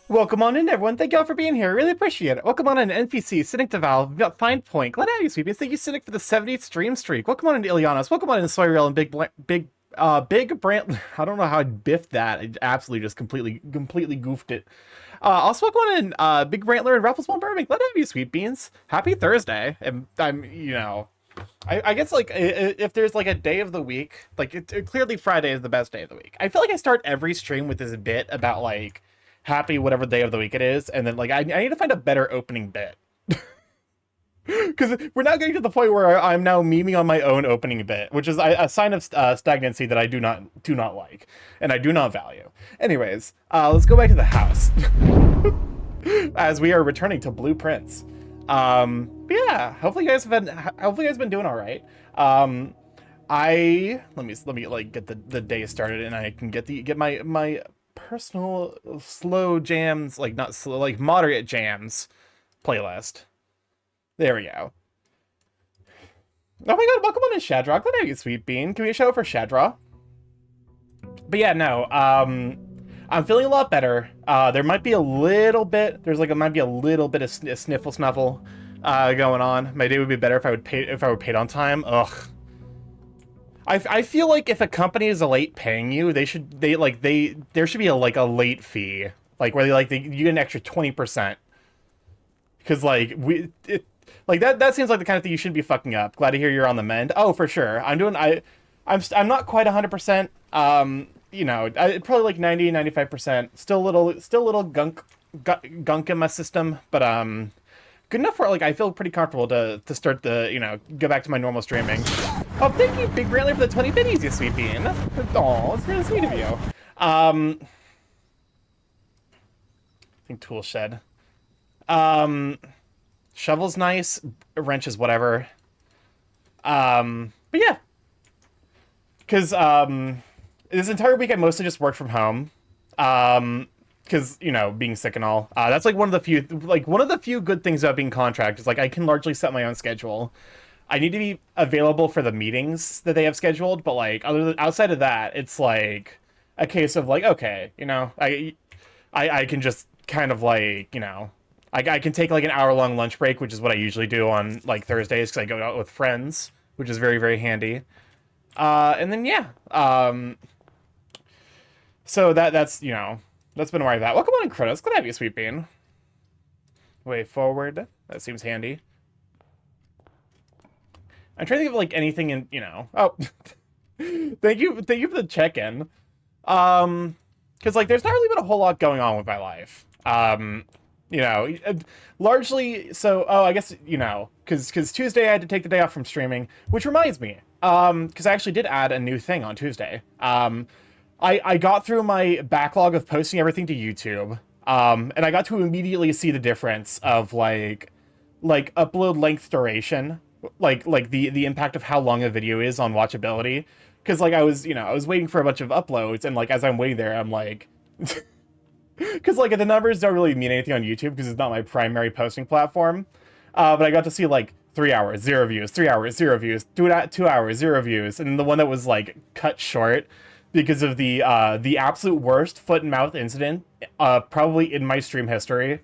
Welcome on in, everyone. Thank y'all for being here. Really appreciate it. Welcome on in, NPC, Cynic to Valve, we've got Fine Point. Glad to have you, Sweepies. Thank you, Cynic, for the 70th stream streak. Welcome on in, Ilianos. Welcome on in, Soyreal and Big Brant. I don't know how I biffed that. I absolutely just completely goofed it. Also, welcome on in, Big Brantler and Rafflespawn Burbank. Glad to have you, Sweet Beans. Happy Thursday. And I guess like if there's like a day of the week, like clearly Friday is the best day of the week. I feel like I start every stream with this bit about like happy whatever day of the week it is, and then like I need to find a better opening bit because we're now getting to the point where I'm now memeing on my own opening bit, which is a sign of stagnancy that I do not like and I do not value. Anyways, let's go back to the house as we are returning to Blueprints. Yeah, hopefully you guys been doing all right. I let me like get the day started, and I can get my personal slow jams, like not slow, like moderate jams playlist. There we go. Oh my god, welcome on in, Shadra. Glad to have you, Sweet Bean. Can we show for Shadra? But yeah, no, I'm feeling a lot better. There might be a little bit, might be a little bit of sniffle snuffle going on. My day would be better if I were paid on time. Ugh. I feel like if a company is late paying you, there should be a late fee, like where you get an extra 20%. Because that seems like the kind of thing you shouldn't be fucking up. Glad to hear you're on the mend. Oh, for sure. I'm not quite 100%. Probably like 90-95%. Still a little gunk in my system, but good enough for like I feel pretty comfortable to start go back to my normal streaming. Oh, thank you, Big Brantley, for the 20 biddies, you sweet bean. Oh, it's really sweet of you. I think tool shed. Shovel's nice. Wrench is whatever. But yeah, because this entire week I mostly just worked from home. Because being sick and all. That's like one of the few good things about being contract is like I can largely set my own schedule. I need to be available for the meetings that they have scheduled, but like outside of that, it's like a case of like, okay, I can just kind of like, I can take like an hour-long lunch break, which is what I usually do on like Thursdays because I go out with friends, which is very, very handy. And then yeah, so that's been where I've at. Welcome on in, Kronos. Glad to have you, Sweet Bean. Way forward. That seems handy. I'm trying to think of like anything in, Oh, thank you for the check-in. Because like there's not really been a whole lot going on with my life. Largely. So, I guess because Tuesday I had to take the day off from streaming, which reminds me, because I actually did add a new thing on Tuesday. I got through my backlog of posting everything to YouTube, and I got to immediately see the difference of like upload length duration, like the impact of how long a video is on watchability. Because like I was waiting for a bunch of uploads, and like as I'm waiting there, I'm like, because like the numbers don't really mean anything on YouTube because it's not my primary posting platform. But I got to see like 3 hours, 0 views, 3 hours, 0 views, 2 hours, 0 views, and the one that was like cut short because of the absolute worst foot and mouth incident probably in my stream history.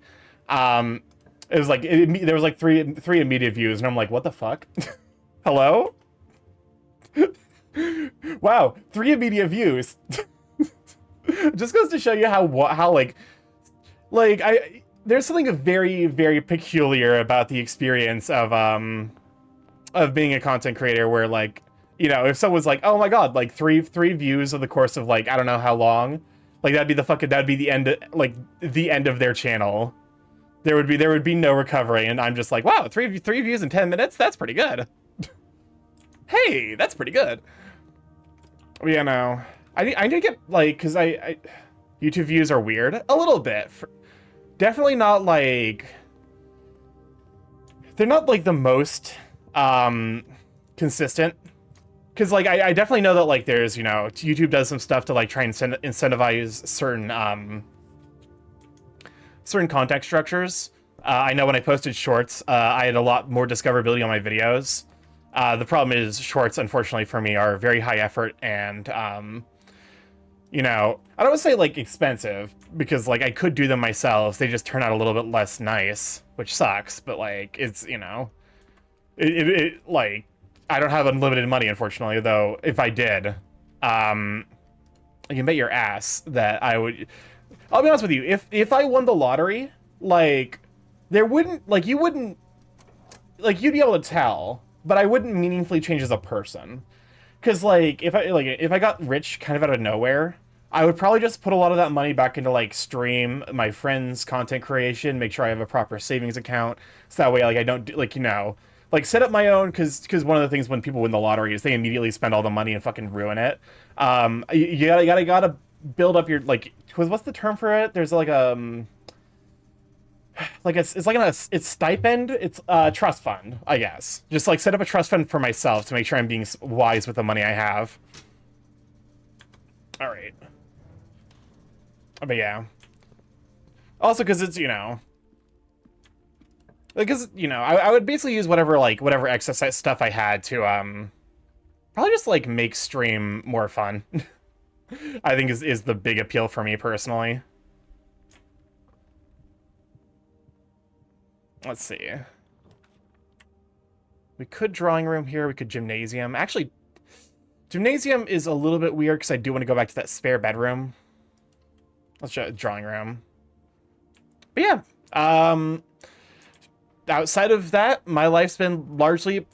It was like there was like three immediate views, and I'm like, what the fuck? Hello? Wow, 3 immediate views. Just goes to show you how there's something very, very peculiar about the experience of being a content creator where like, if someone's like, oh my god, like three views of the course of like I don't know how long, like that'd be the end, like the end of their channel. There would be no recovery, and I'm just like, wow, three views in 10 minutes? That's pretty good. Hey, that's pretty good. I need to get like, because I YouTube views are weird a little bit. Definitely not like, they're not like the most consistent. Because like I definitely know that like there's YouTube does some stuff to like try and incentivize certain context structures. I know when I posted shorts, I had a lot more discoverability on my videos. The problem is shorts, unfortunately for me, are very high effort and You know, I don't want to say like expensive because like I could do them myself. They just turn out a little bit less nice, which sucks. But like it's you know, like I don't have unlimited money unfortunately. Though if I did, you can bet your ass that I would. I'll be honest with you. If I won the lottery, like there wouldn't like you wouldn't like you'd be able to tell, but I wouldn't meaningfully change as a person. Because like if I got rich kind of out of nowhere, I would probably just put a lot of that money back into like stream, my friends' content creation, make sure I have a proper savings account, so that way like I don't do, like you know like set up my own because one of the things when people win the lottery is they immediately spend all the money and fucking ruin it. You gotta build up your like what's the term for it? There's like it's like it's stipend, it's trust fund, I guess. Just like set up a trust fund for myself to make sure I'm being wise with the money I have. All right. But yeah. Also because it's, you know, because you know, I would basically use whatever excess stuff I had to probably just like make stream more fun. I think is the big appeal for me personally. Let's see. We could drawing room here. We could gymnasium. Actually, gymnasium is a little bit weird because I do want to go back to that spare bedroom. Let's try drawing room. But yeah, outside of that, my life's been largely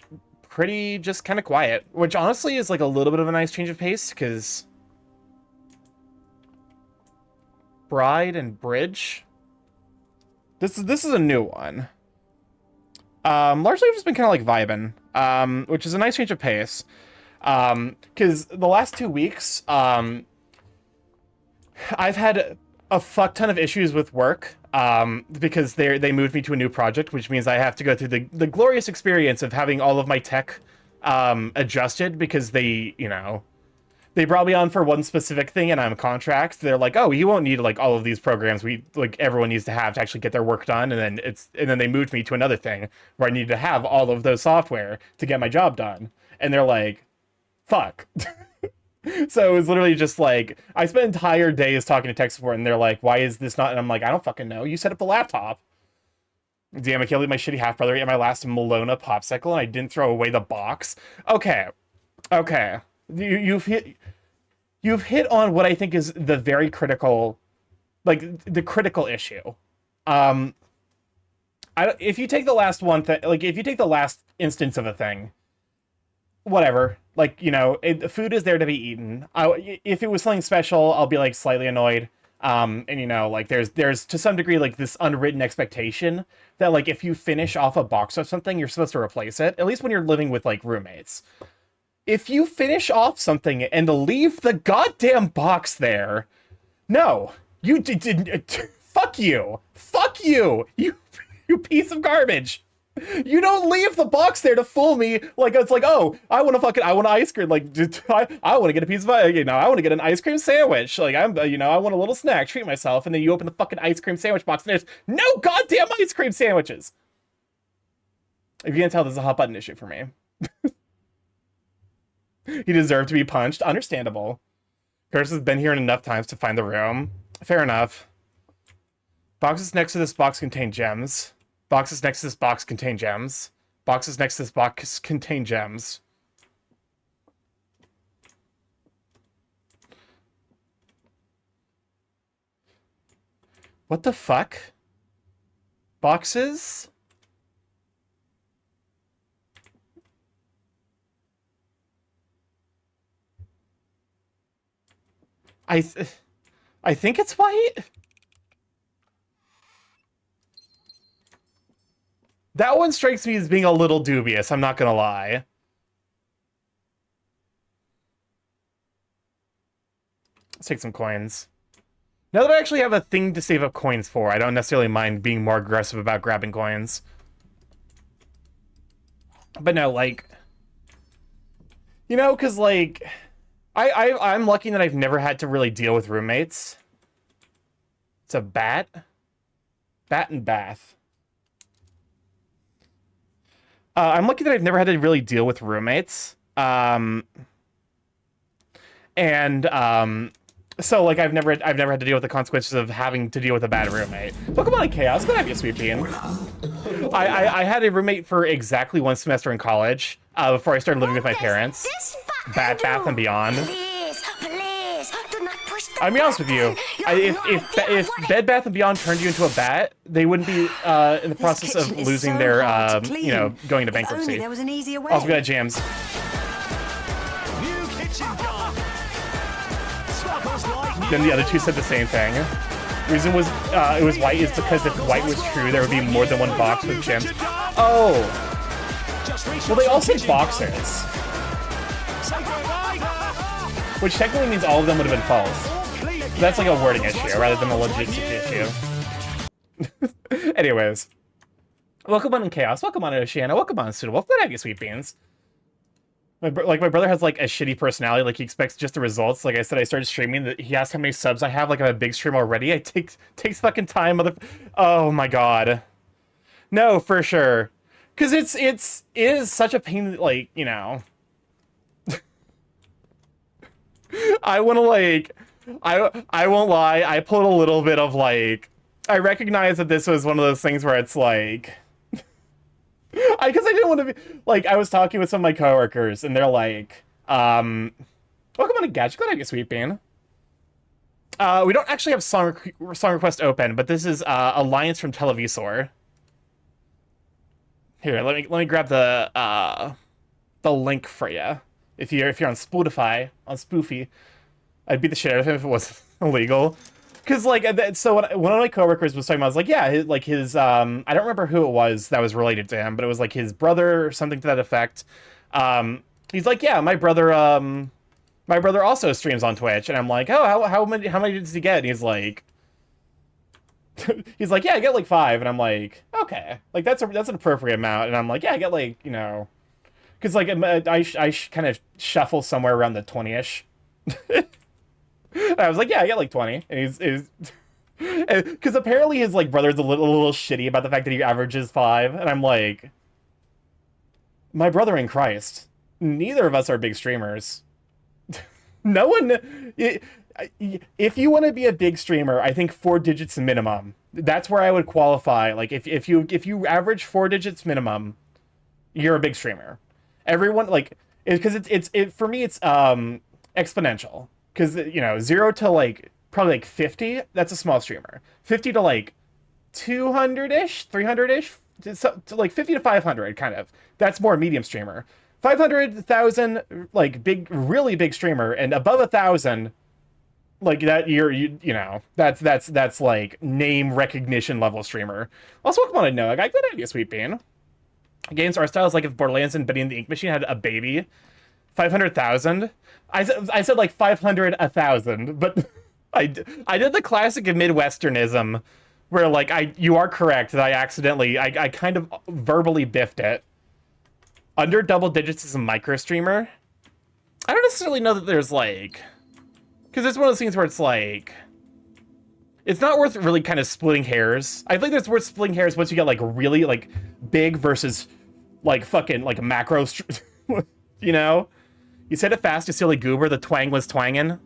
pretty just kind of quiet, which honestly is like a little bit of a nice change of pace because Bride and Bridge. This is a new one. Largely I've just been kind of like vibing, which is a nice change of pace. Because the last 2 weeks, I've had a fuck ton of issues with work, because they moved me to a new project, which means I have to go through the glorious experience of having all of my tech, adjusted because they, you know, they brought me on for one specific thing and I'm a contract. They're like, oh, you won't need like all of these programs we like everyone needs to have to actually get their work done. And then they moved me to another thing where I needed to have all of those software to get my job done. And they're like, fuck. So it was literally just like, I spent entire days talking to tech support and they're like, why is this not? And I'm like, I don't fucking know. You set up the laptop. Damn, I can't believe my shitty half brother ate my last Malona popsicle and I didn't throw away the box. Okay. Okay. You've hit on what I think is the very critical, like the critical issue. Um, if you take the last one thing, like if you take the last instance of a thing, whatever, like you know, food is there to be eaten. If it was something special, I'll be like slightly annoyed. And you know, like there's to some degree like this unwritten expectation that like if you finish off a box of something, you're supposed to replace it. At least when you're living with like roommates. If you finish off something and leave the goddamn box there, no, you didn't. Fuck you, you piece of garbage. You don't leave the box there to fool me. Like it's like, oh, I want ice cream. Like I want to get a piece of, you know, I want to get an ice cream sandwich. Like you know, I want a little snack, treat myself, and then you open the fucking ice cream sandwich box and there's no goddamn ice cream sandwiches. If you can't tell, this is a hot button issue for me. He deserved to be punched. Understandable. Curtis has been here enough times to find the room. Fair enough. Boxes next to this box contain gems. Boxes next to this box contain gems. Boxes next to this box contain gems. What the fuck? Boxes? I I think it's white. That one strikes me as being a little dubious, I'm not gonna lie. Let's take some coins. Now that I actually have a thing to save up coins for, I don't necessarily mind being more aggressive about grabbing coins. But no, like... You know, because, like... I'm lucky that I've never had to really deal with roommates. It's a bat. Bat and bath. I'm lucky that I've never had to really deal with roommates. And So like I've never had to deal with the consequences of having to deal with a bad roommate. Pokemon and Chaos, good idea, Sweet Bean. I had a roommate for exactly 1 semester in college before I started living with my parents. Bed Bath and Beyond. Please, do not push the I'll be honest with you. If Bed Bath and Beyond turned you into a bat, they wouldn't be in the process of losing their you know, going to bankruptcy. There was an easier way. Also, we got jams. New kitchen gun. Sparkles like Then the other two said the same thing. Reason was it was white is because if white was true, there would be more than one box with gems. Oh, well they all say boxes, which technically means all of them would have been false. That's like a wording issue rather than a logistics issue. Anyways, welcome on in Chaos, welcome on in Oceana, welcome on Suitable. Good idea, Sweet Beans. My brother has like a shitty personality. Like he expects just the results. Like I said, I started streaming. He asked how many subs I have. Like I'm a big streamer already. Takes fucking time, mother. Oh my god. No, for sure. Cause it is such a pain. Like, you know. I want to like. I won't lie. I pulled a little bit of like. I recognize that this was one of those things where it's like. Because I didn't want to be like, I was talking with some of my coworkers and they're like, welcome on a gadget. Go ahead, Sweet Bean. We don't actually have song request open, but this is Alliance from Televisor. Here, let me grab the link for you. If you're on Spotify, on Spoofy, I'd beat the shit out of him if it was illegal. Because, like, so one of my coworkers was talking about, I was like, yeah, his I don't remember who it was that was related to him, but it was, like, his brother or something to that effect. He's like, yeah, my brother also streams on Twitch. And I'm like, oh, how many does he get? And he's like, yeah, I get, like, 5. And I'm like, okay. Like, that's an appropriate amount. And I'm like, yeah, I get, like, you know, because, like, I kind of shuffle somewhere around the 20-ish. And I was like, yeah, I get like 20. And he's because apparently his like brother's a little shitty about the fact that he averages 5. And I'm like, my brother in Christ, neither of us are big streamers. No one. If you want to be a big streamer, I think 4 digits minimum. That's where I would qualify. Like if you average 4 digits minimum, you're a big streamer. Everyone like because it's for me it's exponential. Because, you know, 0 to, like, probably, like, 50, that's a small streamer. 50 to, like, 200-ish, 300-ish, to, like, 50 to 500, kind of. That's more medium streamer. 500,000, like, big, really big streamer, and above 1,000, like, that, you know, that's, like, name recognition level streamer. Also, welcome on to Noah. Good idea, Sweet Bean. Games art style is like if Borderlands and Betty and the Ink Machine had a baby. 500,000. I said like 500, 1,000, but I did the classic of Midwesternism where like you are correct that I accidentally I kind of verbally biffed it. Under double digits is a micro streamer. I don't necessarily know that there's like, because it's one of those things where it's like, it's not worth really kind of splitting hairs. I think it's worth splitting hairs once you get like really like big versus like fucking like macro, you know? You said it fast, you silly goober. The twang was twanging.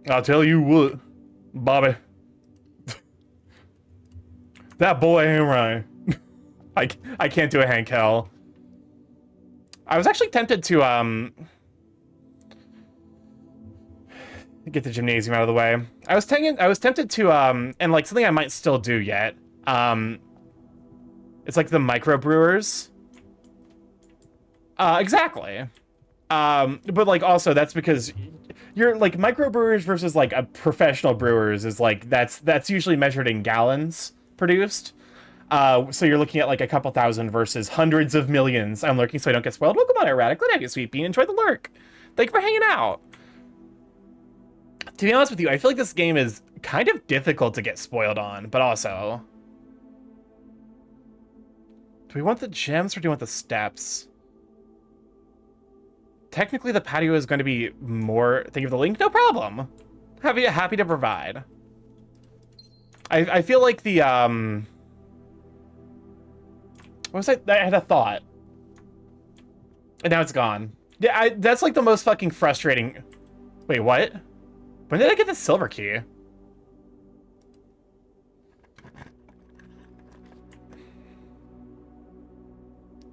I'll tell you what, Bobby. That boy ain't right. I can't do a Hank Hill. I was actually tempted to get the gymnasium out of the way. I was tempted to and like something I might still do yet. It's like the microbrewers. Exactly. But like also that's because you're like microbrewers versus like a professional brewers is like that's usually measured in gallons produced. So you're looking at like a couple thousand versus hundreds of millions. I'm lurking so I don't get spoiled. Welcome on, Erratic. Good idea, Sweet Bean. Enjoy the lurk. Thank you for hanging out. To be honest with you, I feel like this game is kind of difficult to get spoiled on, but also, do we want the gems or do we want the steps? Technically, the patio is going to be more. Think of the link, no problem. Happy to provide. I feel like the what was I had a thought, and now it's gone. Yeah, that's like the most fucking frustrating. Wait, what? When did I get the silver key?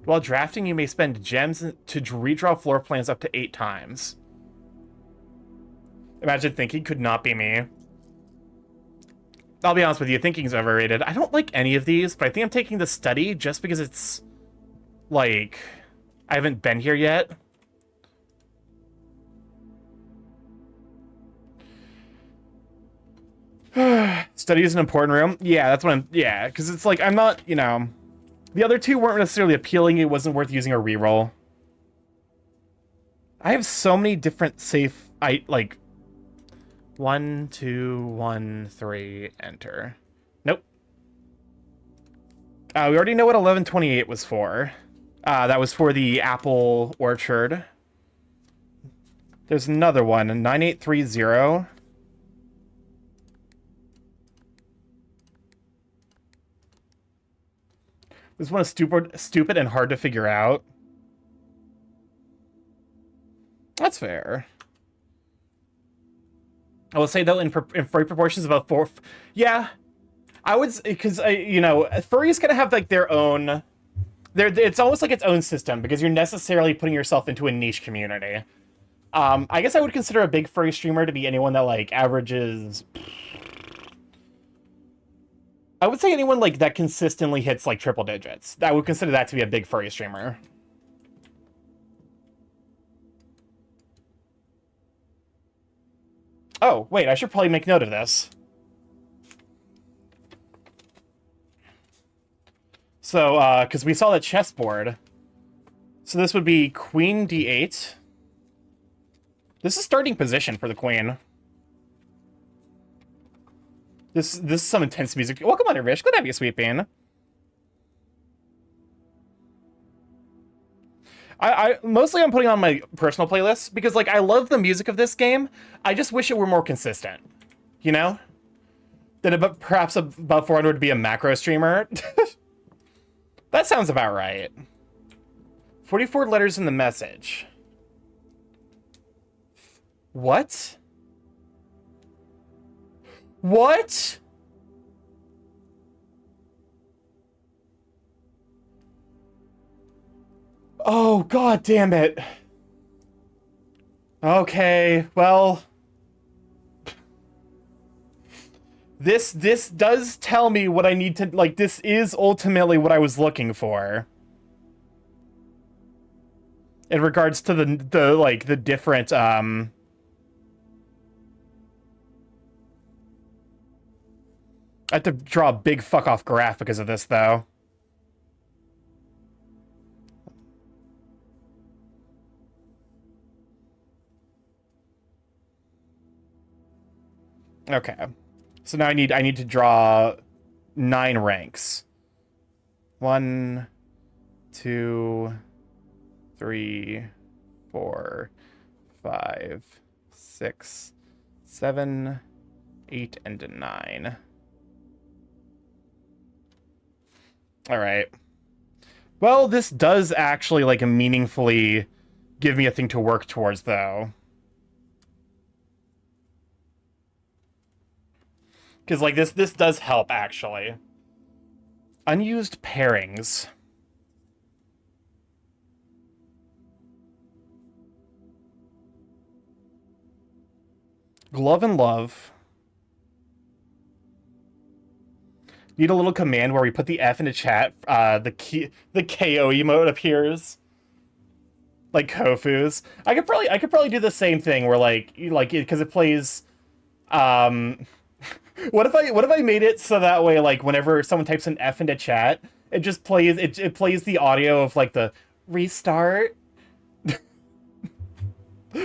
While drafting, you may spend gems to redraw floor plans up to 8 times. Imagine thinking could not be me. I'll be honest with you, thinking's overrated. I don't like any of these, but I think I'm taking the study just because it's, like, I haven't been here yet. Study is an important room. Yeah, that's what I'm, yeah, because it's like, I'm not, you know, the other two weren't necessarily appealing. It wasn't worth using a reroll. I have so many different safe, like, 1, 2, 1, 3, enter. Nope. We already know what 1128 was for. That was for the apple orchard. There's another one, 9830. This one is stupid and hard to figure out. That's fair. I will say though, in furry proportions, about 4. Yeah, I would, because you know, furries gonna have like their own. It's almost like its own system because you're necessarily putting yourself into a niche community. I guess I would consider a big furry streamer to be anyone that like averages. I would say anyone like that consistently hits like triple digits. I would consider that to be a big furry streamer. Oh, wait, I should probably make note of this. So, because we saw the chessboard. So this would be Queen D8. This is starting position for the Queen. This is some intense music. Welcome on, Rish. Good to have you, Sweet Bean. Mostly I'm putting on my personal playlist because like I love the music of this game. I just wish it were more consistent, you know? Then perhaps above 400 would be a macro streamer. That sounds about right. 44 letters in the message. What? What? Oh, god damn it. Okay, well. This does tell me what I need to, like, this is ultimately what I was looking for. In regards to the different, I have to draw a big fuck off graph because of this, though. Okay. So now I need to draw 9 ranks. 1, 2, 3, 4, 5, 6, 7, 8, and 9. All right. Well, this does actually like meaningfully give me a thing to work towards, though. Because, like, this does help, actually. Unused pairings. Glove and Love. Need a little command where we put the F in the chat. The KO emote appears. Like Kofu's. I could probably do the same thing where, like, because it plays... What if I made it so that way, like, whenever someone types an F into chat, it just plays it plays the audio of like the restart,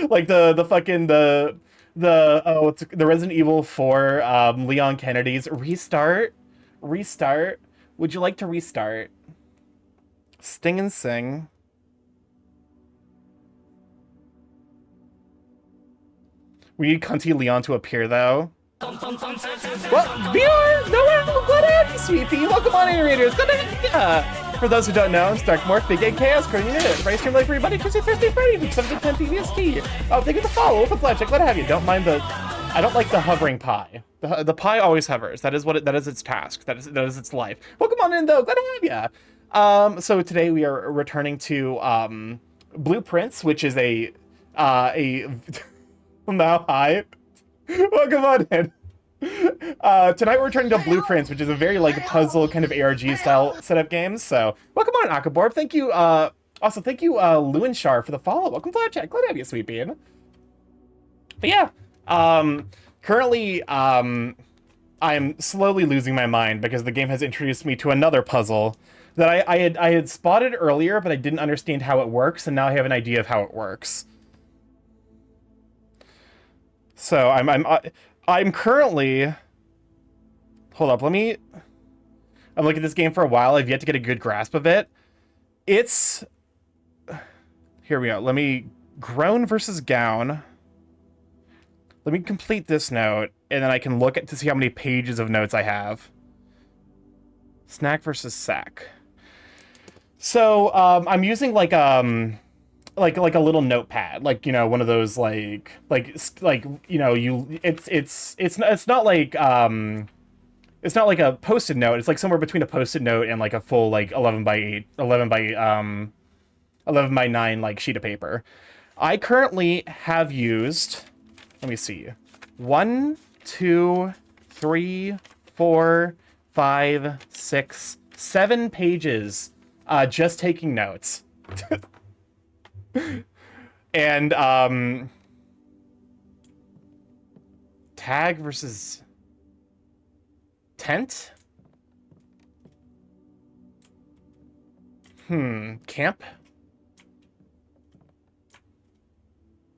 like the fucking the Resident Evil 4 Leon Kennedy's restart. Would you like to restart? Sting and Sing. We need Cunty Leon to appear though. Well, viewers, what have you, Sweet Pea? Welcome on in, Raiders. Good to have you. For those who don't know, I'm Starkmorph, Big Egg Chaos, Currently Minute. Right stream like everybody, Tuesday, Thursday, Friday, week 7 to 10 PBST. Oh, thank you for the follow, for Fletchick, what have you. Don't mind the I don't like the hovering pie. The pie always hovers. That is that is its task. That is its life. Welcome on in though. Glad to have ya. So today we are returning to Blueprints, which is a now hi. Welcome on in. Tonight we're returning to Blueprints, which is a very like puzzle kind of ARG style setup game. So welcome on, Akaborb. Thank you. Also thank you, Luinshar, for the follow. Welcome to chat. Glad to have you, sweet bean. But yeah, currently, I'm slowly losing my mind because the game has introduced me to another puzzle that I had spotted earlier, but I didn't understand how it works, and now I have an idea of how it works. So I'm currently, hold up, I'm looking at this game for a while. I've yet to get a good grasp of it. It's, here we go. Let me groan versus gown. Let me complete this note, and then I can look at to see how many pages of notes I have. Snack versus sack. So I'm using like a little notepad, like, you know, one of those like you know, it's not like a post-it note. It's like somewhere between a post-it note and like a full like 11 by 9 like sheet of paper. I currently have used, let me see, 1, 2, 3, 4, 5, 6, 7 pages just taking notes. And tag versus tent? Camp?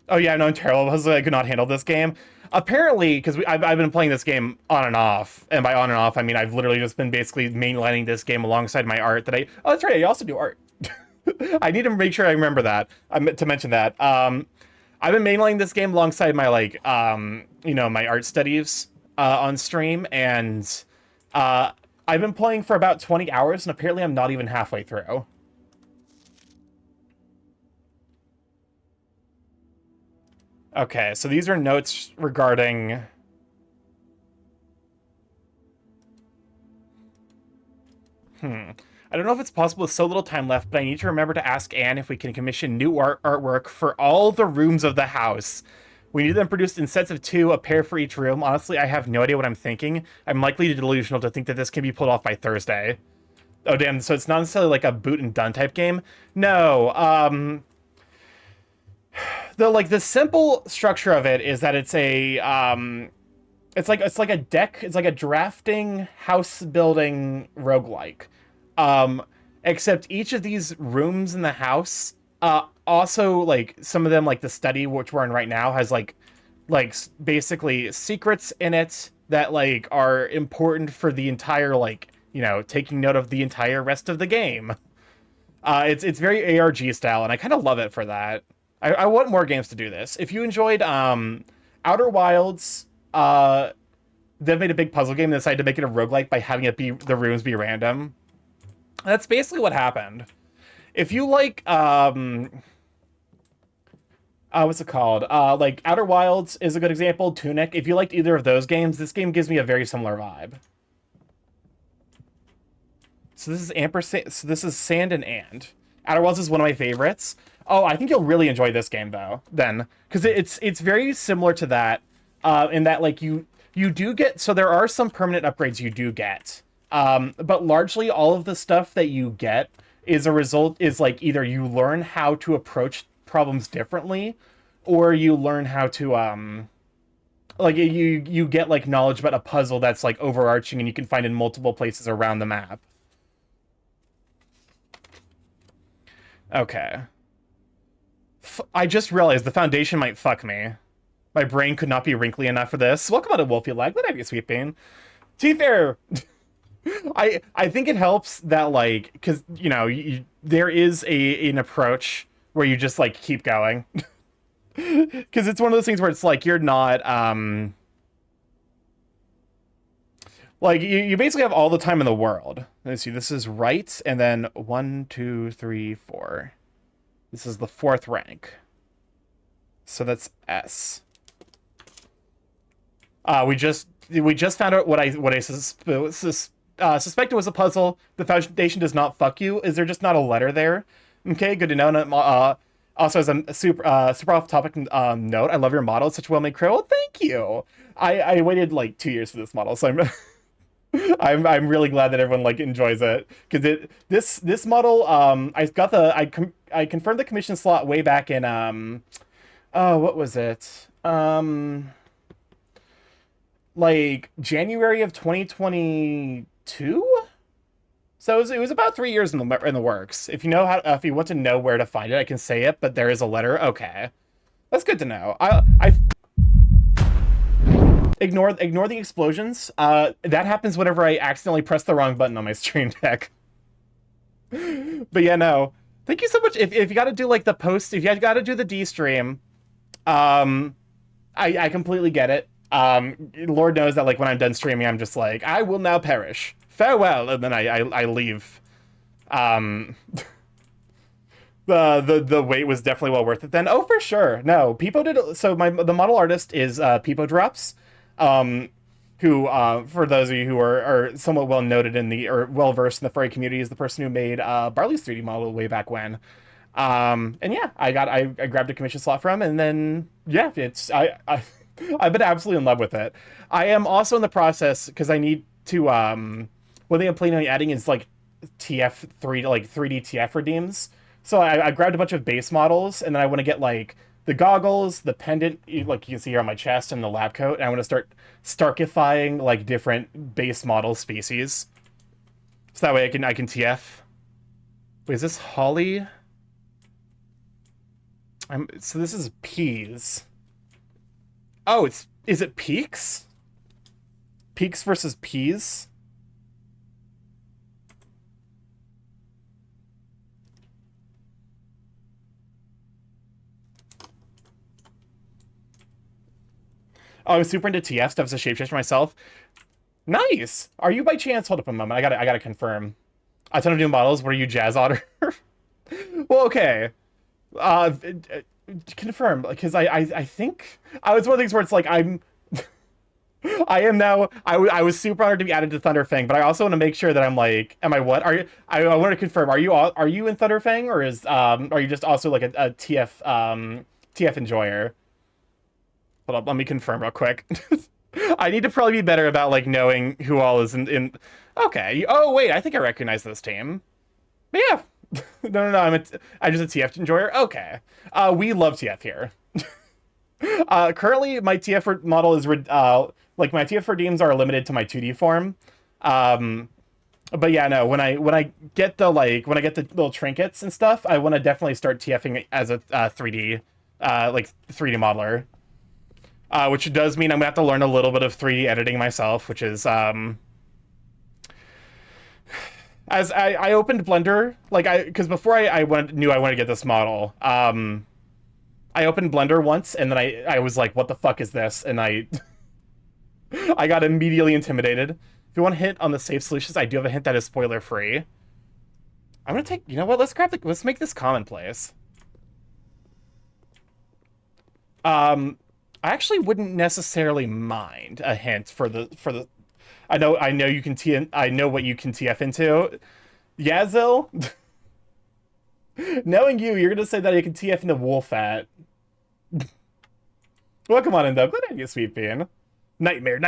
Oh yeah, no, terrible. I could not handle this game. Apparently, because I've been playing this game on and off, and by on and off, I mean I've literally just been basically mainlining this game alongside my art that oh, that's right, I also do art. I need to make sure I remember that. I meant to mention that. I've been mainlining this game alongside my, like, you know, my art studies on stream, and I've been playing for about 20 hours, and apparently I'm not even halfway through. Okay, so these are notes regarding... I don't know if it's possible with so little time left, but I need to remember to ask Anne if we can commission new artwork for all the rooms of the house. We need them produced in sets of 2, a pair for each room. Honestly, I have no idea what I'm thinking. I'm likely delusional to think that this can be pulled off by Thursday. Oh, damn, so it's not necessarily like a boot and done type game? No, the simple structure of it is that it's a, it's like a deck, it's like a drafting, house building roguelike. Except each of these rooms in the house, also, like, some of them, like the study, which we're in right now, has, like basically secrets in it that, like, are important for the entire, like, you know, taking note of the entire rest of the game. It's very ARG style, and I kind of love it for that. I want more games to do this. If you enjoyed, Outer Wilds, they've made a big puzzle game and decided to make it a roguelike by having it be, the rooms be random. That's basically what happened. If you like, what's it called? Like, Outer Wilds is a good example. Tunic. If you liked either of those games, this game gives me a very similar vibe. So this is ampersand. So this is Sand and. Outer Wilds is one of my favorites. Oh, I think you'll really enjoy this game though. Then, because it's very similar to that, in that, like, you do get, so there are some permanent upgrades you do get. But largely all of the stuff that you get is like either you learn how to approach problems differently, or you learn how to, like, you get, like, knowledge about a puzzle that's, like, overarching and you can find in multiple places around the map. Okay. I just realized the foundation might fuck me. My brain could not be wrinkly enough for this. Welcome to Wolfie Lag. Let me have you, sweet bean. Teeth Air! I think it helps that, like, because, you know, there is an approach where you just, like, keep going. Because it's one of those things where it's like you're not, like, you basically have all the time in the world. Let's see, this is right, and then 1, 2, 3, 4. This is the 4th rank. So that's S. We just found out what I suspected was a puzzle. The Foundation does not fuck you. Is there just not a letter there? Okay, good to know. Also, as a super off topic note, I love your model. It's such a well made crow. Well, thank you. I waited like 2 years for this model, so I'm I'm really glad that everyone like enjoys it, because this model I confirmed the commission slot way back in oh, what was it, like January of 2022. So it was about 3 years in the works. If you know how, if you want to know where to find it, I can say it, but there is a letter. Okay, that's good to know. I ignore the explosions. That happens whenever I accidentally press the wrong button on my stream deck. But yeah, no. Thank you so much. If you got to do like the post, if you got to do the D stream, I completely get it. Lord knows that like when I'm done streaming, I'm just like, I will now perish. Farewell, and then I leave. The wait was definitely well worth it then. Oh, for sure. No, Peepo did. So the model artist is Peepo Drops, who for those of you who are somewhat well noted in the, or well versed in the furry community, is the person who made Barley's 3D model way back when. And yeah, I grabbed a commission slot from him, and then yeah, I've been absolutely in love with it. I am also in the process, because I need to one thing I'm planning on adding is like TF3, like 3D TF redeems. So I grabbed a bunch of base models, and then I want to get like the goggles, the pendant, like you can see here on my chest, and the lab coat. And I want to start Starkifying like different base model species, so that way I can TF. Wait, is this Holly? So this is Peas. Oh, is it Peaks? Peaks versus Peas? Oh, I was super into TF stuff as a shapeshifter myself. Nice. Are you by chance? Hold up a moment. I gotta confirm. A ton of new models. What are you, Jazz Otter? Well, okay. Confirm, because I think it's one of the things where it's like I am now. I was super honored to be added to Thunderfang, but I also want to make sure that I'm like, am I what? Are you? I want to confirm. Are you in Thunderfang, or are you just also like a TF enjoyer? Hold up, let me confirm real quick. I need to probably be better about like knowing who all is in. Okay. Oh wait, I think I recognize this team. But yeah. No. I'm just a TF enjoyer. Okay. We love TF here. Currently, my TF model is like my TF redeems are limited to my 2D form. But yeah, no. When I get the little trinkets and stuff, I want to definitely start TFing as a 3D, like 3D modeler. Which does mean I'm gonna have to learn a little bit of 3D editing myself, which is as I opened Blender, like because before I knew I wanted to get this model, I opened Blender once, and then I was like, what the fuck is this? And I got immediately intimidated. If you want a hint on the safe solutions, I do have a hint that is spoiler free. I'm gonna take, you know what? Let's make this commonplace. I actually wouldn't necessarily mind a hint for the. I know you can I know what you can TF into. Yazil. Knowing you're gonna say that you can TF into Wolfat. Well, come on in, though. Glad I get Sweet Bean. Nightmare.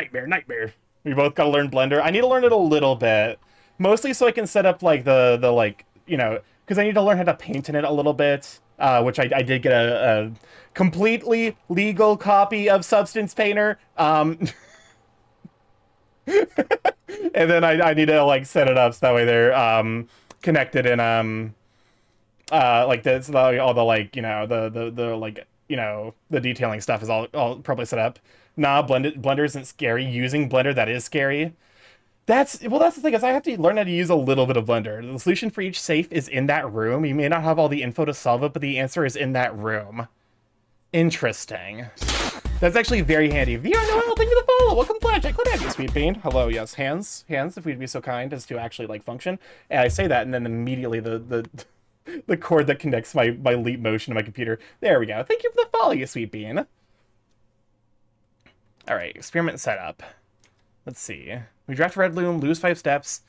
We both gotta learn Blender. I need to learn it a little bit, mostly so I can set up like the like, you know, because I need to learn how to paint in it a little bit. Which I did get a completely legal copy of Substance Painter. And then I need to like set it up so that way they're connected and like this, all the like, you know, the like, you know, the detailing stuff is all probably set up. Nah, Blender isn't scary. Using Blender, that is scary. That's the thing, is I have to learn how to use a little bit of Blender. The solution for each safe is in that room. You may not have all the info to solve it, but the answer is in that room. Interesting. That's actually very handy. VR Noel, thank you for the follow. Welcome, Flash. Glad to have you, Sweet Bean. Hello, yes, hands, if we'd be so kind as to actually like function. And I say that, and then immediately the cord that connects my Leap Motion to my computer. There we go. Thank you for the follow, you Sweet Bean. All right, experiment setup. Let's see. We draft Red Loom, lose 5 steps,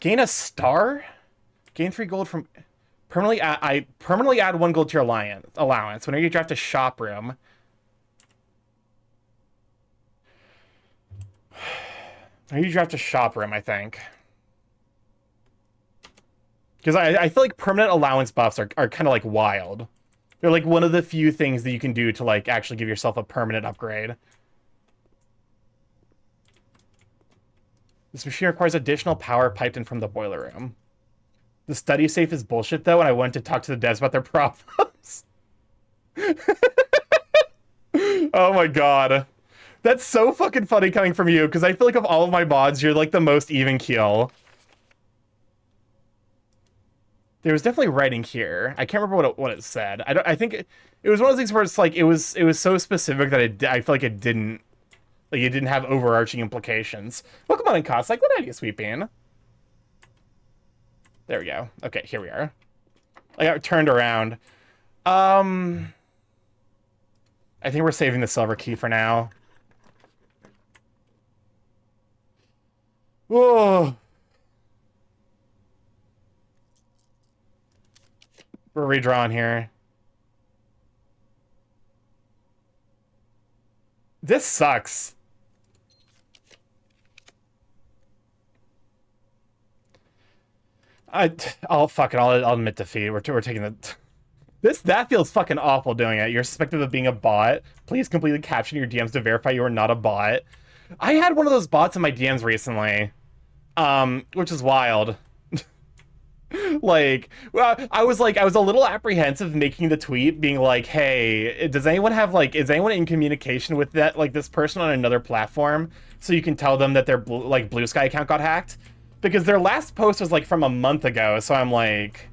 gain a star, gain 3 gold from permanently. I permanently add 1 gold to your allowance whenever you draft a shop room. Whenever you draft a shop room, I think. Because I feel like permanent allowance buffs are kind of like wild. They're like one of the few things that you can do to like actually give yourself a permanent upgrade. This machine requires additional power piped in from the boiler room. The study safe is bullshit though, and I went to talk to the devs about their problems. Oh my god. That's so fucking funny coming from you, because I feel like of all of my mods, you're like the most even keel. There was definitely writing here. I can't remember what it said. I think it was one of those things where it's like it was so specific that I feel like it didn't have overarching implications. Welcome on in, Cost. Like, what are you sweeping? There we go. Okay, here we are. I got turned around. I think we're saving the silver key for now. Whoa. We're redrawing here. This sucks. Fuck it. I'll admit defeat. We're taking the. That feels fucking awful doing it. You're suspected of being a bot. Please completely caption your DMs to verify you are not a bot. I had one of those bots in my DMs recently, which is wild. Like, well, I was a little apprehensive making the tweet, being like, "Hey, is anyone in communication with that this person on another platform, so you can tell them that their Blue Sky account got hacked?" Because their last post was like from a month ago, so I'm like,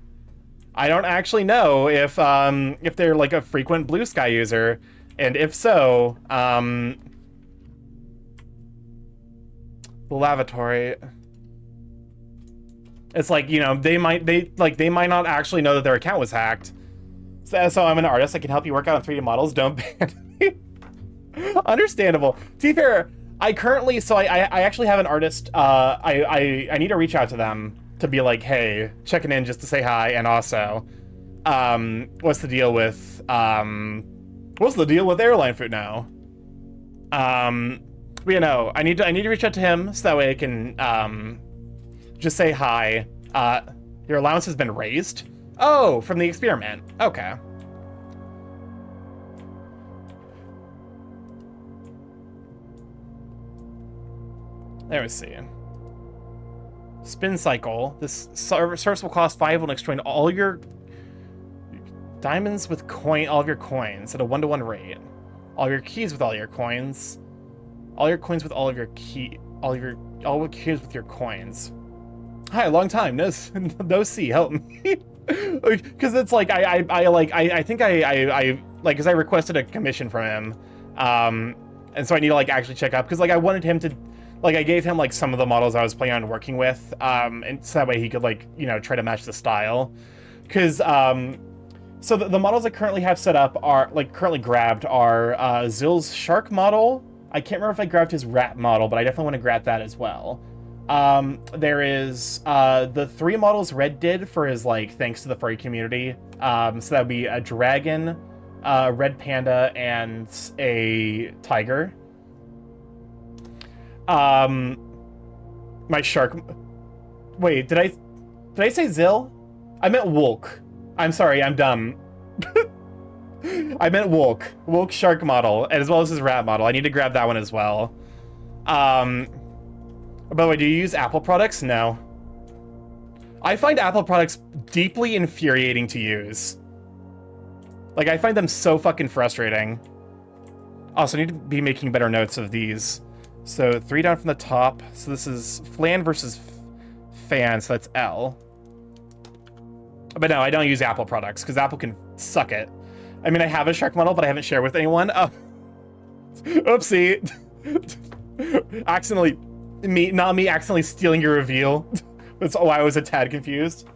I don't actually know if they're like a frequent Blue Sky user, and if so, the lavatory. It's like, you know, they might not actually know that their account was hacked. So I'm an artist. I can help you work out on 3D models. Don't ban me. Understandable. To be fair, I actually have an artist. I need to reach out to them to be like, hey, checking in just to say hi, and also, what's the deal with airline food now? But, you know, I need to reach out to him so that way I can just say hi. Your allowance has been raised. Oh, from the experiment. Okay. Let me see. Spin cycle. This service will cost 5 when extracting all your diamonds with all of your coins at a 1-to-1 rate. All your keys with all your coins. All your coins with all of your all your keys with your coins. Hi, long time. No see, help me. Because it's like I think because I requested a commission from him. And so I need to actually check up, because I wanted him to I gave him some of the models I was planning on working with, and so that way he could try to match the style. Because so the models I currently have set up are currently grabbed are Zill's shark model. I can't remember if I grabbed his rat model, but I definitely want to grab that as well. There is the 3 models Red did for his thanks to the furry community. So that would be a dragon, a red panda, and a tiger. My shark. Wait, did I say Zill? I meant Wolk. I'm sorry, I'm dumb. I meant Wolk. Wolk shark model, as well as his rat model. I need to grab that one as well. By the way, do you use Apple products? No. I find Apple products deeply infuriating to use. I find them so fucking frustrating. Also, I need to be making better notes of these. So 3 down from the top. So this is Flan versus Fan, so that's L. But no, I don't use Apple products, because Apple can suck it. I mean, I have a shark model, but I haven't shared with anyone. Oh. Oopsie. Not me accidentally stealing your reveal. That's why I was a tad confused.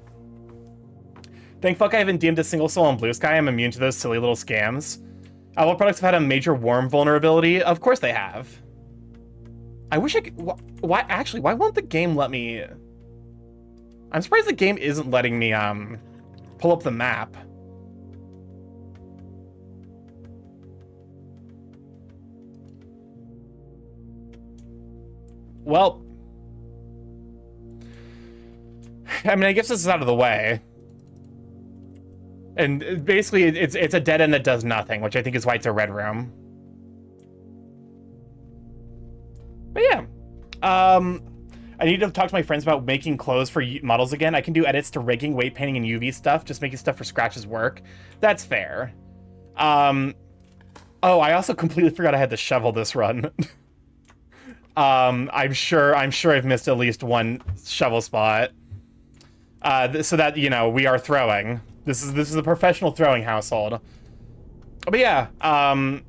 Thank fuck I haven't DM'd a single soul on Blue Sky. I'm immune to those silly little scams. What products have had a major worm vulnerability? Of course they have. I wish I could... Why, actually, why won't the game let me... I'm surprised the game isn't letting me, pull up the map. Well... I mean, I guess this is out of the way. And basically, it's a dead end that does nothing, which I think is why it's a red room. But yeah. I need to talk to my friends about making clothes for models again. I can do edits to rigging, weight painting, and UV stuff. Just making stuff for Scratch's work. That's fair. Oh, I also completely forgot I had to shovel this run. I'm sure I've missed at least one shovel spot. So that, you know, we are throwing. This is a professional throwing household. But yeah, I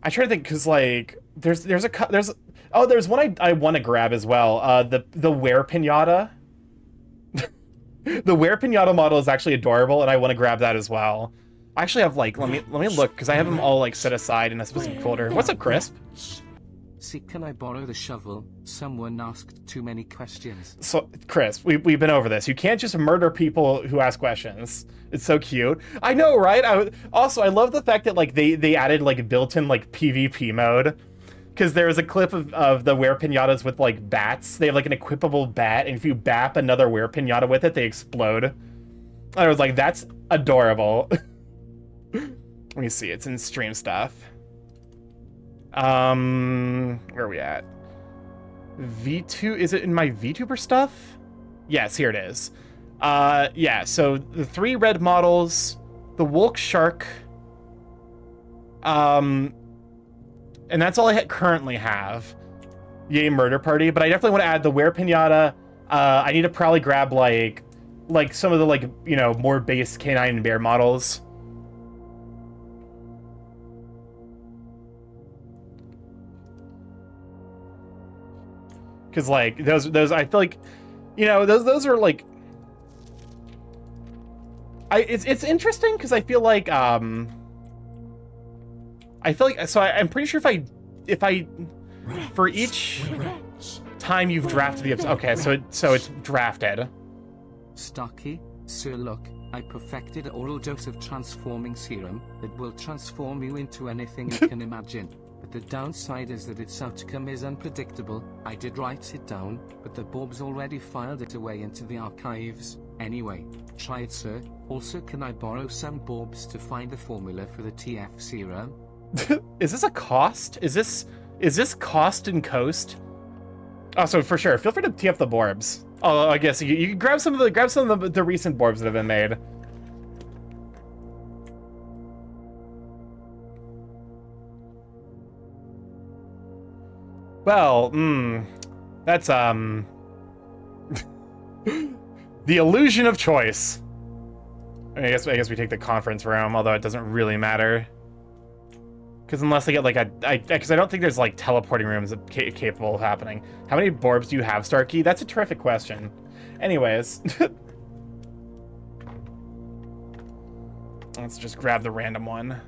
try to think, because like there's one I want to grab as well. The Were Pinata. The Were Pinata model is actually adorable, and I want to grab that as well. I actually have like let me look, because I have them all like set aside in a specific folder. What's up, Crisp? See, can I borrow the shovel? Someone asked too many questions. So, Chris, we've been over this. You can't just murder people who ask questions. It's so cute. I know, right? I love the fact that like they added like built-in like PvP mode. Because there was a clip of the Were Pinatas with like bats. They have like an equipable bat, and if you bap another Were Pinata with it, they explode. And I was like, that's adorable. Let me see, it's in stream stuff. Where are we at? V2, is it in my VTuber stuff? Yes, here it is. Yeah, so the 3 red models, the Wolk Shark, and that's all I currently have. Yay, Murder Party, but I definitely want to add the Were Pinata. I need to probably grab like some of the like, you know, more base canine and bear models. Because like those I feel like, you know, those are like, it's interesting because I feel like I'm pretty sure if I for each time you've drafted the episode, okay, so it's drafted. Starkey, sir, look, I perfected an oral dose of transforming serum that will transform you into anything you can imagine. But the downside is that its outcome is unpredictable. I did write it down, but the Borbs already filed it away into the archives. Anyway, try it, sir. Also, can I borrow some Borbs to find the formula for the TF serum? Is this a cost? Is this cost and coast? Oh, so for sure, feel free to TF the Borbs. Oh, I guess you can grab some of the recent Borbs that have been made. Well, that's the illusion of choice. I guess we take the conference room, although it doesn't really matter. Because unless I get like because I don't think there's like teleporting rooms capable of happening. How many Borbs do you have, Starkey? That's a terrific question. Anyways, let's just grab the random one.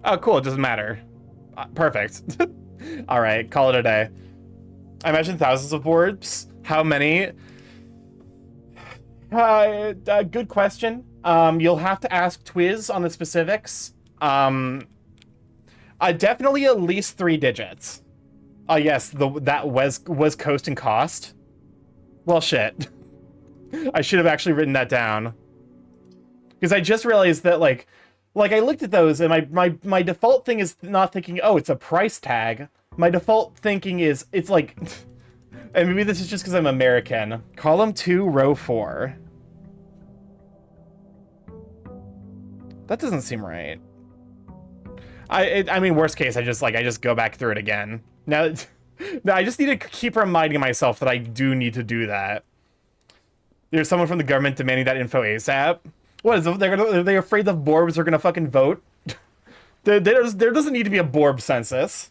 Oh, cool. It doesn't matter. Perfect. All right, call it a day. I imagine thousands of Borbs. How many? Good question. You'll have to ask Twiz on the specifics. Definitely at least 3 digits. Yes, that was coast and cost. Well, shit. I should have actually written that down. Because I just realized that, like I looked at those, and my default thing is not thinking, oh, it's a price tag. My default thinking is, it's like, and maybe this is just because I'm American. Column 2, row 4. That doesn't seem right. I mean, worst case, I just go back through it again. Now, I just need to keep reminding myself that I do need to do that. There's someone from the government demanding that info ASAP. What is it? Are they afraid the Borbs are gonna fucking vote? There doesn't need to be a Borb census.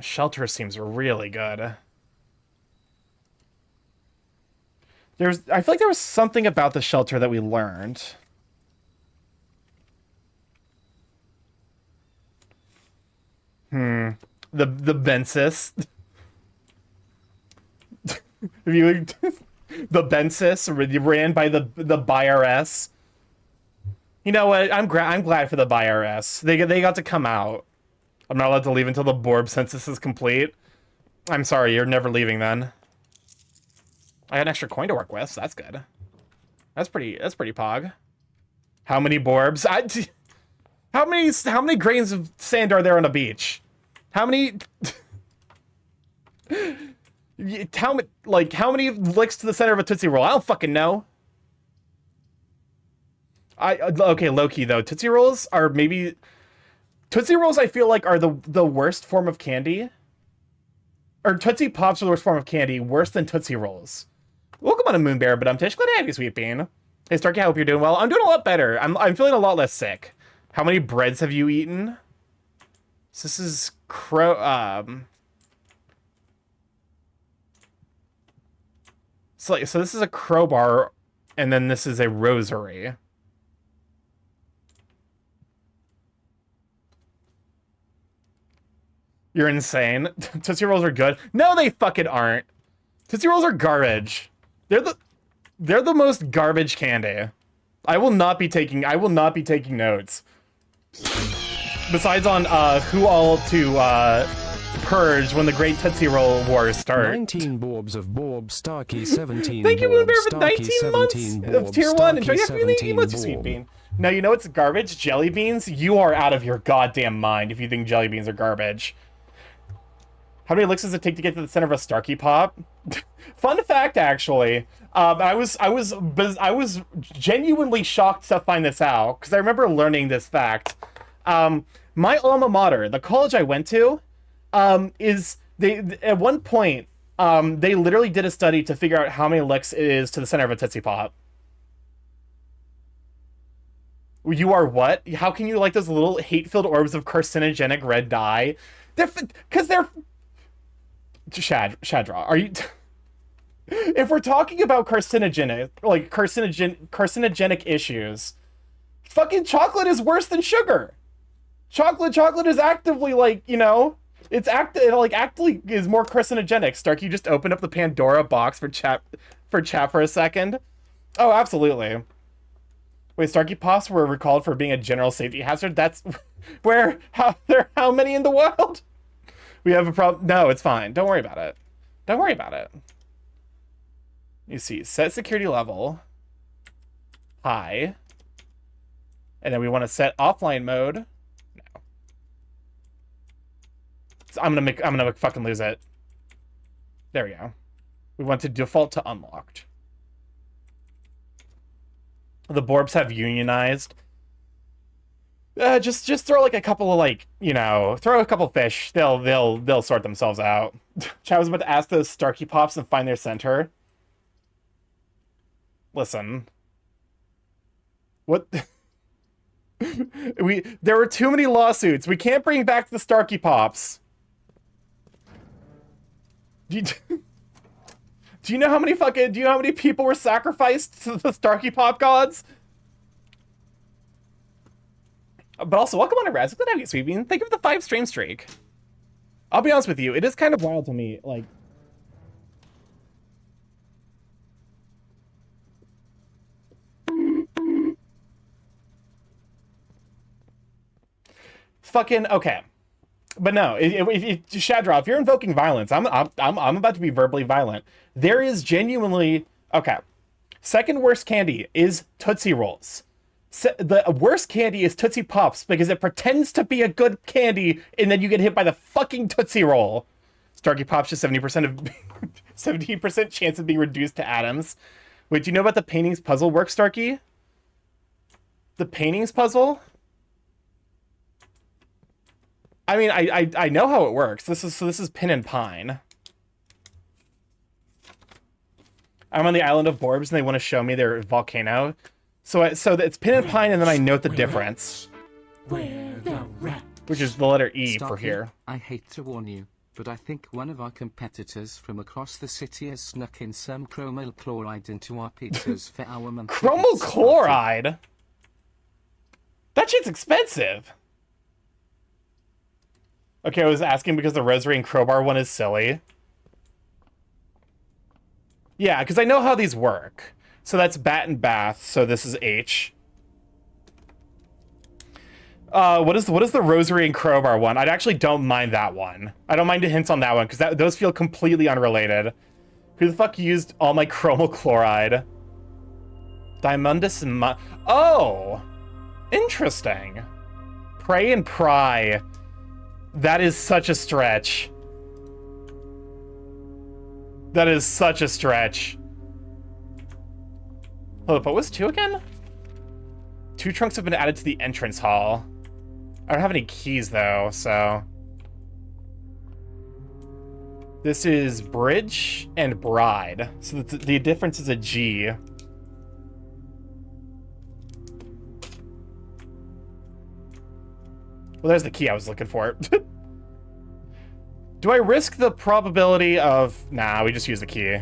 Shelter seems really good. I feel like there was something about the shelter that we learned. The Bensis. If you the Bensis ran by the BIRS. You know what? I'm glad for the BIRS. They got to come out. I'm not allowed to leave until the Borb census is complete. I'm sorry, you're never leaving then. I got an extra coin to work with, so that's good. That's pretty pog. How many Borbs? How many grains of sand are there on a beach? How many how many licks to the center of a Tootsie Roll? I don't fucking know. Okay, low-key though. Tootsie Rolls are maybe... Tootsie Rolls, I feel like, are the worst form of candy. Or Tootsie Pops are the worst form of candy, worse than Tootsie Rolls. Welcome on a Moonbear, but I'm Tish. Glad to have you, Sweet Bean. Hey, Starkey, I hope you're doing well. I'm doing a lot better. I'm feeling a lot less sick. How many breads have you eaten? So this is so this is a crowbar, and then this is a rosary. You're insane. Tootsie Rolls are good. No, they fucking aren't. Tootsie Rolls are garbage. They're the most garbage candy. I will not be taking notes. Besides on who all to purge when the Great Tootsie Roll Wars start. 19 Borbs of Borb, Starkey 17. Thank you, Moonbear, for Starkey 19 months 17 of tier 1. Enjoy Starkey your feeling 17 emotes, you Sweet Borb. Bean. No, you know what's garbage? Jelly beans? You are out of your goddamn mind if you think jelly beans are garbage. How many licks does it take to get to the center of a Starkey Pop? Fun fact, actually. I was genuinely shocked to find this out because I remember learning this fact. My alma mater, the college I went to, at one point they literally did a study to figure out how many licks it is to the center of a Tootsie Pop. You are what? How can you like those little hate-filled orbs of carcinogenic red dye? Because they're Shadraw, are you... If we're talking about carcinogenic issues, fucking chocolate is worse than sugar. Chocolate is actively, like, you know, actively is more carcinogenic. Starkey just opened up the Pandora box for chat for a second. Oh, absolutely. Wait, Starkey Pops were recalled for being a general safety hazard? That's how many in the world? We have a problem. No, it's fine. Don't worry about it. Don't worry about it. You see, set security level high. And then we want to set offline mode. No. So I'm gonna fucking lose it. There we go. We want to default to unlocked. The Borbs have unionized. Just throw like a couple of, like, you know, throw a couple fish. They'll sort themselves out. Chad was about to ask those Starkey Pops and find their center. Listen. What? There were too many lawsuits. We can't bring back the Starkey Pops. Do you know how many people were sacrificed to the Starkey Pop gods? But also, welcome on to Raz. Good to have you, Sweet Bean. Thank you for the 5 stream streak. I'll be honest with you, it is kind of wild to me, like... Fucking, okay. But no, Shadraw, if you're invoking violence, I'm about to be verbally violent. There is genuinely... Okay. Second worst candy is Tootsie Rolls. The worst candy is Tootsie Pops because it pretends to be a good candy and then you get hit by the fucking Tootsie Roll. Starkey Pops just 17% chance of being reduced to atoms. Wait, do you know about the paintings puzzle work, Starkey? The paintings puzzle? I mean, I know how it works. This is Pin and Pine. I'm on the island of Borbs and they want to show me their volcano. So it's Pin and Pine, and then I note the difference, which is the letter E for here. I hate to warn you, but I think one of our competitors from across the city has snuck in some chromyl chloride into our pizzas for our monthly. Chromyl chloride? That shit's expensive. Okay, I was asking because the rosary and crowbar one is silly. Yeah, because I know how these work. So that's bat and bath, so this is H. What is the rosary and crowbar one? I actually don't mind that one. I don't mind the hints on that one, because those feel completely unrelated. Who the fuck used all my chromal chloride? Diamondus and oh! Interesting. Pray and pry. That is such a stretch. That is such a stretch. Hold up, what was 2 again? 2 trunks have been added to the entrance hall. I don't have any keys, though, so... This is bridge and bride. So the difference is a G. Well, there's the key I was looking for. Do I risk the probability of... Nah, we just use the key.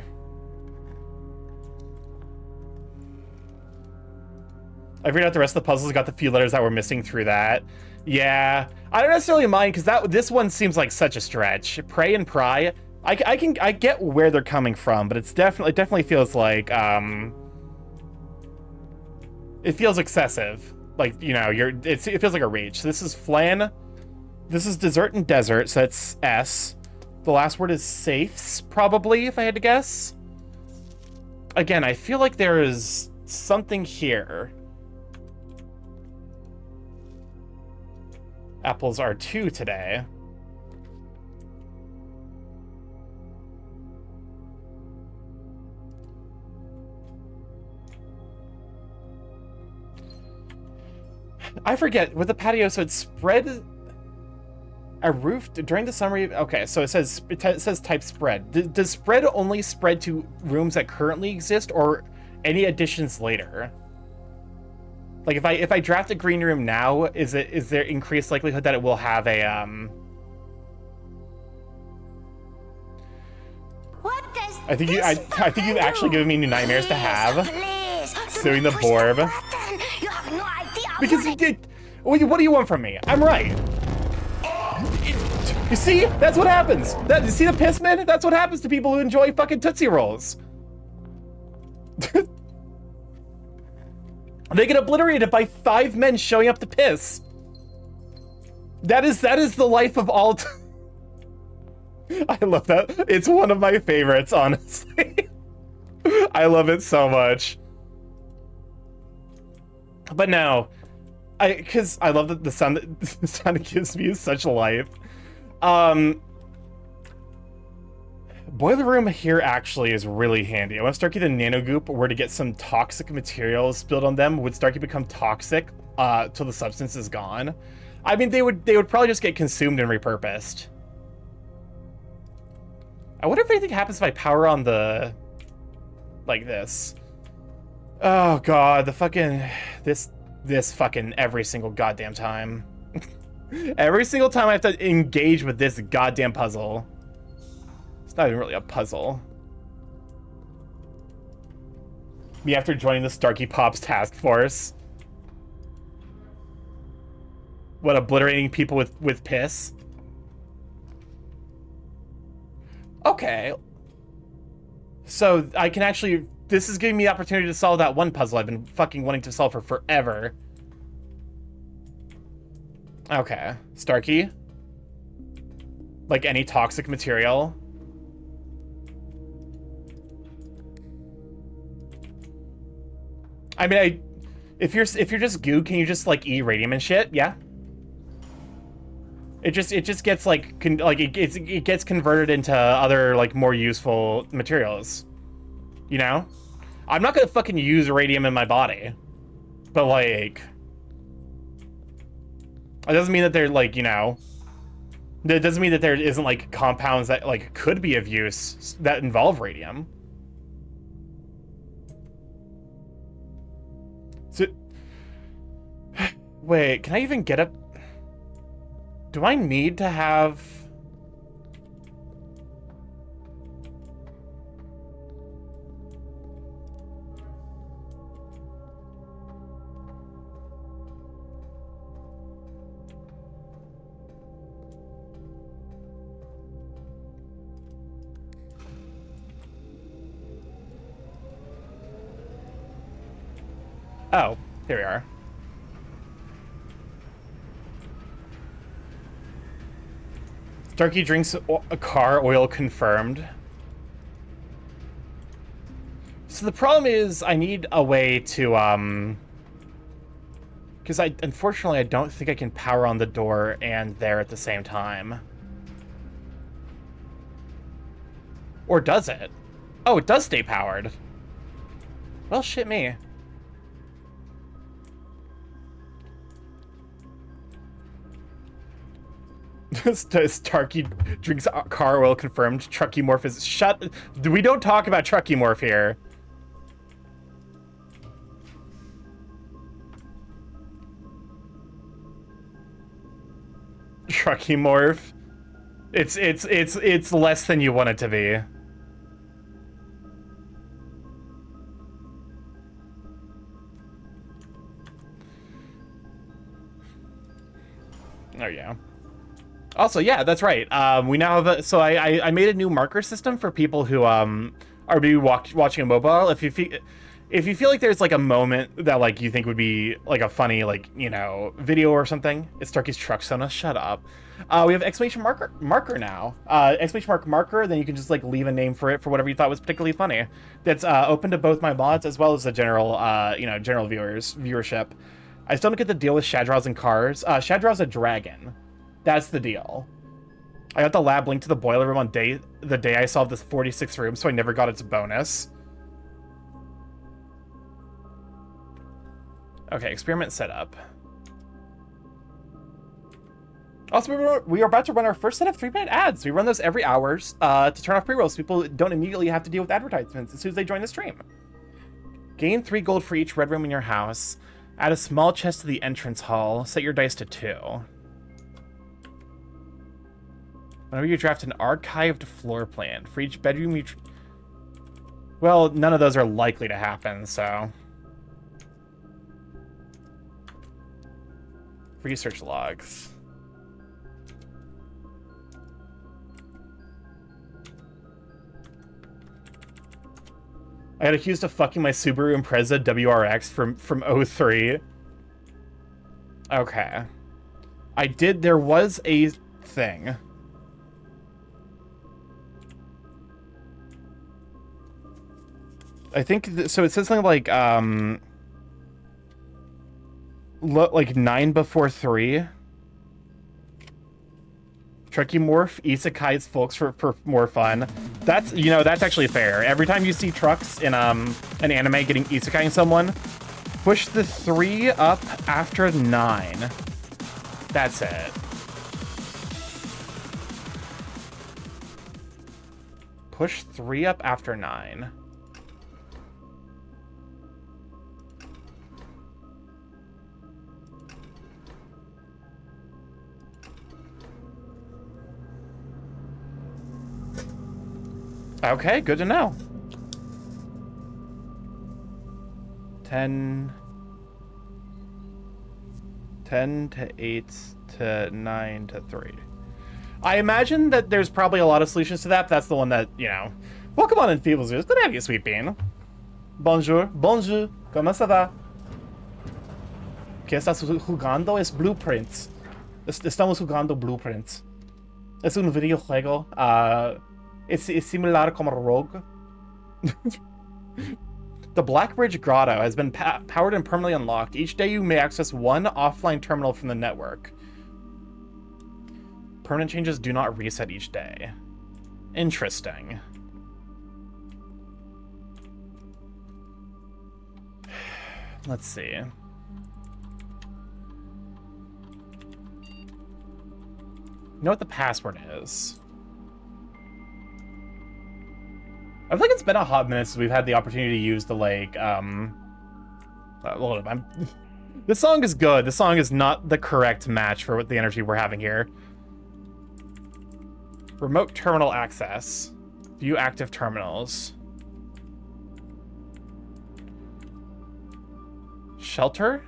I figured out the rest of the puzzles, got the few letters that were missing through that. Yeah, I don't necessarily mind, because this one seems like such a stretch. Pray and pry. I get where they're coming from, but it definitely feels like, it feels excessive. Like, you know, it feels like a reach. So this is flan. This is dessert and desert, so that's S. The last word is safes, probably, if I had to guess. Again, I feel like there is something here. Apples are 2 today. I forget, with the patio, so it's spread a roof during the summer. Okay, so it says type spread. Does spread only spread to rooms that currently exist, or any additions later? Like if I draft a green room now, is there increased likelihood that it will have a What does I think you've actually given me new nightmares to have. Suing the Borb. You have no idea. Because you did. What do you want from me? I'm right. You see? That's what happens. You see the pissman? That's what happens to people who enjoy fucking Tootsie Rolls. They get obliterated by 5 men showing up to piss. That is the life of all. I love that. It's one of my favorites, honestly. I love it so much. But no, because I love that the sound it gives me is such life. Boiler room here actually is really handy. When Starkey the Nanogoop were to get some toxic materials spilled on them, would Starkey become toxic till the substance is gone? I mean, they would probably just get consumed and repurposed. I wonder if anything happens if I power on the... like this. Oh god, the fucking... This fucking every single goddamn time. Every single time I have to engage with this goddamn puzzle. It's not even really a puzzle. Me after joining the Starkey Pops task force. What, obliterating people with piss? Okay. So I can actually... This is giving me the opportunity to solve that one puzzle I've been fucking wanting to solve for forever. Okay. Starkey. Like any toxic material. I mean, if you're just goo, can you just like eat radium and shit? Yeah. It just gets like it gets converted into other like more useful materials. You know? I'm not gonna fucking use radium in my body. But like, it doesn't mean that they're like, you know, it doesn't mean that there isn't like compounds that like could be of use that involve radium. So, wait, can I even get up? Do I need to have... Oh, here we are. Starkey drinks a car oil confirmed. So the problem is I need a way to, because unfortunately I don't think I can power on the door and there at the same time. Or does it? Oh, it does stay powered. Well, shit me. Starkey drinks car oil confirmed. Truckey Morph is shut. We don't talk about Truckey Morph here. Truckey Morph. It's less than you want it to be. Oh yeah. Also, yeah, that's right. We now have so I made a new marker system for people who are maybe watching a mobile. If you feel like there's like a moment that like you think would be like a funny like video or something, it's Starkey's Truck Sona. Shut up. We have exclamation marker now. Exclamation marker. Then you can just like leave a name for it for whatever you thought was particularly funny. That's open to both my mods as well as the general general viewership. I still don't get the deal with Shadraw's and cars. Shadraw's a dragon. That's the deal. I got the lab link to the boiler room on the day I solved this 46 room, so I never got its bonus. Okay, experiment setup. Also, we are about to run our first set of 3-minute ads. We run those every hour to turn off pre-rolls so people don't immediately have to deal with advertisements as soon as they join the stream. Gain 3 gold for each red room in your house. Add a small chest to the entrance hall. Set your dice to 2. Whenever you draft an archived floor plan, for each bedroom you... Well, none of those are likely to happen, so... Research logs. I got accused of fucking my Subaru Impreza WRX from 03. Okay. There was a thing. I think, so it says something like, like 9 before 3. Truckey Morph, Isekai's folks for more fun. That's, that's actually fair. Every time you see trucks in an anime getting Isekaiing someone, push the 3 up after 9. That's it. Push 3 up after 9. Okay, good to know. 10 to 8 to 9 to 3. I imagine that there's probably a lot of solutions to that, but that's the one that, Welcome on in, Feebles. Good to have you, Sweet Bean. Bonjour. Bonjour. ¿Cómo se va? ¿Qué estás jugando? Es Blueprints. Estamos jugando Blueprints. Es un videojuego. It's similar como Rogue. The Blackbridge Grotto has been powered and permanently unlocked. Each day you may access one offline terminal from the network. Permanent changes do not reset each day. Interesting. Let's see. You know what the password is? I feel like it's been a hot minute since we've had the opportunity to use the, like, hold on, this song is good. This song is not the correct match for what the energy we're having here. Remote terminal access. View active terminals. Shelter?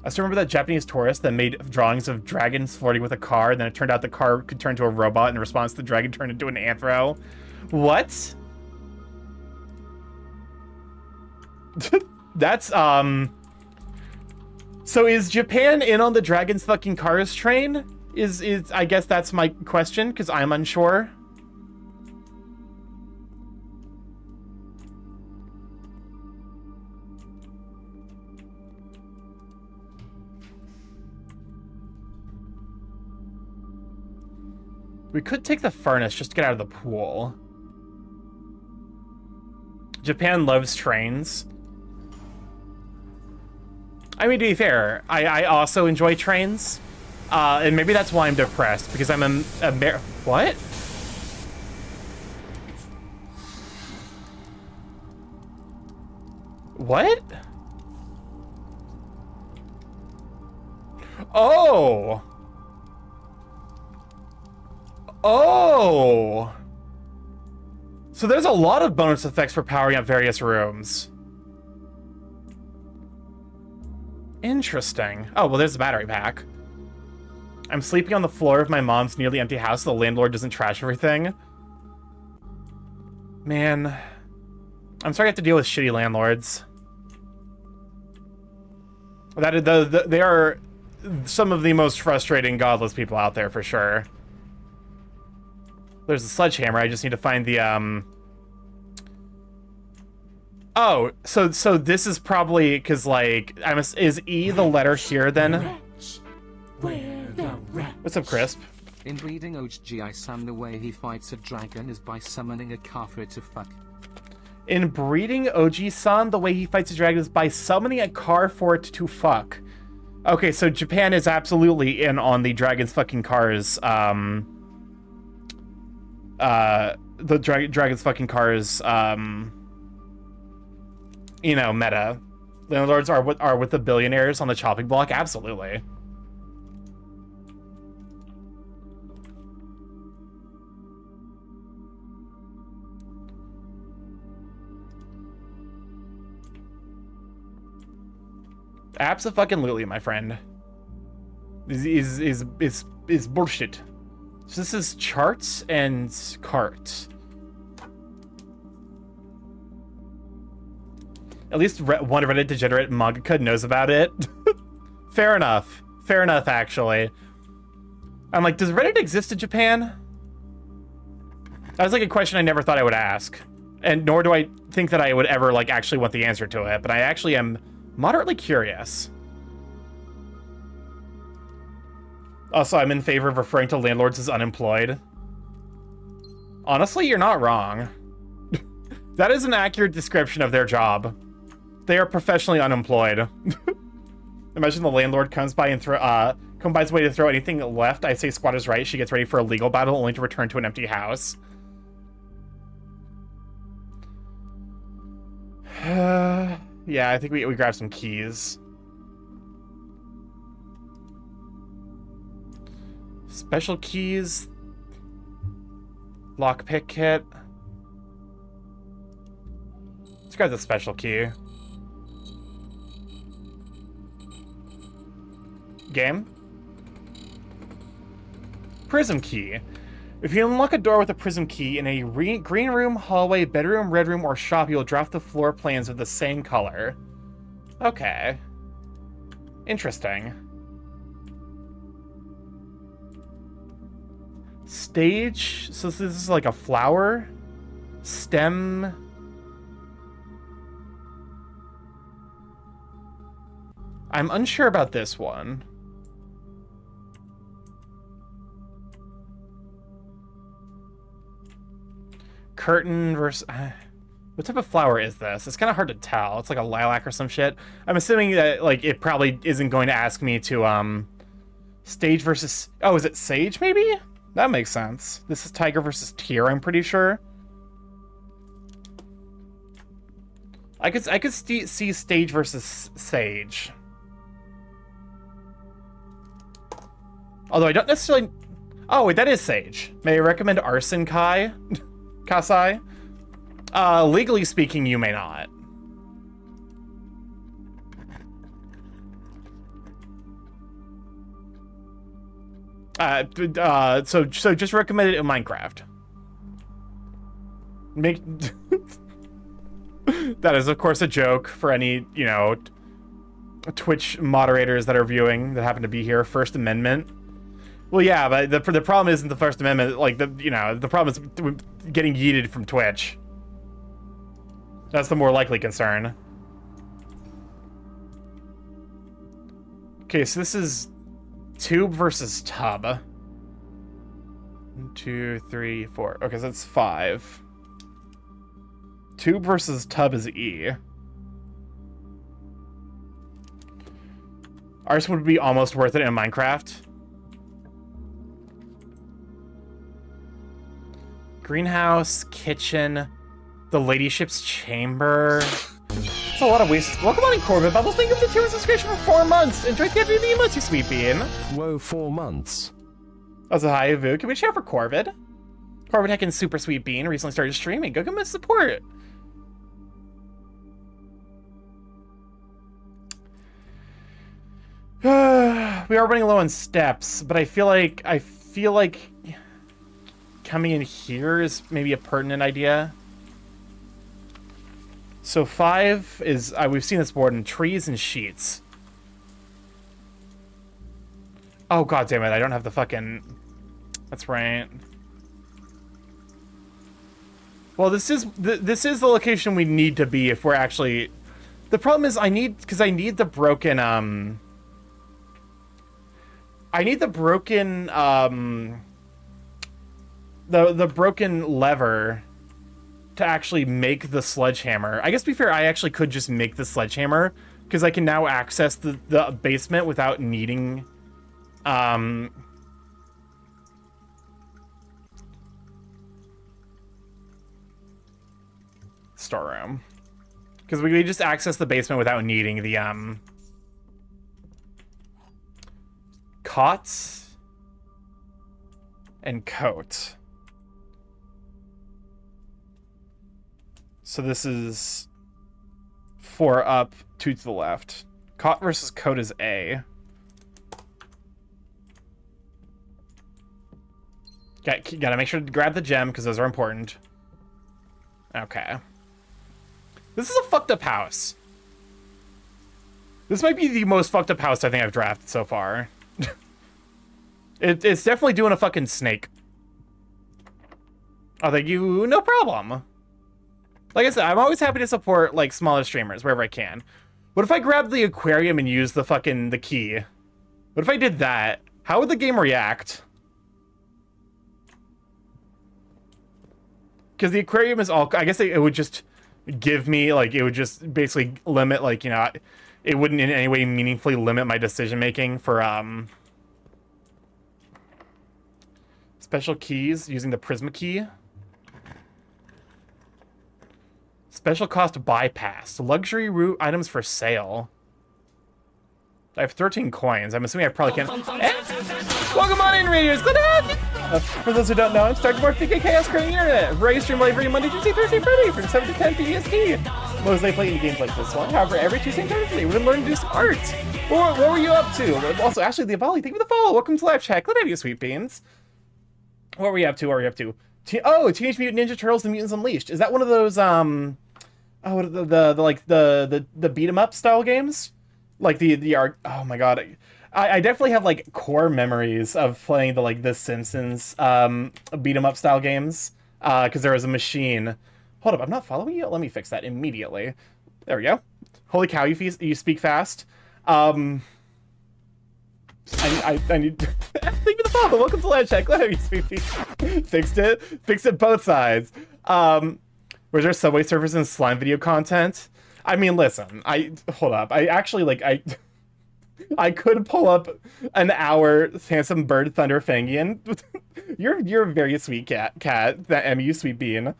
I still remember that Japanese tourist that made drawings of dragons flirting with a car, and then it turned out the car could turn to a robot in response to the dragon turned into an anthro. What? That's, So is Japan in on the Dragon's fucking Cars train? Is I guess that's my question, because I'm unsure. We could take the furnace just to get out of the pool. Japan loves trains. I mean, to be fair, I also enjoy trains. And maybe that's why I'm depressed, because I'm a what? What? Oh! Oh! So there's a lot of bonus effects for powering up various rooms. Interesting. Oh, well, there's the battery pack. I'm sleeping on the floor of my mom's nearly empty house so the landlord doesn't trash everything. Man. I'm sorry I have to deal with shitty landlords. They are some of the most frustrating, godless people out there, for sure. There's a sledgehammer. I just need to find the, Oh, so this is probably because, like, is E the letter here then? What's up, Crisp? In reading OG-san, the way he fights a dragon is by summoning a car for it to fuck. In breeding Oji-san, the way he fights a dragon is by summoning a car for it to fuck. Okay, so Japan is absolutely in on the dragon's fucking cars, dragon's fucking cars, you know, meta. Landlords are with the billionaires on the chopping block, absolutely. Abso-fucking-lutely, my friend. Is bullshit. So this is charts and cart. At least one Reddit degenerate mangaka knows about it. Fair enough. Fair enough, actually. I'm like, does Reddit exist in Japan? That was like a question I never thought I would ask. And nor do I think that I would ever, like, actually want the answer to it. But I actually am moderately curious. Also, I'm in favor of referring to landlords as unemployed. Honestly, you're not wrong. That is an accurate description of their job. They are professionally unemployed. Imagine the landlord comes by and comes by his way to throw anything left. I say Squat is right. She gets ready for a legal battle only to return to an empty house. Yeah, I think we grab some keys. Special keys. Lockpick kit. Let's grab the special key. Game. Prism key. If you unlock a door with a prism key in a green room, hallway, bedroom, red room, or shop, you'll draft the floor plans of the same color. Okay. Interesting. Stage. So this is like a flower. Stem. I'm unsure about this one. Curtain versus... what type of flower is this? It's kind of hard to tell. It's like a lilac or some shit. I'm assuming that, like, it probably isn't going to ask me to, stage versus... oh, is it sage, maybe? That makes sense. This is tiger versus tear, I'm pretty sure. I could see stage versus sage. Although I don't necessarily... oh, wait, that is sage. May I recommend arson Kai? Kasai? Legally speaking, you may not. So just recommend it in Minecraft. make that is of course a joke for any, you know, Twitch moderators that are viewing that happen to be here. First Amendment. Well, yeah, but the problem isn't the First Amendment. Like, the problem is getting yeeted from Twitch. That's the more likely concern. Okay, so this is tube versus tub. 1, 2, 3, 4. Okay, so that's 5. Tube versus tub is E. Ours would be almost worth it in Minecraft. Greenhouse, kitchen, the ladyship's chamber. It's a lot of waste. Welcome on in, Corbin Bubbles. Thank you for the 2 subscription for 4 months. Enjoy the end of the emotes, you sweet bean. Whoa, 4 months. Also, hi, Vu. Can we share for Corvid? Corvid Heckin' Super Sweet Bean recently started streaming. Go give him a support. We are running low on steps, but I feel like coming in here is maybe a pertinent idea. So 5 is we've seen this board in trees and sheets. Oh god damn it! I don't have the fucking. That's right. Well, this is the location we need to be if we're actually. The problem is I need the broken I need the broken the broken lever to actually make the sledgehammer. I guess to be fair, I actually could just make the sledgehammer because I can now access the basement without needing storeroom. Because we just access the basement without needing the cots and coat. So this is 4 up, 2 to the left. Cot versus coat is A. Gotta make sure to grab the gem because those are important. Okay. This is a fucked up house. This might be the most fucked up house I think I've drafted so far. It's definitely doing a fucking snake. Oh, thank you. No problem. Like I said, I'm always happy to support like smaller streamers wherever I can. What if I grabbed the aquarium and used the key? What if I did that? How would the game react? Because the aquarium is all. I guess it would just give me like it would just basically limit like, you know, it wouldn't in any way meaningfully limit my decision making for special keys using the Prisma key. Special cost bypass. Luxury route items for sale. I have 13 coins. I'm assuming I probably can't. Welcome on in, Radiators. Glad to have you. For those who don't know, I'm Starting More PK Chaos current internet. Regular stream live every Monday, Tuesday, Thursday, Friday from 7 to 10 PST. Most they play indie games like this one. However, every Tuesday and Thursday, we're going to learn to do some art. What were you up to? Also, Ashley the Avali, thank you for the follow. Welcome to live chat. Glad to have you, sweet beans. What were you up to? What were you up to? Teenage Mutant Ninja Turtles and Mutants Unleashed. Is that one of those oh, the beat 'em up style games? Like the art. Oh my god. I definitely have like core memories of playing the Simpsons beat 'em up style games because there was a machine. Hold up, I'm not following you. Let me fix that immediately. There we go. Holy cow, you speak fast. I need. Thank you for the follow. Welcome to Land Check. Glad to have you, sweetie. Fixed it both sides. Was there Subway Surfers and slime video content? I mean, listen. Hold up. I actually I could pull up an hour Handsome Bird Thunder Fangian. You're a very sweet cat. That MU sweet bean.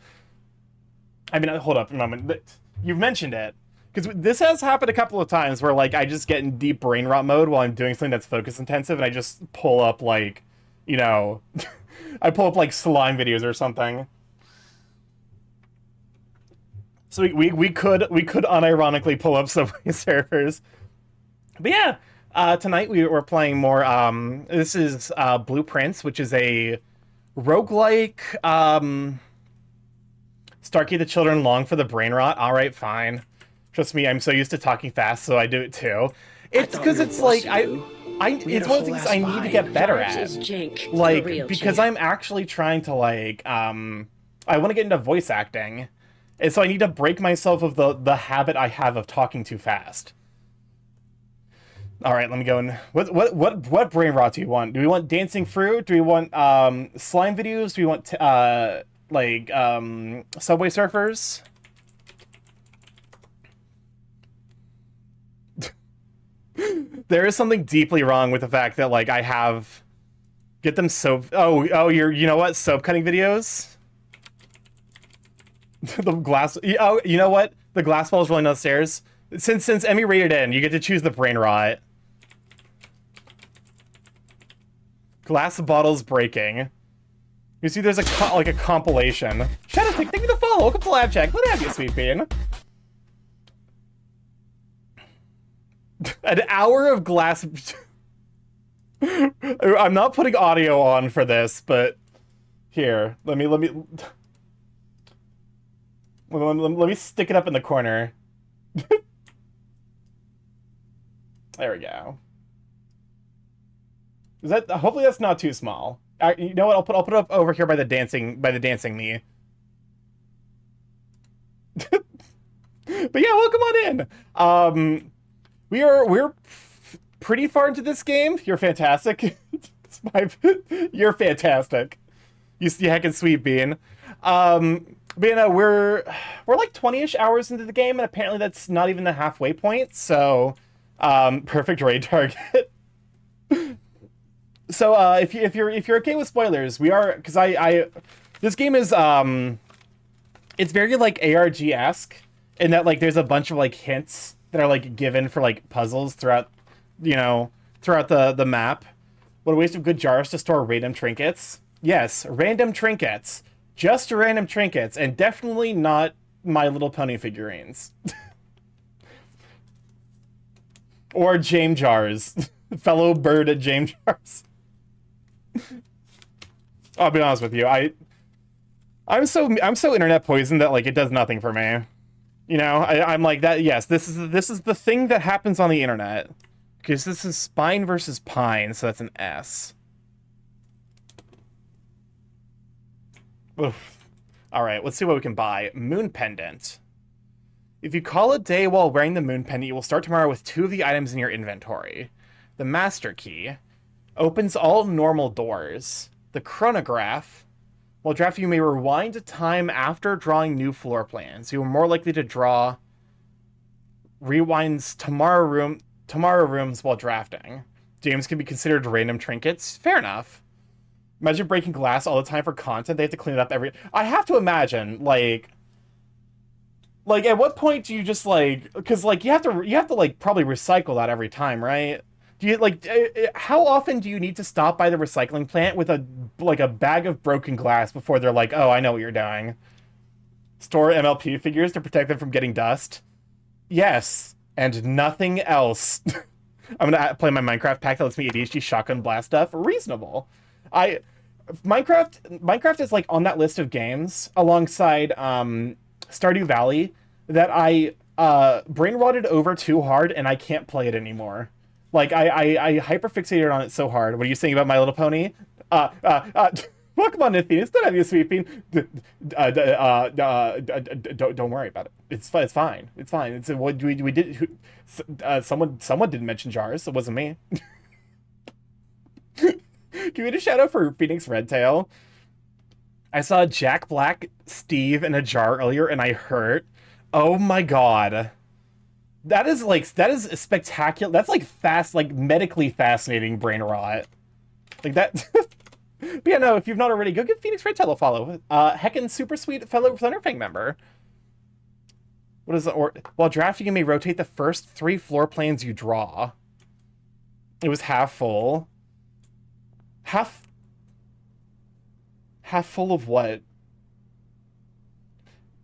I mean, hold up a moment. You've mentioned it. Because this has happened a couple of times where, like, I just get in deep brain rot mode while I'm doing something that's focus intensive, and I just pull up, like, you know, I pull up, like, slime videos or something. So we could unironically pull up Subway Surfers. But yeah, tonight we're playing more, this is Blueprints, which is a roguelike, Starkey, the children long for the brain rot. All right, fine. Trust me, I'm so used to talking fast, so I do it too. It's because it's like it's one of the things I need to get better at. Like, because I'm actually trying to like I want to get into voice acting, and so I need to break myself of the habit I have of talking too fast. All right, let me go in. What brain rot do you want? Do we want dancing fruit? Do we want slime videos? Do we want Subway Surfers? There is something deeply wrong with the fact that like I have get them soap. Oh, you know what? Soap cutting videos. The glass. Oh, you know what? The glass ball is rolling downstairs. Since Emmy rated in, you get to choose the brain rot. Glass bottles breaking. You see, there's a compilation. Shadow, thank you for the follow. Welcome to Lab Check. Let me have you, Sweet Bean. An hour of glass. I'm not putting audio on for this, but here, let me stick it up in the corner. There we go. Is that hopefully that's not too small? You know what? I'll put it up over here by the dancing me. But yeah, welcome on in. We're pretty far into this game. You're fantastic. You're fantastic. You heckin' Sweet Bean. But you know, we're like 20-ish hours into the game, and apparently that's not even the halfway point. So, perfect raid target. So if you're okay with spoilers, we are, because this game is it's very like ARG-esque in that like there's a bunch of like hints that are like given for like puzzles throughout the map. What a waste of good jars to store random trinkets. Yes, random trinkets. Just random trinkets, and definitely not My Little Pony figurines. Or James Jars. Fellow bird at James Jars. I'll be honest with you, I'm so internet poisoned that like it does nothing for me. You know, I'm like that. Yes, this is the thing that happens on the internet, because this is Spine versus Pine, so that's an S. Oof. All right, let's see what we can buy. Moon Pendant. If you call it day while wearing the Moon Pendant, you will start tomorrow with 2 of the items in your inventory. The Master Key opens all normal doors. The Chronograph. While drafting, you may rewind time after drawing new floor plans. You are more likely to draw rewinds tomorrow rooms while drafting. James can be considered random trinkets. Fair enough. Imagine breaking glass all the time for content. They have to clean it up I have to imagine, like at what point do you just like, because like you have to like probably recycle that every time, right? Do you like how often do you need to stop by the recycling plant with a bag of broken glass before they're like, oh, I know what you're doing? Store MLP figures to protect them from getting dust. Yes, and nothing else. I'm gonna play my Minecraft pack that lets me ADHD shotgun blast stuff. Reasonable. Minecraft is like on that list of games alongside Stardew Valley that I brain rotted over too hard and I can't play it anymore. Like I hyperfixated on it so hard. What are you saying about My Little Pony? Welcome on, Athena's. Don't have you sweeping. Don't worry about it. It's fine. It's fine. It's what we did. Someone didn't mention jars. It wasn't me. Give me a shout out for Phoenix Redtail. I saw Jack Black Steve in a jar earlier and I hurt. Oh my god. That is spectacular. That's like medically fascinating brain rot. Like that. But yeah, no, if you've not already, go give Phoenix Redtail a follow. Heckin' super sweet fellow Thunderfang member. What is it? While drafting, you may rotate the first 3 floor plans you draw. It was half full. Half full of what?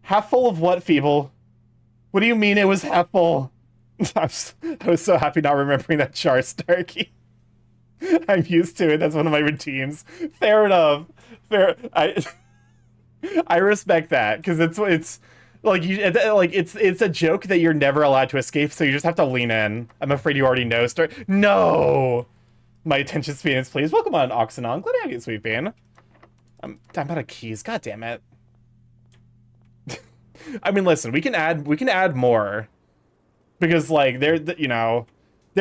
Half full of what, Feeble? What do you mean it was half full? I was so happy not remembering that char, Starkey. I'm used to it. That's one of my routines. Fair enough. Fair. I respect that because it's like it's a joke that you're never allowed to escape, so you just have to lean in. I'm afraid you already know. No, my attention span is please. Welcome on Oxanon. Glad to have you, Sweet Bean. I'm out of keys. God damn it. I mean, listen, we can add more because like there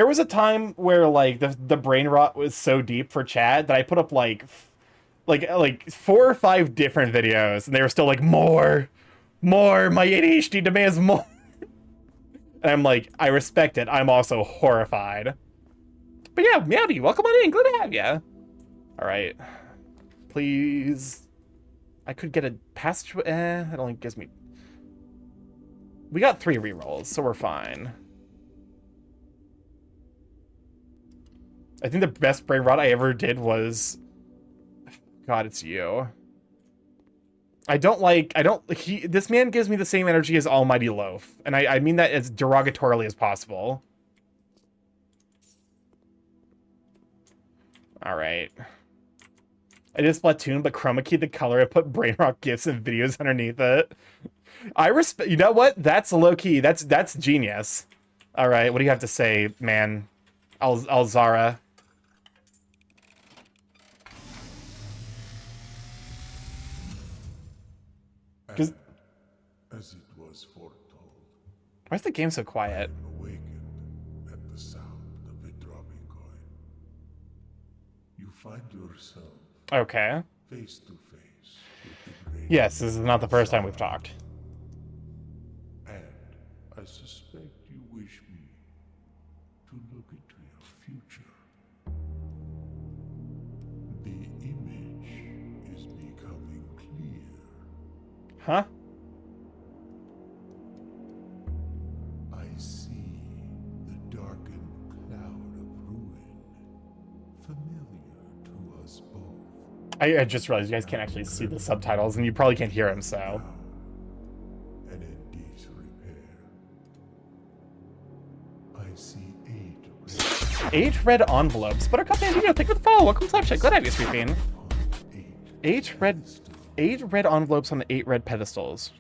was a time where like the brain rot was so deep for Chad that I put up like 4 or 5 different videos, and they were still like more. My ADHD demands more. And I'm like, I respect it. I'm also horrified. But yeah, Meowdy, welcome on in. Glad to have you. All right, please. I could get a passage. It only gives me. We got 3 rerolls, so we're fine. I think the best brain rot I ever did was. God, it's you. This man gives me the same energy as Almighty Loaf, and I mean that as derogatorily as possible. Alright. I did Splatoon, but chroma keyed the color and put brain rot gifs and videos underneath it. I respect. You know what? That's low key. That's genius. Alright, what do you have to say, man? Alzara. As it was foretold, Why is the game so quiet? awakened at the sound of a dropping coin. You find yourself Okay. face to face with the great. Yes, this is not the first time we've talked. And I suspect you wish me to look into your future. The image is becoming clear. Huh? I see the darkened cloud of ruin, familiar to us both. I just realized you guys can't actually see the subtitles, and you probably can't hear him, so. And in disrepair, I see 8 8 red envelopes. Buttercup Bandito, thank you for the follow. Welcome to Live Chat. Glad to have you, Sweet Bean. 8 red envelopes on the 8 red pedestals.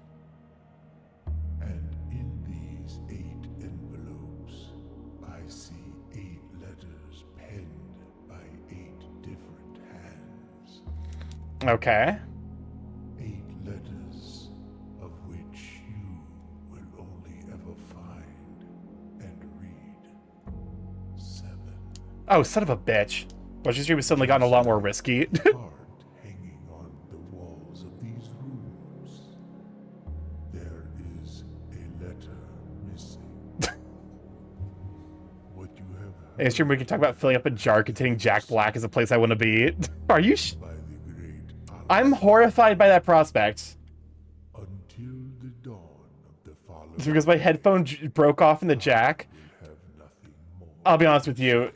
And in these 8 envelopes, I see 8 letters penned by 8 different hands. Okay. 8 letters of which you will only ever find and read. 7. Oh, son of a bitch. Budget Stream has suddenly gotten a lot more risky. Carved hanging on the walls of these rooms. There is a letter missing. What you have Hey, heard stream, we can talk about filling up a jar containing Jack Black as a place I want to be. Are you by the great I'm horrified by that prospect. until the dawn of the following It's because my headphone broke off in the jack. will have nothing more. I'll be honest with you.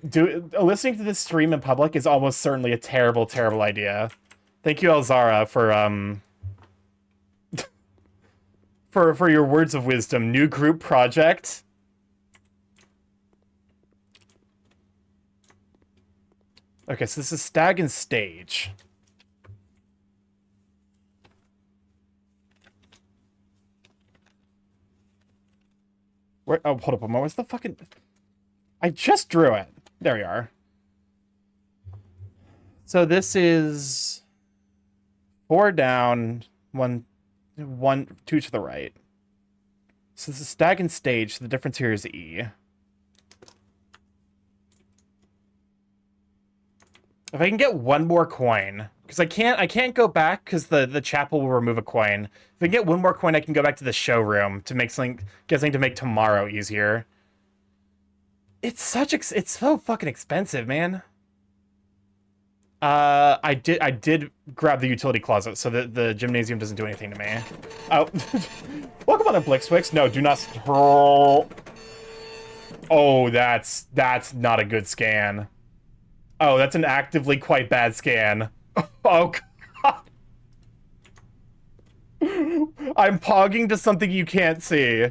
Listening to this stream in public is almost certainly a terrible, terrible idea. Thank you, Elzara, for for your words of wisdom. New group project. Okay, so this is Stag and Stage. Where? Oh, hold up a moment. What's the fucking? I just drew it. There we are. So this is 4 down, 2 to the right. So this is Stag and Stage. So the difference here is E. If I can get one more coin, because I can't go back because the chapel will remove a coin. If I can get one more coin, I can go back to the showroom to make something, get something to make tomorrow easier. It's so fucking expensive, man. I did grab the utility closet so that the gymnasium doesn't do anything to me. Oh, welcome on to Blixwix. No, do not scroll. Oh, that's not a good scan. Oh, that's an actively quite bad scan. Oh, God. I'm pogging to something you can't see.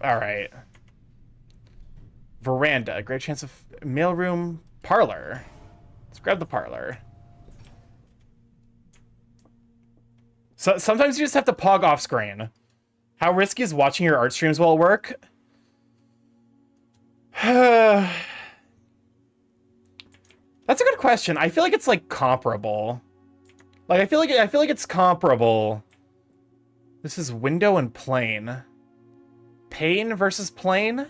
All right. Veranda. Great chance of mailroom. Parlor. Let's grab the parlor. So sometimes you just have to pog off screen. How risky is watching your art streams while at work? That's a good question. I feel like it's like comparable. Like I feel like it's comparable. This is window and plane. Pane versus plane?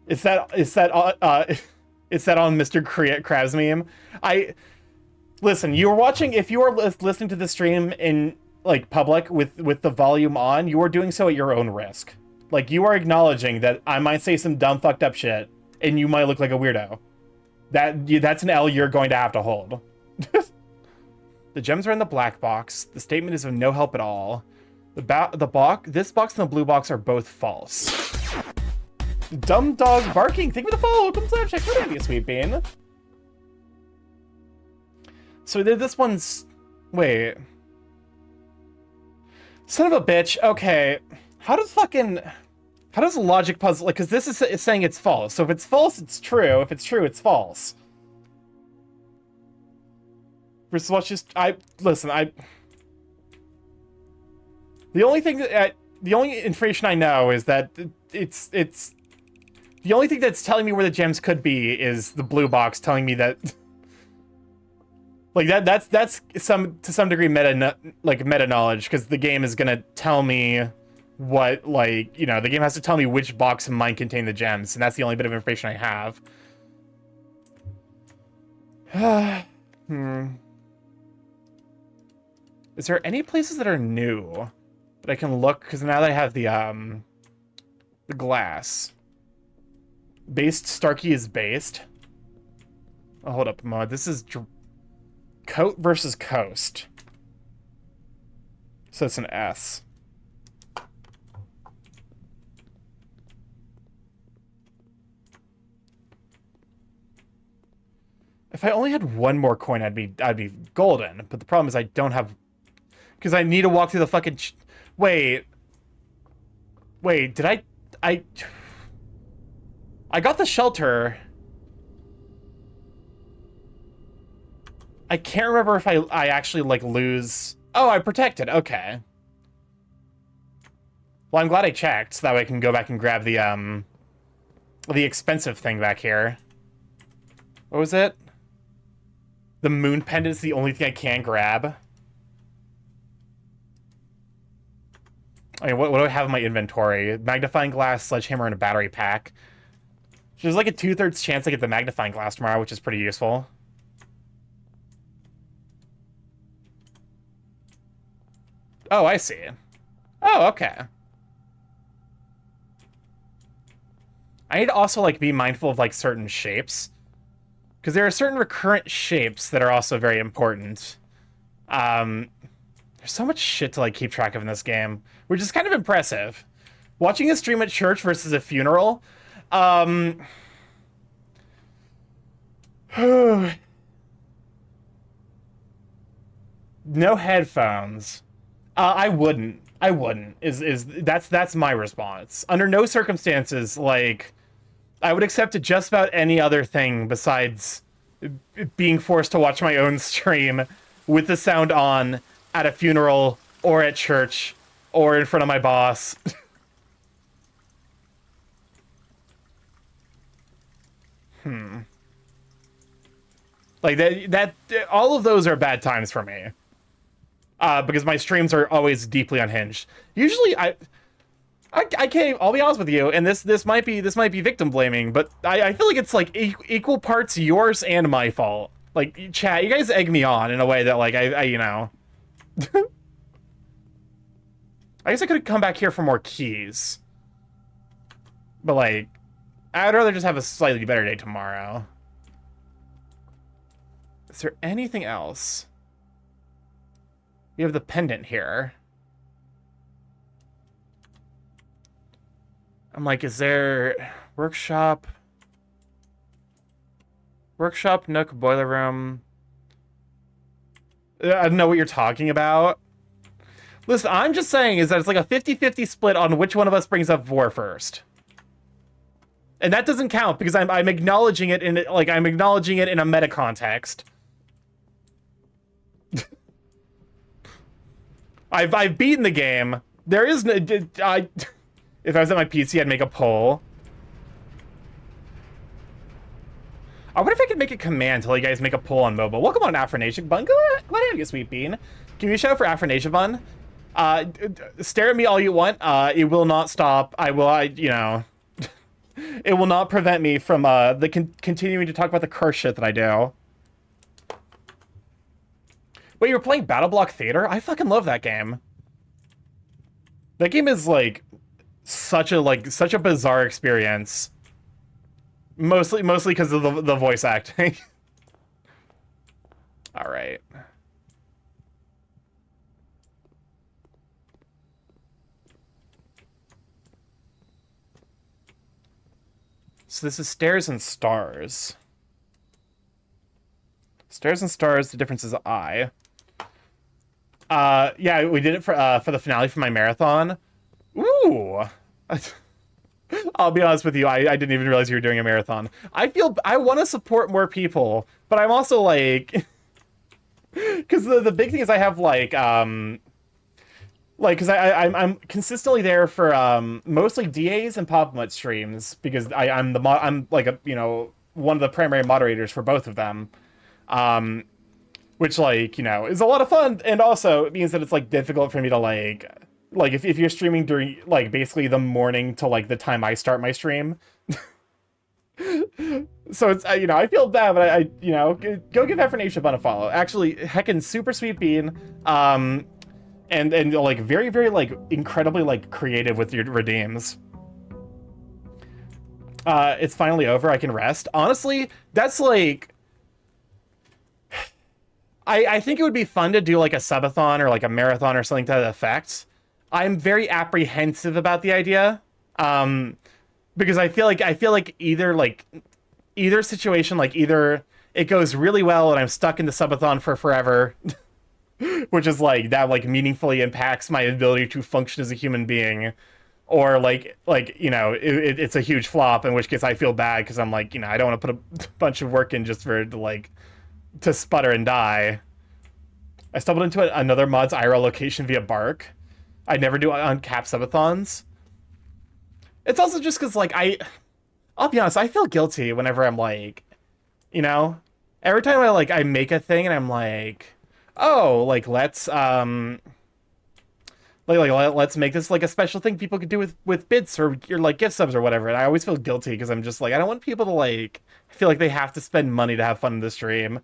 Is that is that on Mr. Krabs meme? Listen, you were watching, if you are listening to the stream in like public with the volume on, you are doing so at your own risk. Like, you are acknowledging that I might say some dumb fucked up shit and you might look like a weirdo. That's an L you're going to have to hold. The gems are in the black box. The statement is of no help at all. This box and the blue box are both false. Dumb dog barking. Thank you for the follow. Welcome to Snapchat. What are you, sweet bean? So this one's... Wait. Son of a bitch. Okay. How does logic puzzle... Like, because this is saying it's false. So if it's false, it's true. If it's true, it's false. Versus what's just... The only thing that... the only information I know is that it's... The only thing that's telling me where the gems could be is the blue box telling me that... Like, that's to some degree meta knowledge, because the game is gonna tell me what, like, you know, the game has to tell me which box might contain the gems, and that's the only bit of information I have. Is there any places that are new that I can look? Because now that I have the glass. Based Starkey is based. Oh, hold up, mod. This is coat versus coast. So it's an S. If I only had one more coin, I'd be golden. But the problem is I don't have, because I need to walk through the fucking. Wait. Did I got the shelter. I can't remember if I actually, like, lose... Oh, I protected. Okay. Well, I'm glad I checked, so that way I can go back and grab the expensive thing back here. What was it? The moon pendant's the only thing I can grab. I mean, what do I have in my inventory? Magnifying glass, sledgehammer, and a battery pack. There's like a 2/3 chance I get the magnifying glass tomorrow, which is pretty useful. Oh, I see. Oh, okay. I need to also, like, be mindful of, like, certain shapes. Because there are certain recurrent shapes that are also very important. There's so much shit to, like, keep track of in this game, which is kind of impressive. Watching a stream at church versus a funeral... No headphones. I wouldn't. That's my response. Under no circumstances, like, I would accept just about any other thing besides being forced to watch my own stream with the sound on at a funeral or at church or in front of my boss. Like, that all of those are bad times for me. Because my streams are always deeply unhinged. Usually, I can't. I'll be honest with you, and this might be victim blaming, but I feel like it's like equal parts yours and my fault. Like, chat, you guys egg me on in a way that, like, I you know. I guess I could come back here for more keys, but, like, I'd rather just have a slightly better day tomorrow. Is there anything else? We have the pendant here. I'm like, is there workshop? Workshop, nook, boiler room. I don't know what you're talking about. Listen, I'm just saying is that it's like a 50-50 split on which one of us brings up war first. And that doesn't count because I'm acknowledging it in like I'm acknowledging it in a meta context. I've beaten the game. There is no if I was at my PC, I'd make a poll. I wonder if I could make a command to let you guys make a poll on mobile. Welcome on Afronation Bun. Glad to have you, Sweet Bean. Give me a shout out for Afronation Bun. Stare at me all you want. It will not stop. You know, it will not prevent me from continuing to talk about the curse shit that I do. Wait, you're playing BattleBlock Theater? I fucking love that game. That game is like such a bizarre experience. Mostly because of the voice acting. All right. So this is Stairs and Stars. Stairs and Stars, the difference is I. Yeah, we did it for the finale for my marathon. Ooh. I'll be honest with you, I didn't even realize you were doing a marathon. I want to support more people, but I'm also like, because the big thing is I have because I'm consistently there for mostly DAs and Pop-Mut streams because I'm like one of the primary moderators for both of them, which is a lot of fun, and also it means that it's like difficult for me to like if you're streaming during like basically the morning to like the time I start my stream. So it's I feel bad, but I go give Afronation Bun a follow. Actually, heckin' super sweet bean, and like very very like incredibly like creative with your redeems. It's finally over. I can rest. Honestly, that's like. I think it would be fun to do like a subathon or like a marathon or something to that effect. I'm very apprehensive about the idea, because I feel like either situation, like either it goes really well and I'm stuck in the subathon for forever, which is like that like meaningfully impacts my ability to function as a human being, or it's a huge flop, in which case I feel bad because I'm like I don't want to put a bunch of work in just for it to sputter and die. I stumbled into another mod's IRL location via Bark. I never do on cap subathons. It's also just because, like, I'll be honest, I feel guilty whenever I'm like, every time I make a thing and I'm like, oh, like, let's make this like a special thing people could do with bits or like gift subs or whatever. And I always feel guilty because I'm just like, I don't want people to like feel like they have to spend money to have fun in the stream.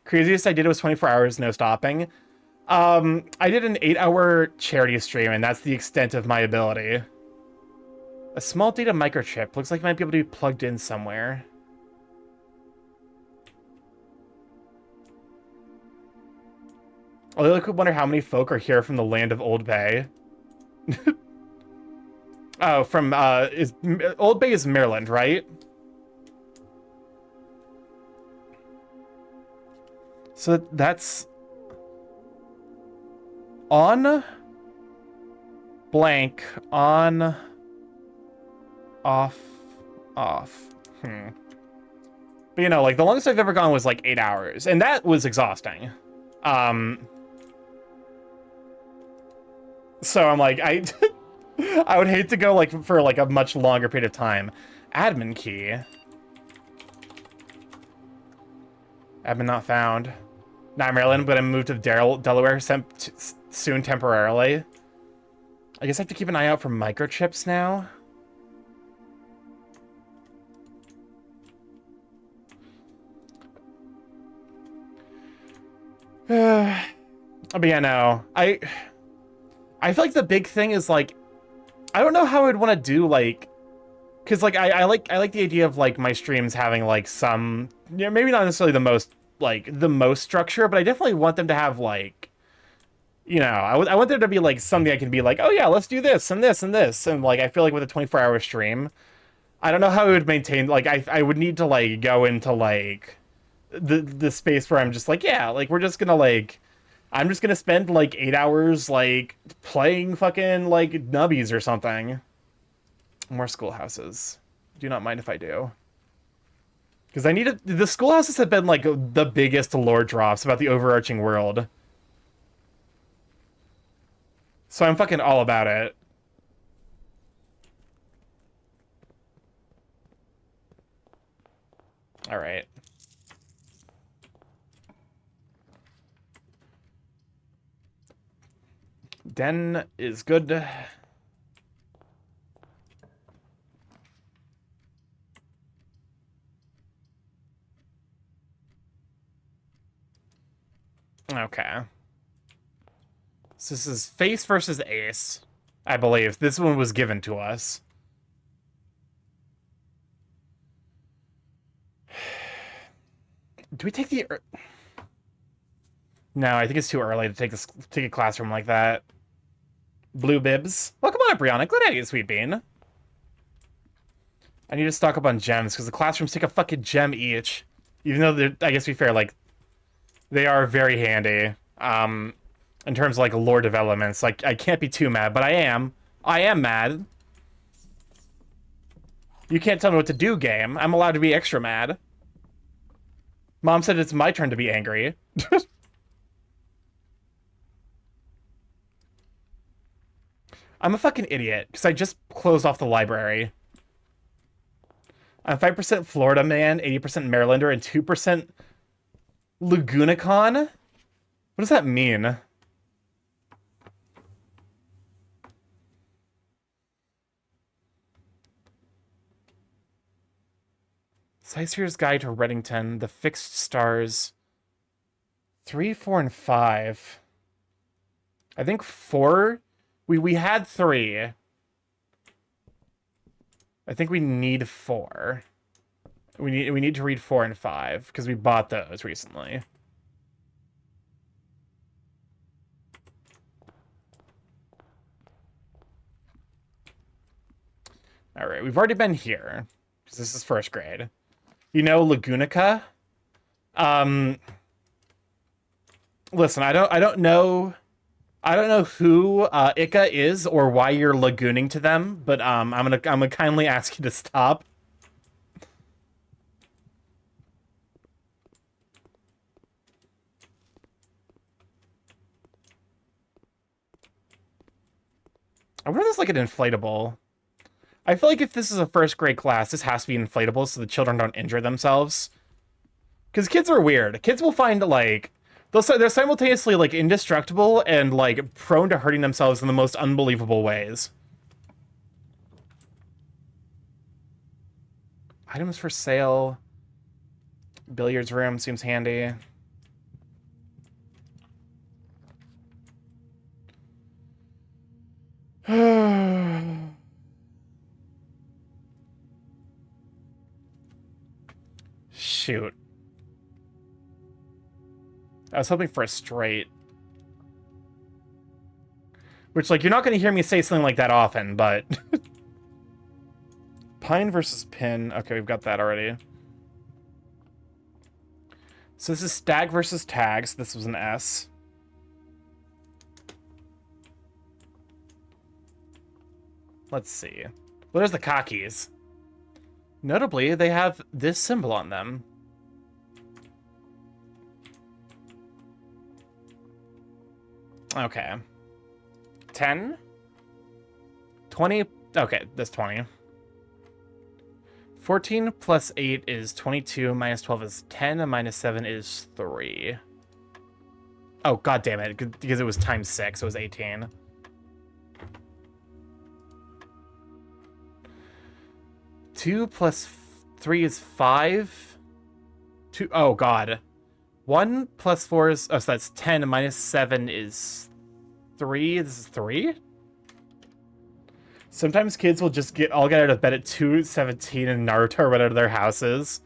Craziest I did was 24 hours, no stopping. I did an 8-hour charity stream, and that's the extent of my ability. A small data microchip. Looks like it might be able to be plugged in somewhere. Although I could wonder how many folk are here from the land of Old Bay. Oh, from, Old Bay is Maryland, right? So that's... on... blank, on... off... But like, the longest I've ever gone was like 8 hours, and that was exhausting. So I'm like, I would hate to go like for like a much longer period of time. Admin key. Admin not found. Not Maryland, but I'm moved to Delaware soon temporarily. I guess I have to keep an eye out for microchips now. But yeah, no. I feel like the big thing is like, I don't know how I'd want to do like, because like I like the idea of like my streams having like some, maybe not necessarily the most structure, but I definitely want them to have like, I want there to be like something I can be like, oh yeah, let's do this and this and this, and like I feel like with a 24-hour stream, I don't know how I would maintain, like I would need to like go into like the space where I'm just like, yeah, like we're just gonna like, I'm just gonna spend like 8 hours like playing fucking like nubbies or something. More schoolhouses. Do not mind if I do. Because I need to... The schoolhouses have been, like, the biggest lore drops about the overarching world. So I'm fucking all about it. Alright. Den is good. Okay. So this is face versus ace, I believe. This one was given to us. Do we take the... No, I think it's too early to take a classroom like that. Blue bibs. Welcome on up, Brianna. Glad to have you, sweet bean. I need to stock up on gems, because the classrooms take a fucking gem each. Even though they're, I guess to be fair, like, they are very handy. In terms of, like, lore developments. Like, I can't be too mad, but I am. I am mad. You can't tell me what to do, game. I'm allowed to be extra mad. Mom said it's my turn to be angry. I'm a fucking idiot, because I just closed off the library. I'm 5% Florida man, 80% Marylander, and 2% Lagunacon? What does that mean? Sightseer's Guide to Reddington, The Fixed Stars. 3, 4, and 5. I think 4... We had 3. I think we need 4. We need to read 4 and 5, because we bought those recently. Alright, we've already been here, because this is first grade. You know Lagunica? Listen, I don't know who Ika is or why you're lagooning to them, but I'm gonna kindly ask you to stop. I wonder if there's like an inflatable. I feel like if this is a first grade class, this has to be inflatable so the children don't injure themselves. Because kids are weird. Kids will find, like... They're simultaneously, like, indestructible and, like, prone to hurting themselves in the most unbelievable ways. Items for sale. Billiards room seems handy. Shoot. I was hoping for a straight. Which, like, you're not going to hear me say something like that often, but... Pine versus pin. Okay, we've got that already. So this is stag versus tag, so this was an S. Let's see. Well, there's the cockies. Notably, they have this symbol on them. Okay. 10? 20? Okay, that's 20. 14 plus 8 is 22, minus 12 is 10, and minus 7 is 3. Oh, god damn it, because it was times 6, so it was 18. Two plus 3 is 5. 2, oh god. 1 plus 4 is, oh, so that's 10, and minus 7 is 3. This is 3? Sometimes kids will just all get out of bed at 2:17 and Naruto right out of their houses.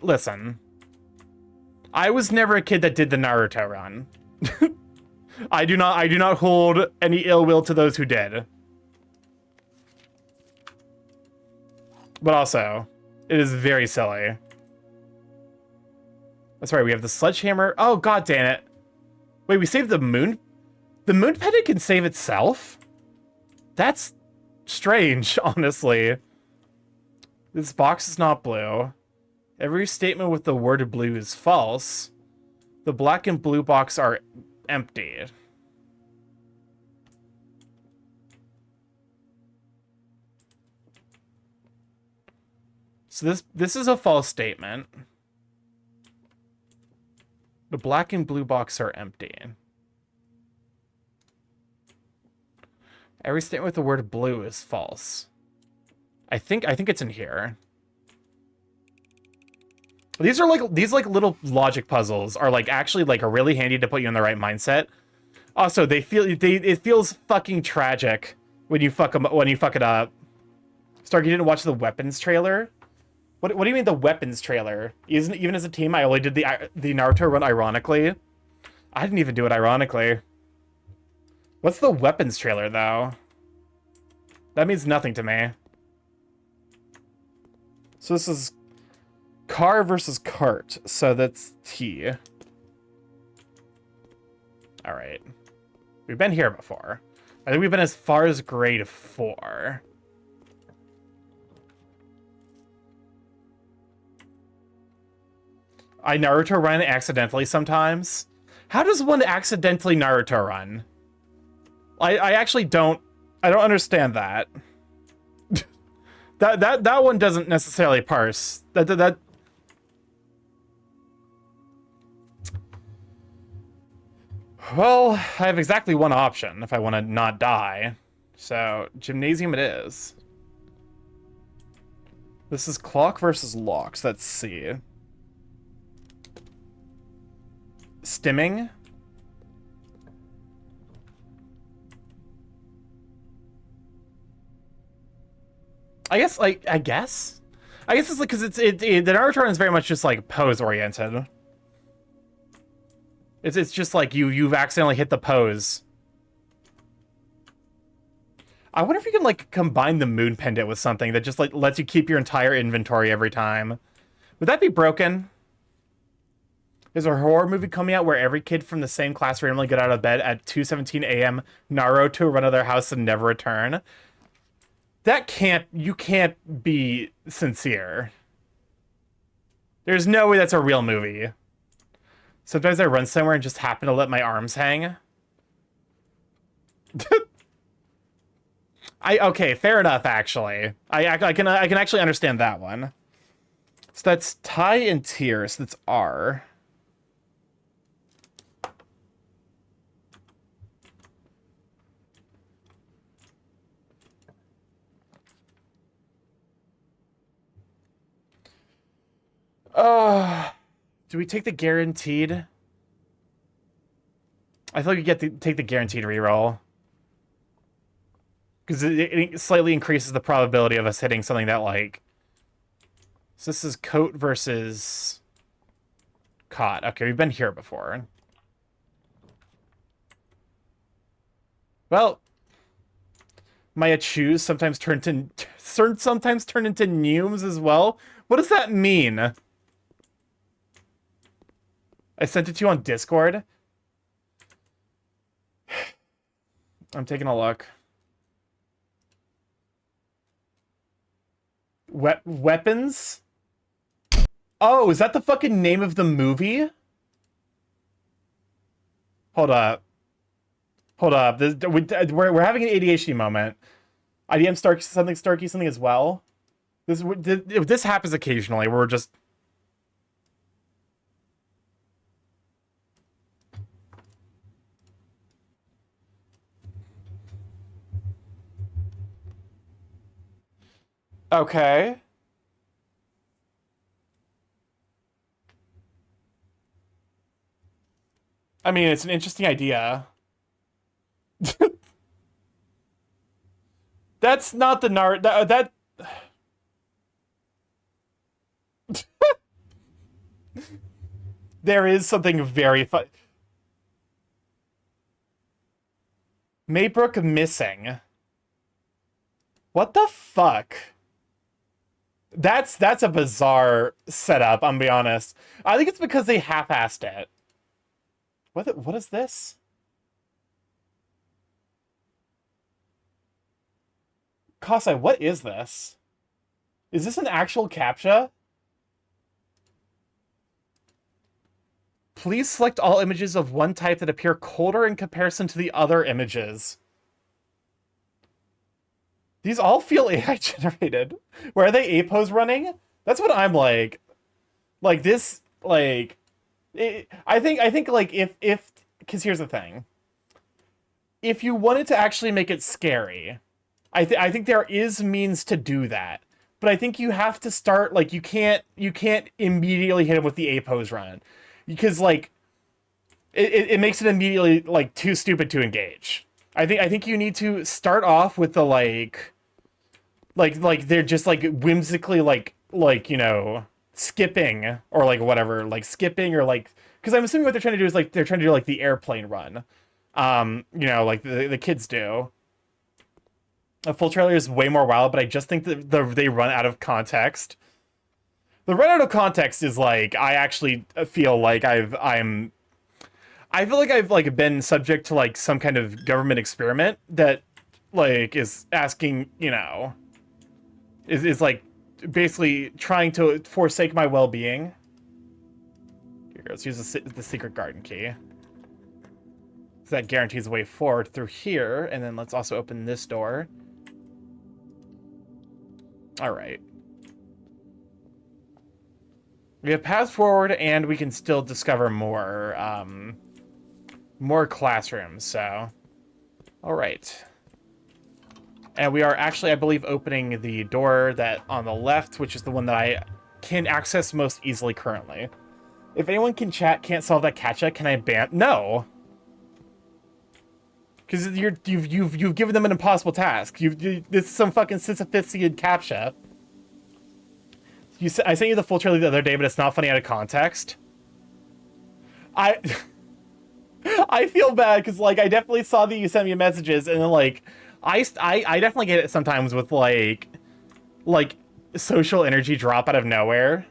Listen. I was never a kid that did the Naruto run. I do not hold any ill will to those who did. But also, it is very silly. That's right, we have the sledgehammer. Oh, god damn it. Wait, we saved the moon? The moon pendant can save itself? That's strange, honestly. This box is not blue. Every statement with the word blue is false. The black and blue box are empty. So this is a false statement. The black and blue box are empty. Every statement with the word blue is false. I think it's in here. These are like little logic puzzles are like actually like are really handy to put you in the right mindset. Also, it feels fucking tragic when you fuck it up. Stark, you didn't watch the weapons trailer? What do you mean the weapons trailer? Even as a team, I only did the Naruto run ironically. I didn't even do it ironically. What's the weapons trailer though? That means nothing to me. So this is car versus cart. So that's T. All right. We've been here before. I think we've been as far as grade 4. I Naruto run accidentally sometimes. How does one accidentally Naruto run? I actually don't. I don't understand that. that one doesn't necessarily parse. That. Well, I have exactly one option if I want to not die. So, gymnasium it is. This is clock versus locks. Let's see. Stimming. I guess it's like because the Naruto run is very much just like pose oriented. It's just like you've accidentally hit the pose. I wonder if you can like combine the moon pendant with something that just like lets you keep your entire inventory every time. Would that be broken? There's a horror movie coming out where every kid from the same class randomly get out of bed at 2:17 a.m. Naruto run out of their house and never return. You can't be sincere. There's no way that's a real movie. Sometimes I run somewhere and just happen to let my arms hang. Okay, fair enough, actually. I can actually understand that one. So that's tie and tier, so that's R. Do we take the guaranteed? I feel like we take the guaranteed reroll. Because it slightly increases the probability of us hitting something that like... So this is coat versus... cot. Okay, we've been here before. Well... My achus sometimes turn into neumes as well. What does that mean? I sent it to you on Discord. I'm taking a look. Weapons? Oh, is that the fucking name of the movie? Hold up. Hold up. We're having an ADHD moment. IDM Starkey something as well. This happens occasionally where we're just... Okay. I mean, it's an interesting idea. That's not the that There is something very fun. Maybrook missing. What the fuck? That's a bizarre setup, I'm gonna be honest. I think it's because they half-assed it. What is this? Kasai, what is this? Is this an actual CAPTCHA? Please select all images of one type that appear colder in comparison to the other images. These all feel AI generated. Where are they APOs running? That's what I'm like. Like this, like, I think like if, because here's the thing. If you wanted to actually make it scary, I think there is means to do that. But I think you have to start, like, you can't immediately hit him with the APOs run. Because, like, it makes it immediately, like, too stupid to engage. I think you need to start off with the, like they're just, like, whimsically, like, you know, skipping, or, like, whatever, like, skipping, or, like, because I'm assuming what they're trying to do is, like, they're trying to do, like, the airplane run. You know, like, the kids do. A full trailer is way more wild, but I just think that they run out of context. The run out of context is, like, I actually feel like I feel like I've, like, been subject to, like, some kind of government experiment that, like, is asking, you know, is like, basically trying to forsake my well-being. Here, let's use the secret garden key. So that guarantees a way forward through here, and then let's also open this door. Alright. We have paths forward, and we can still discover more, more classrooms, so... Alright. And we are actually, I believe, opening the door that on the left, which is the one that I can access most easily currently. If anyone can chat, can't solve that CAPTCHA, can I ban... No! Because you've given them an impossible task. This is some fucking Sisyphean CAPTCHA. I sent you the full trailer the other day, but it's not funny out of context. I feel bad because, like, I definitely saw that you sent me messages, and then, like, I definitely get it sometimes with, like social energy drop out of nowhere,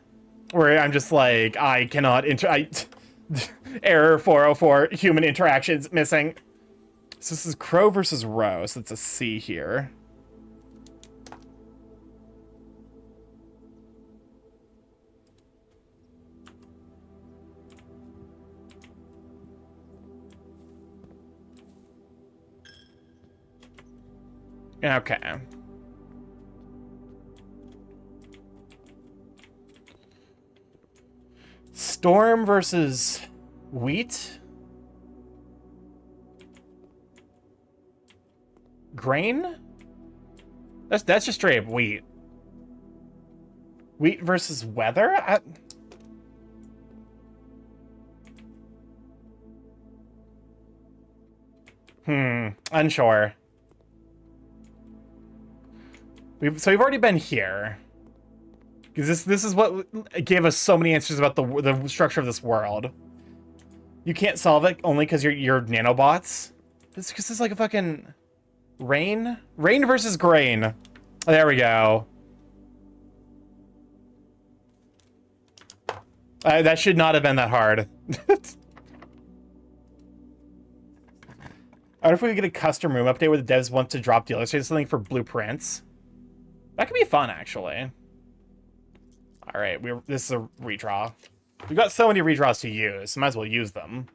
where I'm just like, I cannot error 404, human interactions missing. So this is Crow versus Row, so it's a C here. Okay. Storm versus Wheat? Grain? That's just straight up wheat. Wheat versus weather? Unsure. So we've already been here. Because this is what gave us so many answers about the structure of this world. You can't solve it only because you're nanobots. This is like a fucking... Rain? Rain versus grain. There we go. That should not have been that hard. I wonder if we could get a custom room update where the devs want to drop the illustrator something for blueprints. That could be fun, actually. All right, this is a redraw. We've got so many redraws to use, so might as well use them.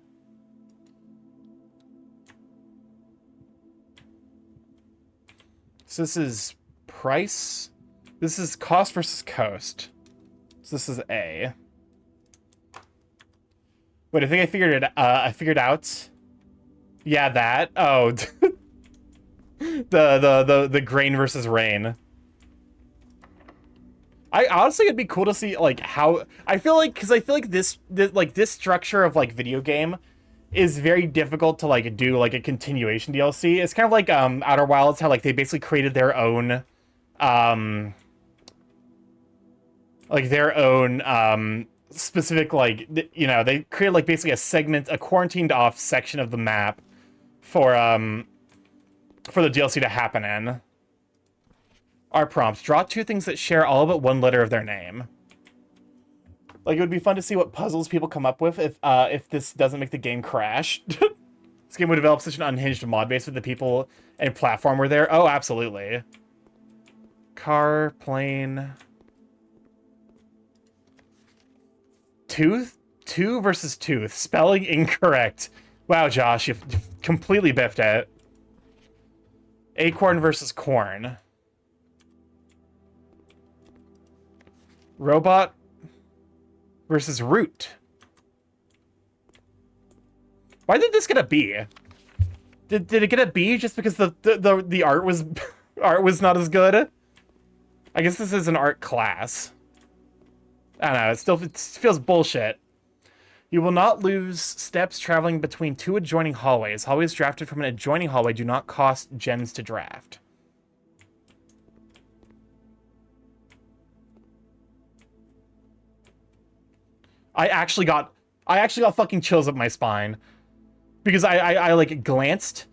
So this is price. This is cost versus coast. So this is A. Wait, I think I figured it. I figured out. Yeah, that. Oh, the grain versus rain. I honestly, it'd be cool to see like how I feel like this structure of like video game is very difficult to like do like a continuation DLC. It's kind of like Outer Wilds, how like they basically created their own specific, like, you know, they created like basically a quarantined off section of the map for the DLC to happen in. Our prompts: draw two things that share all but one letter of their name. Like, it would be fun to see what puzzles people come up with if this doesn't make the game crash. This game would develop such an unhinged mod base with the people and platform were there. Oh, absolutely. Car, plane. Tooth? Two versus tooth. Spelling incorrect. Wow, Josh, you've completely biffed it. Acorn versus corn. Robot versus root. Why did this get a B? Did it get a B just because the art was art was not as good? I guess this is an art class. I don't know, it feels bullshit. You will not lose steps traveling between two adjoining hallways. Hallways drafted from an adjoining hallway do not cost gems to draft. I actually got fucking chills up my spine. Because I like glanced.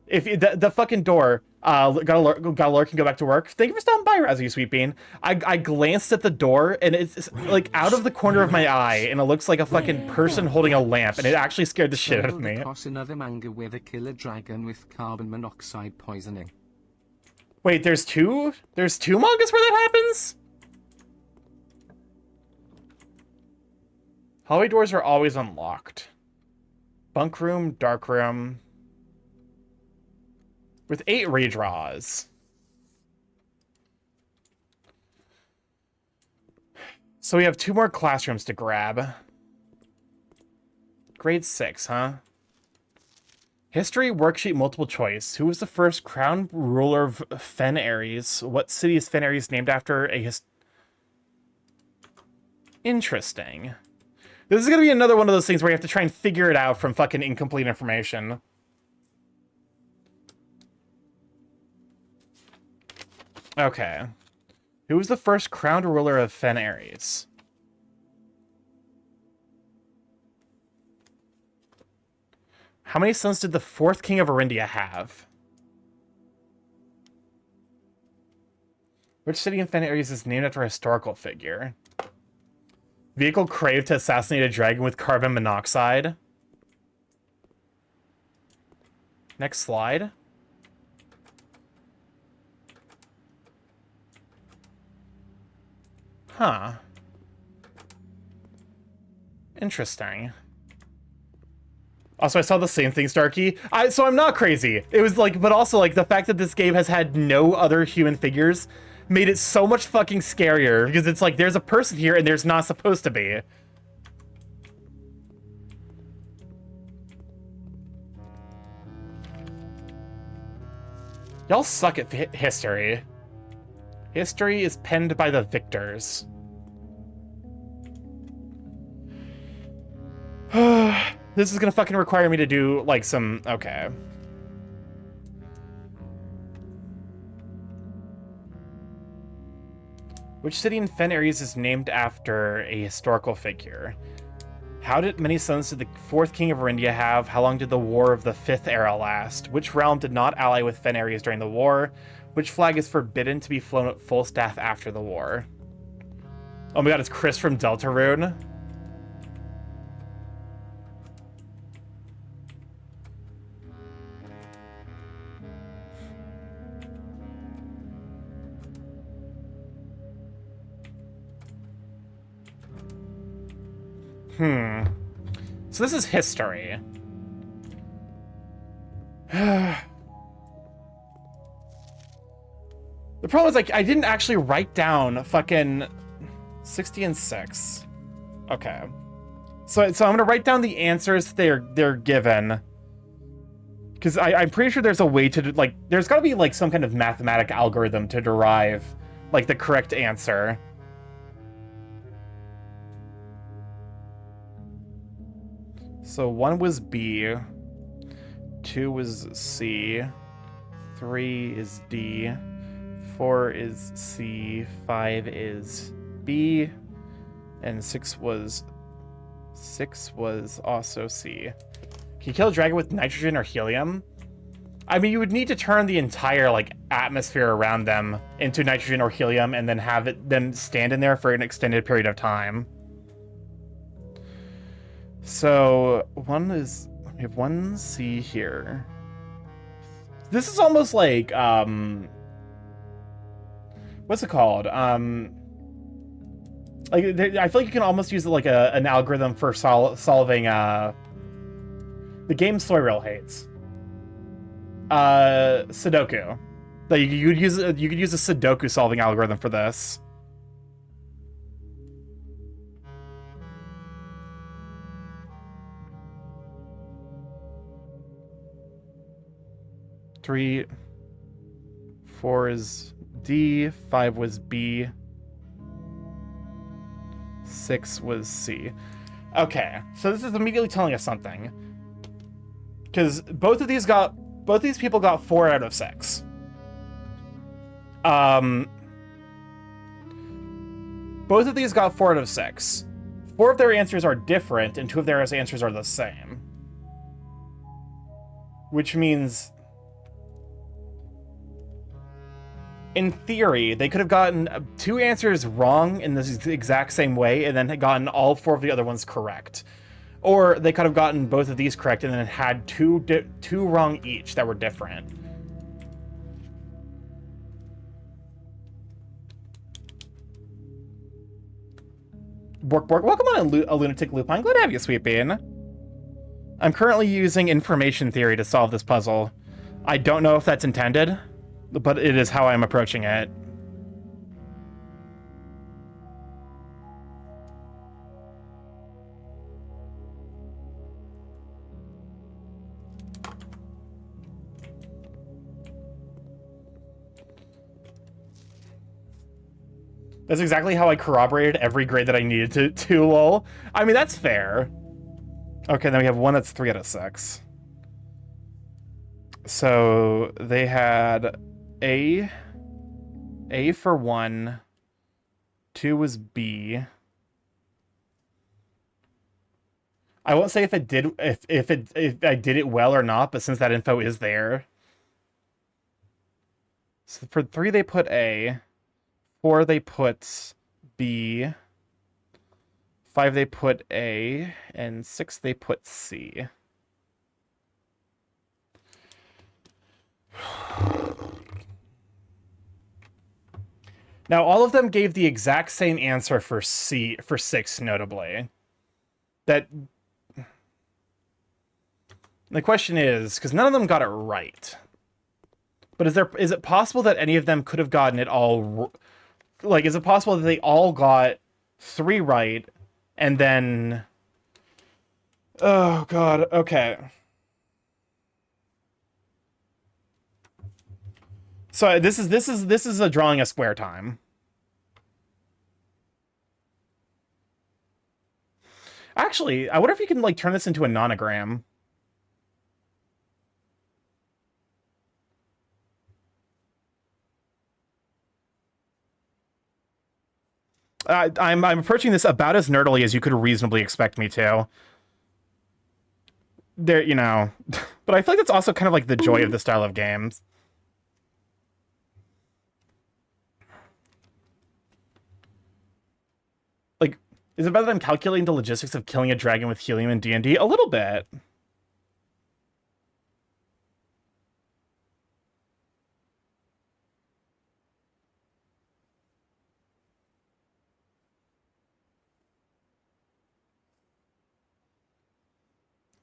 If the fucking door got a lurk and go back to work. Thank you for stopping by, Razzie, you sweet bean. I glanced at the door and it's like out of the corner of my eye, and it looks like a fucking person holding a lamp, and it actually scared the shit out of me. Across another manga with a killer dragon with carbon monoxide poisoning. Wait, there's two mangas where that happens? Hallway doors are always unlocked. Bunk room, dark room. With 8 redraws. So we have 2 more classrooms to grab. Grade 6, huh? History worksheet multiple choice. Who was the first crown ruler of Fen Ares? What city is Fen Ares named after? Interesting. This is going to be another one of those things where you have to try and figure it out from fucking incomplete information. Okay. Who was the first crowned ruler of Fen Ares? How many sons did the 4th king of Arindia have? Which city in Fen Ares is named after a historical figure? Vehicle craved to assassinate a dragon with carbon monoxide. Next slide. Huh. Interesting. Also, I saw the same thing, Starkey. So I'm not crazy. It was like, but also like the fact that this game has had no other human figures made it so much fucking scarier, because it's like there's a person here and there's not supposed to be. Y'all suck at history. History is penned by the victors. This is gonna fucking require me to do like some... Okay. Which city in Fen Ares is named after a historical figure? How many sons did the 4th king of Arindia have? How long did the War of the 5th Era last? Which realm did not ally with Fen Ares during the war? Which flag is forbidden to be flown at full staff after the war? Oh my god, it's Chris from Deltarune. So this is history. The problem is, like, I didn't actually write down fucking 60 and 6. Okay. So I'm gonna write down the answers they're given. Because I'm pretty sure there's a way to, like, there's gotta be, like, some kind of mathematic algorithm to derive, like, the correct answer. So 1 was B, 2 was C, 3 is D, 4 is C, 5 is B, and 6 was also C. Can you kill a dragon with nitrogen or helium? I mean, you would need to turn the entire like atmosphere around them into nitrogen or helium and then have them stand in there for an extended period of time. So we have 1 C here. This is almost like what's it called? Like I feel like you can almost use it like an algorithm for solving the game Soyrail hates. Sudoku. Like you could use a Sudoku solving algorithm for this. Three, 4 is D, 5 was B, 6 was C. Okay, so this is immediately telling us something. Because both of these people got 4 out of 6. Both of these got 4 out of 6. 4 of their answers are different, and 2 of their answers are the same. Which means, in theory, they could have gotten 2 answers wrong in this exact same way, and then had gotten all 4 of the other ones correct. Or they could have gotten both of these correct, and then had two wrong each that were different. Bork, welcome on a lunatic lupine. Glad to have you, Sweet Bean. I'm currently using information theory to solve this puzzle. I don't know if that's intended, but it is how I'm approaching it. That's exactly how I corroborated every grade that I needed to lol. I mean, that's fair. Okay, then we have one that's 3 out of 6. So they had A for 1, 2 was B. I won't say if I did it well or not, but since that info is there. So for 3 they put A, 4 they put B, 5 they put A, and 6 they put C. Now, all of them gave the exact same answer for 6, notably. That... The question is, because none of them got it right. But is it possible that any of them could have gotten it all... Like, is it possible that they all got 3 right, and then... Oh, God, okay. So this is a drawing a square time. Actually, I wonder if you can like turn this into a nonogram. I'm approaching this about as nerdily as you could reasonably expect me to. There, you know, but I feel like that's also kind of like the joy of this style of games. Like, is it better that I'm calculating the logistics of killing a dragon with helium in D&D? A little bit.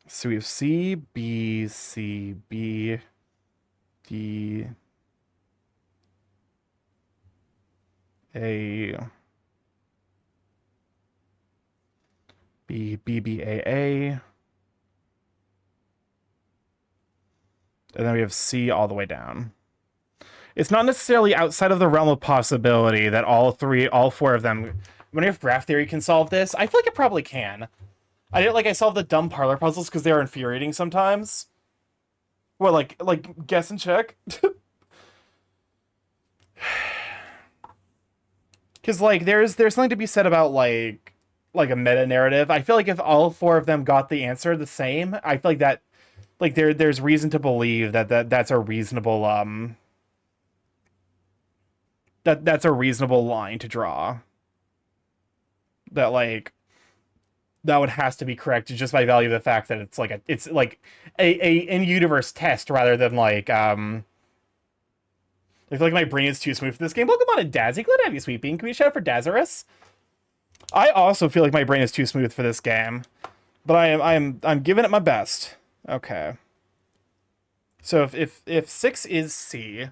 So we have C, B, C, B, D, A, B, B, B, A, and then we have C all the way down. It's not necessarily outside of the realm of possibility that all 4 of them, I wonder if graph theory can solve this. I feel like it probably can. I solved the dumb parlor puzzles because they're infuriating sometimes. Well, like guess and check. Because like there's something to be said about like a meta narrative. I feel like if all 4 of them got the answer the same, I feel like that like there's reason to believe that's a reasonable that's a reasonable line to draw. That like that one has to be correct just by value of the fact that it's like a in-universe test rather than like I feel like my brain is too smooth for this game. Welcome on to Dazzy. Glad to have you, Sweet Bean. Can we shout out for Dazarus? I also feel like my brain is too smooth for this game, but I'm giving it my best. Okay. So if 6 is C,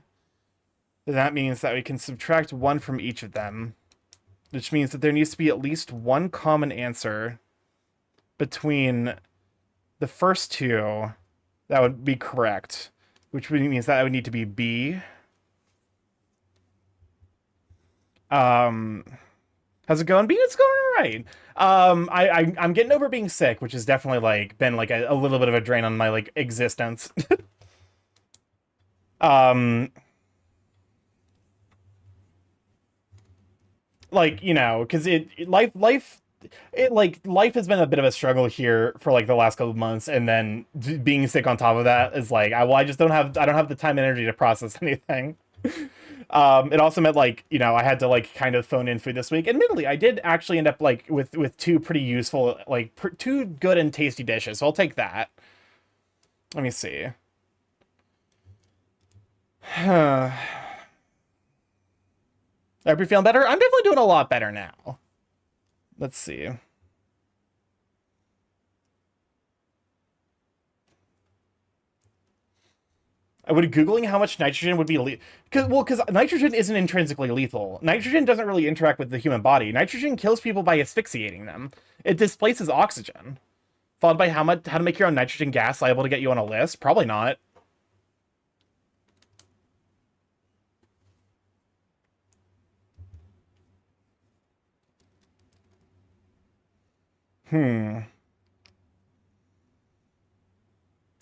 then that means that we can subtract 1 from each of them, which means that there needs to be at least one common answer between the first two that would be correct, which means that would need to be B. How's it going, Bean? It's going all right. I'm getting over being sick, which has definitely like been like a little bit of a drain on my like existence. Like, you know, because life has been a bit of a struggle here for like the last couple of months, and then being sick on top of that is like, I just don't have the time and energy to process anything. It also meant like, you know, I had to like kind of phone in food this week. Admittedly, I did actually end up like with two pretty useful, like two good and tasty dishes. So I'll take that. Let me see. I hope you're feeling better. I'm definitely doing a lot better now. Let's see. I would Googling how much nitrogen would be because nitrogen isn't intrinsically lethal. Nitrogen doesn't really interact with the human body. Nitrogen kills people by asphyxiating them. It displaces oxygen. Followed by how to make your own nitrogen gas liable to get you on a list? Probably not.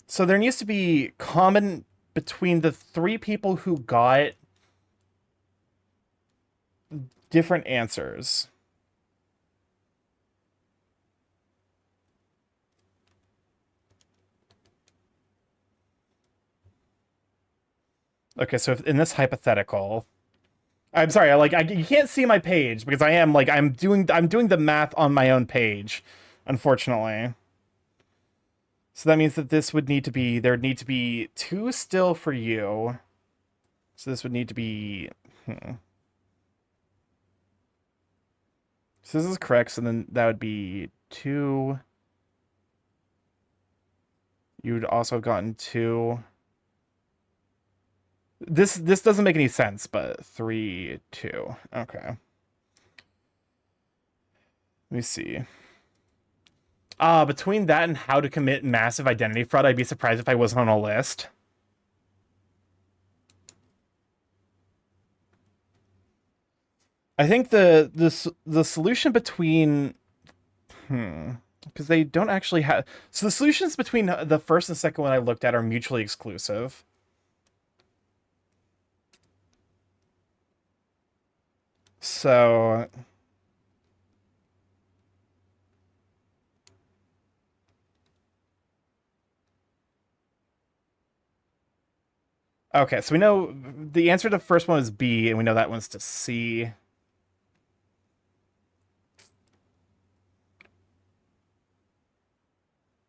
So there needs to be common between the 3 people who got different answers. Okay, so in this hypothetical, I'm sorry, you can't see my page because I'm doing the math on my own page, unfortunately. So that means that there would need to be 2 still for you. So this would need to be So this is correct, so then that would be 2. You would also have gotten 2. This doesn't make any sense, but 3, 2. Okay. Let me see. Between that and how to commit massive identity fraud, I'd be surprised if I wasn't on a list. I think the solution between because they don't actually have, so the solutions between the first and second one I looked at are mutually exclusive. So okay, so we know the answer to the first one is B, and we know that one's to C.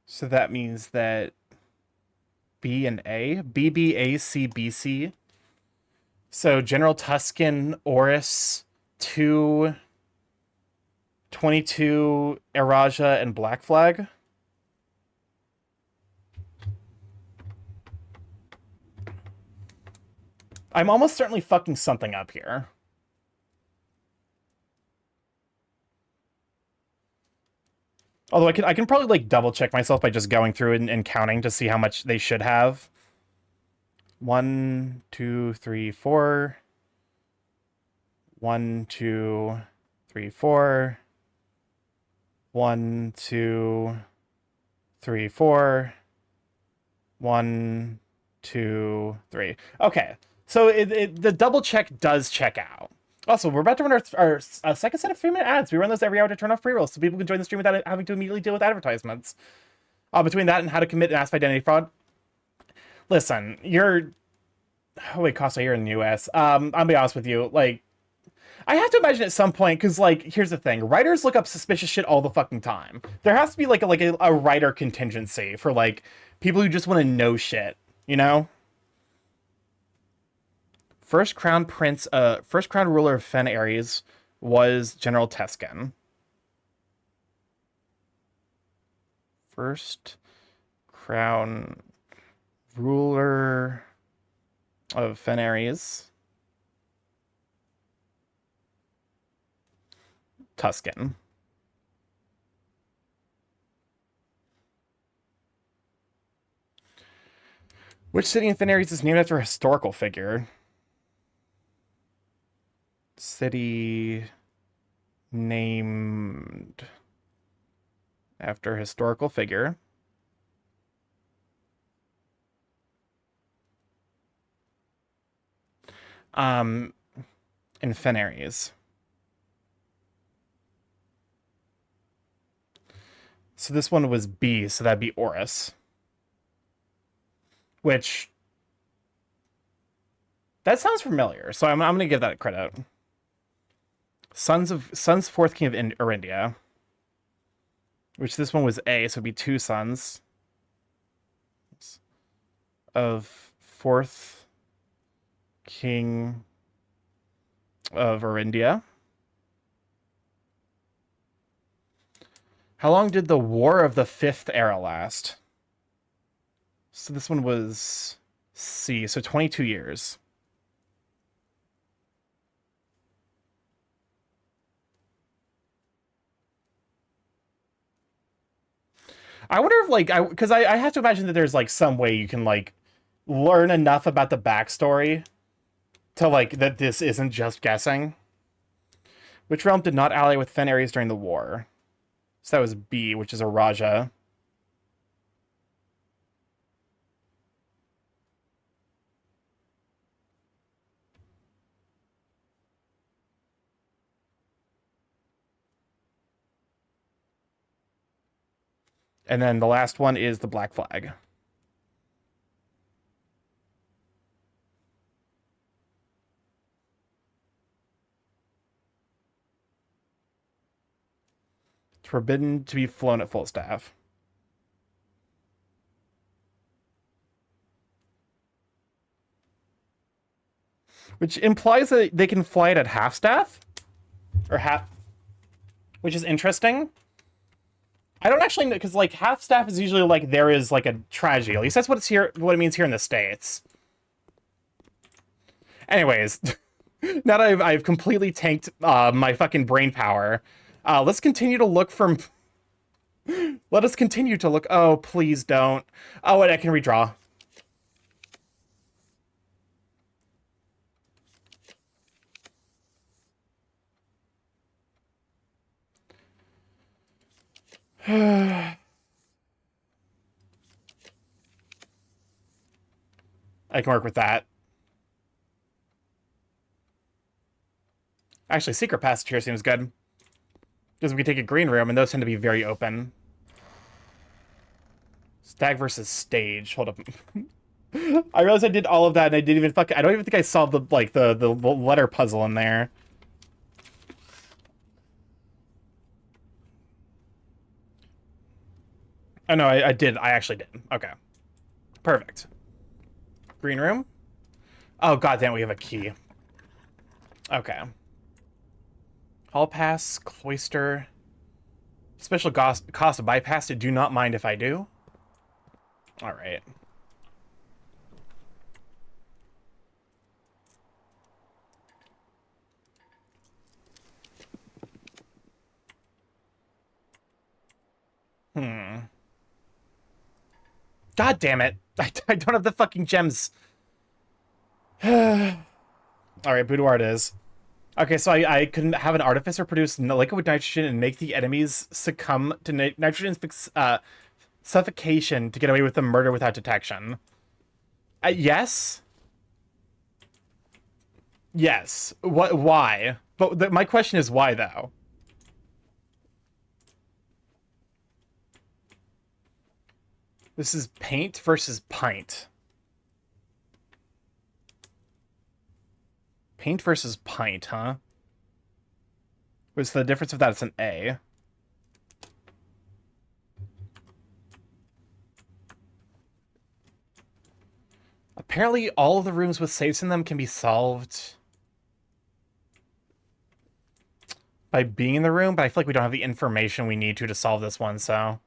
So that means that B and A, B, B, A, C, B, C. So General Tusken, Oris, 2, 22, Eraja, and Black Flag. I'm almost certainly fucking something up here. Although I can probably like double check myself by just going through and counting to see how much they should have. 1, 2, 3, 4. 1, 2, 3, 4. 1, 2, 3, 4. 1, 2, 3. Okay, so the double check does check out. Also, we're about to run our second set of 3-minute ads. We run those every hour to turn off pre-rolls so people can join the stream without having to immediately deal with advertisements. Between that and how to commit massive identity fraud. Listen, oh wait, Costa, you're in the US. I'll be honest with you, like, I have to imagine at some point, because, like, here's the thing. Writers look up suspicious shit all the fucking time. There has to be, like a writer contingency for, like, people who just want to know shit, you know? First crown ruler of Fen Ares was General Teskin. First crown ruler of Fen Ares. Tuscan. Which city in Fen Ares is named after a historical figure? City named after historical figure. In Fen Ares. So this one was B, so that'd be Oris. Which, that sounds familiar, so I'm gonna give that credit. Sons fourth king of Arindia. Which this one was A, so it'd be 2 sons of fourth king of Arindia. How long did the War of the Fifth Era last? So this one was C, so 22 years. I wonder if, like, because I have to imagine that there's, like, some way you can, like, learn enough about the backstory to, like, that this isn't just guessing. Which realm did not ally with Fen Ares during the war? So that was B, which is a Raja. And then the last one is the Black Flag. It's forbidden to be flown at full staff. Which implies that they can fly it at half staff? Or half... Which is interesting. I don't actually know, because, like, half staff is usually, like, there is, like, a tragedy. At least that's what it means here in the States. Anyways, now that I've completely tanked my fucking brain power, let's continue to look for... Let us continue to look... Oh, please don't. Oh, and I can redraw. I can work with that. Actually, Secret Passage here seems good. Because we can take a green room, and those tend to be very open. Stag versus stage. Hold up. I realized I did all of that, and I didn't even I don't even think I solved the letter puzzle in there. Oh, no, I did. I actually did. Okay. Perfect. Green room? Oh, goddamn, we have a key. Okay. Hall pass, cloister. Special cost of bypass. I do not mind if I do. All right. God damn it. I don't have the fucking gems. Alright, boudoir it is. Okay, so I can have an artificer produce liquid nitrogen and make the enemies succumb to nitrogen suffocation to get away with the murder without detection. Yes? Yes. What? Why? But my question is why, though? This is paint versus pint. Paint versus pint, huh? What's the difference of that? It's an A. A apparently all of the rooms with safes in them can be solved by being in the room, but I feel like we don't have the information we need to solve this one, so...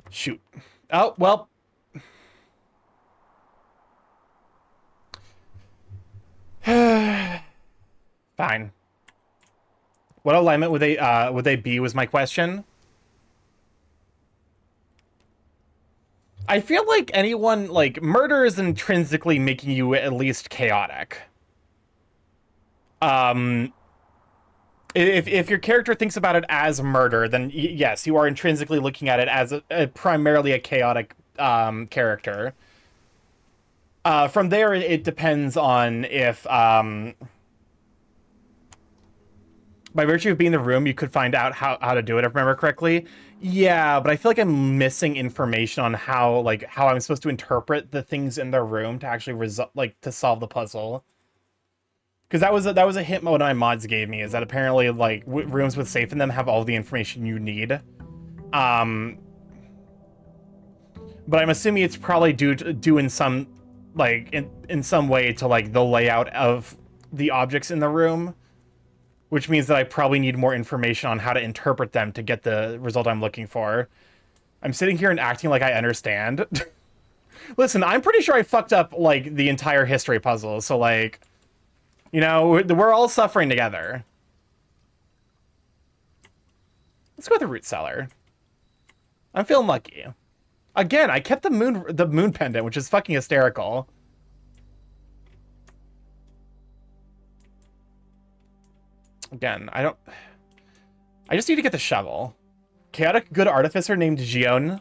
Shoot. Oh, well... Fine. What alignment would they be was my question. I feel like anyone, like, murder is intrinsically making you at least chaotic. If your character thinks about it as murder, then yes, you are intrinsically looking at it as primarily a chaotic character. From there, it depends on if, by virtue of being in the room, you could find out how to do it, if I remember correctly. Yeah, but I feel like I'm missing information on how I'm supposed to interpret the things in the room to actually to solve the puzzle. Because that was a hint one of my mods gave me, is that apparently, like, rooms with safe in them have all the information you need. But I'm assuming it's probably due in some, like, in some way to, like, the layout of the objects in the room, which means that I probably need more information on how to interpret them to get the result I'm looking for. I'm sitting here and acting like I understand. Listen, I'm pretty sure I fucked up, like, the entire history puzzle, so, like... You know, we're all suffering together. Let's go with the root cellar. I'm feeling lucky. Again, I kept the moon pendant, which is fucking hysterical. Again, I just need to get the shovel. Chaotic good artificer named Gion.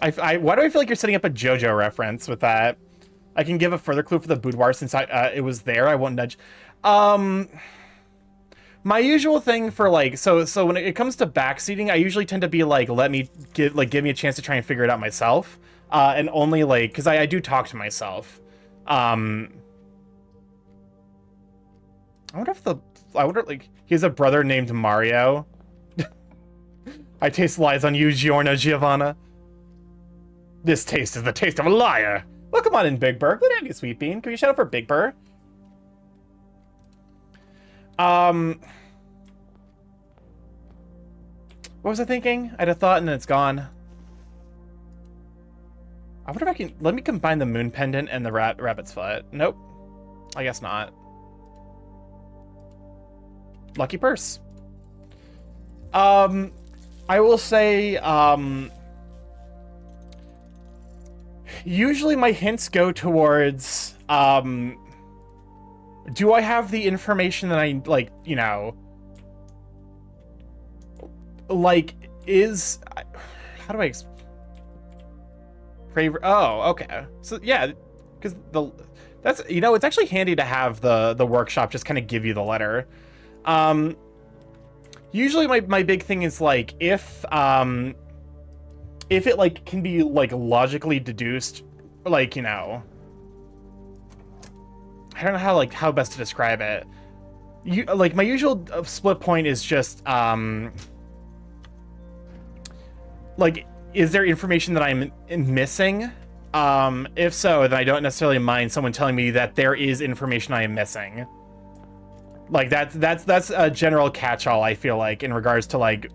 Why do I feel like you're setting up a JoJo reference with that? I can give a further clue for the boudoir since it was there. I won't nudge. My usual thing for, like, so when it comes to backseating, I usually tend to be like, give me a chance to try and figure it out myself, and only, like, because I do talk to myself. I wonder like he has a brother named Mario. I taste lies on you, Giorno Giovanna. This taste is the taste of a liar. Well, come on in, Big Burr. Good on you, Sweet Bean. Can we shout out for Big Burr? What was I thinking? I had a thought and then it's gone. I wonder if I can... Let me combine the moon pendant and the rabbit's foot. Nope. I guess not. Lucky purse. I will say, usually my hints go towards, do I have the information that I, like, you know, like, how do I pray? Oh, okay. So, yeah, because that's, you know, it's actually handy to have the workshop just kind of give you the letter. Usually my big thing is, like, if it, like, can be, like, logically deduced, like, you know, I don't know how best to describe it. Like, my usual split point is just, like, is there information that I'm missing? If so, then I don't necessarily mind someone telling me that there is information I am missing. Like, that's a general catch-all, I feel like, in regards to, like,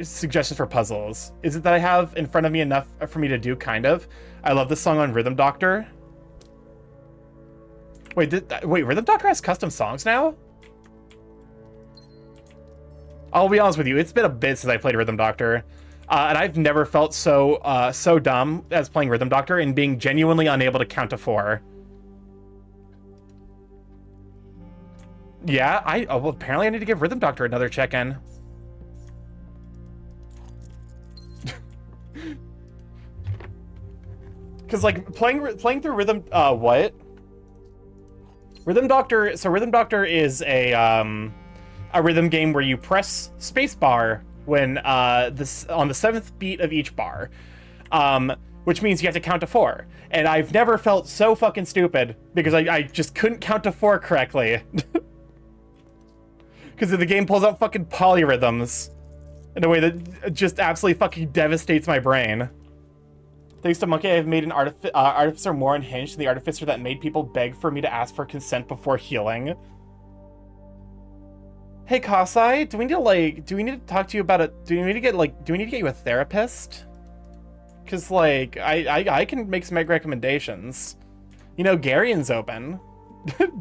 suggestions for puzzles. Is it that I have in front of me enough for me to do? Kind of. I love this song on Rhythm Doctor. Wait, Rhythm Doctor has custom songs now? I'll be honest with you, it's been a bit since I played Rhythm Doctor. And I've never felt so dumb as playing Rhythm Doctor and being genuinely unable to count to 4. Yeah, well, apparently I need to give Rhythm Doctor another check-in. Because, like, playing through Rhythm... what? Rhythm Doctor... So Rhythm Doctor is a rhythm game where you press spacebar when on the 7th beat of each bar. Which means you have to count to 4. And I've never felt so fucking stupid because I just couldn't count to 4 correctly. Because the game pulls out fucking polyrhythms. in a way that just absolutely fucking devastates my brain. Thanks to Monkey, I've made an artificer more unhinged than the artificer that made people beg for me to ask for consent before healing. Hey Kasai, do we need to talk to you about it? Do we need to get you a therapist? Cause like, I can make some recommendations. You know, Garion's open.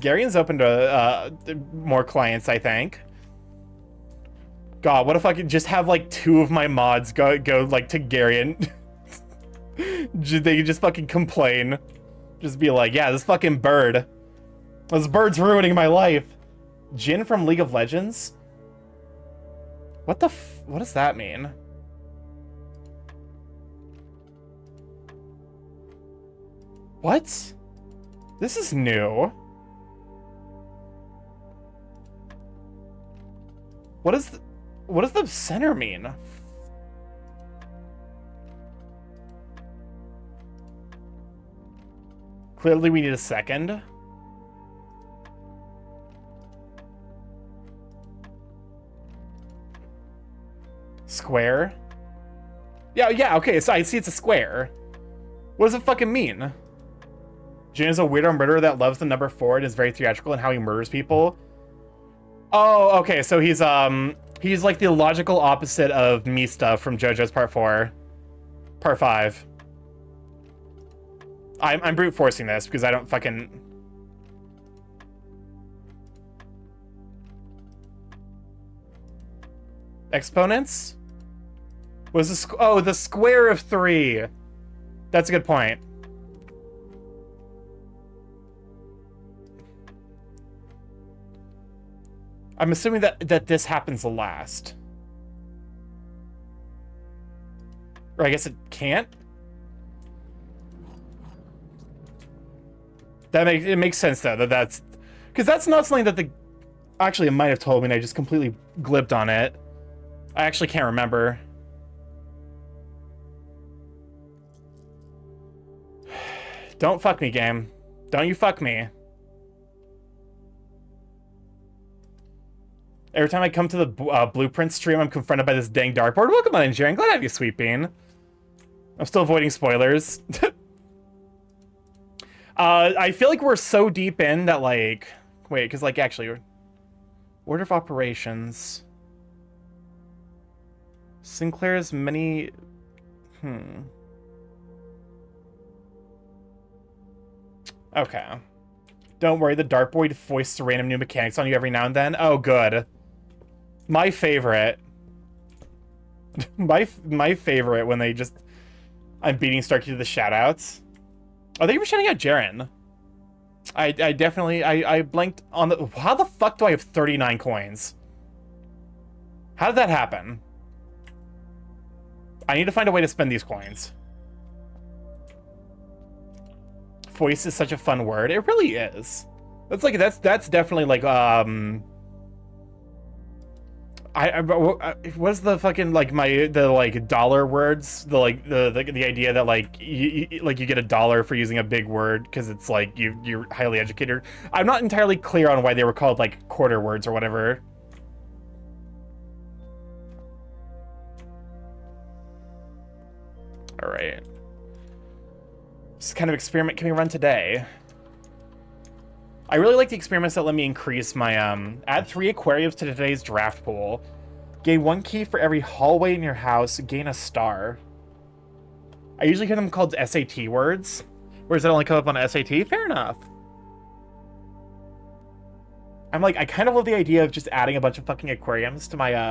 Garion's open to more clients, I think. God, what if I could just have like 2 of my mods go like to Garion? They could just fucking complain. Just be like, yeah, this fucking bird. This bird's ruining my life. Jin from League of Legends? What does that mean? What? This is new. What does the center mean? Clearly we need a second. Square? Yeah, okay, so I see it's a square. What does it fucking mean? Jin is a weirdo murderer that loves the number 4 and is very theatrical in how he murders people. Oh, okay, so he's like the logical opposite of Mista from JoJo's Part 4. Part 5. I'm brute forcing this because I don't fucking... Exponents? Was this... Oh, the square of 3. That's a good point. I'm assuming that this happens last. Or I guess it can't? It makes sense though, that's... Because that's not something that the... Actually, it might have told me and I just completely glipped on it. I actually can't remember. Don't fuck me, game. Don't you fuck me. Every time I come to the Blueprint stream, I'm confronted by this dang dartboard. Welcome on in, Jaren. Glad to have you, Sweet Bean. I'm still avoiding spoilers. I feel like we're so deep in that, like... Wait, because, like, actually... Order of Operations... Sinclair's many... Okay. Don't worry, the dartboard foists random new mechanics on you every now and then. Oh, good. My favorite. my favorite when they just... I'm beating Starkey to the shoutouts. Oh, thank you for shouting out Jaren. I definitely... I blanked on the... How the fuck do I have 39 coins? How did that happen? I need to find a way to spend these coins. Foist is such a fun word. It really is. That's like that's definitely like what's the fucking like the dollar words, the idea that like you get $1 for using a big word because it's like you're highly educated. I'm not entirely clear on why they were called like quarter words or whatever. All right. This kind of experiment can we run today? I really like the experiments that let me increase my, add 3 aquariums to today's draft pool. Gain 1 key for every hallway in your house. Gain a star. I usually hear them called SAT words. Where does that only come up on SAT? Fair enough. I'm like, I kind of love the idea of just adding a bunch of fucking aquariums to my,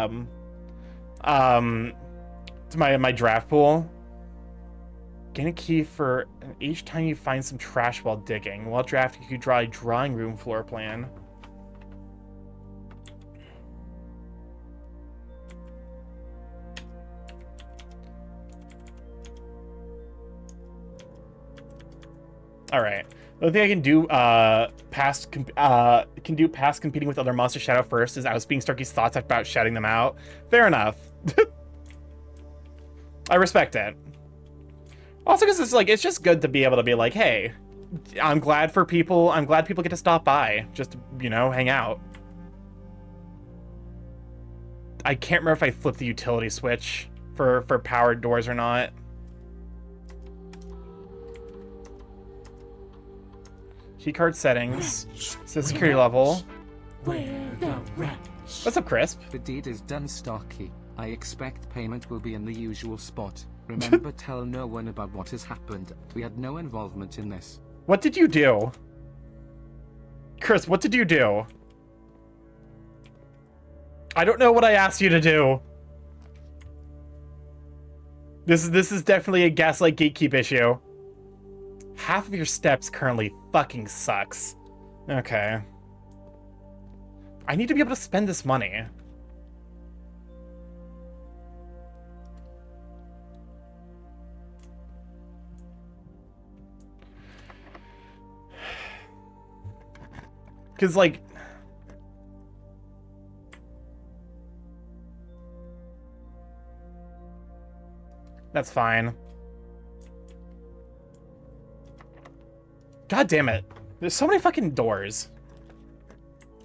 my draft pool. Gain a key for each time you find some trash while digging. While drafting, you can draw a drawing room floor plan. All right. The only thing I can do past competing with other monsters shout out first is outspeaking Starkey's thoughts about shouting them out. Fair enough. I respect it. Also, because it's like, it's just good to be able to be like, hey, I'm glad people get to stop by, just to, you know, hang out. I can't remember if I flipped the utility switch for powered doors or not. Keycard settings. Says security level. What's up, Crisp? The deed is done, Starkey. I expect payment will be in the usual spot. Remember, tell no one about what has happened. We had no involvement in this. What did you do? Chris, what did you do? I don't know what I asked you to do. This is definitely a Gaslight Gatekeep issue. Half of your steps currently fucking sucks. Okay. I need to be able to spend this money. Because, like... That's fine. God damn it. There's so many fucking doors.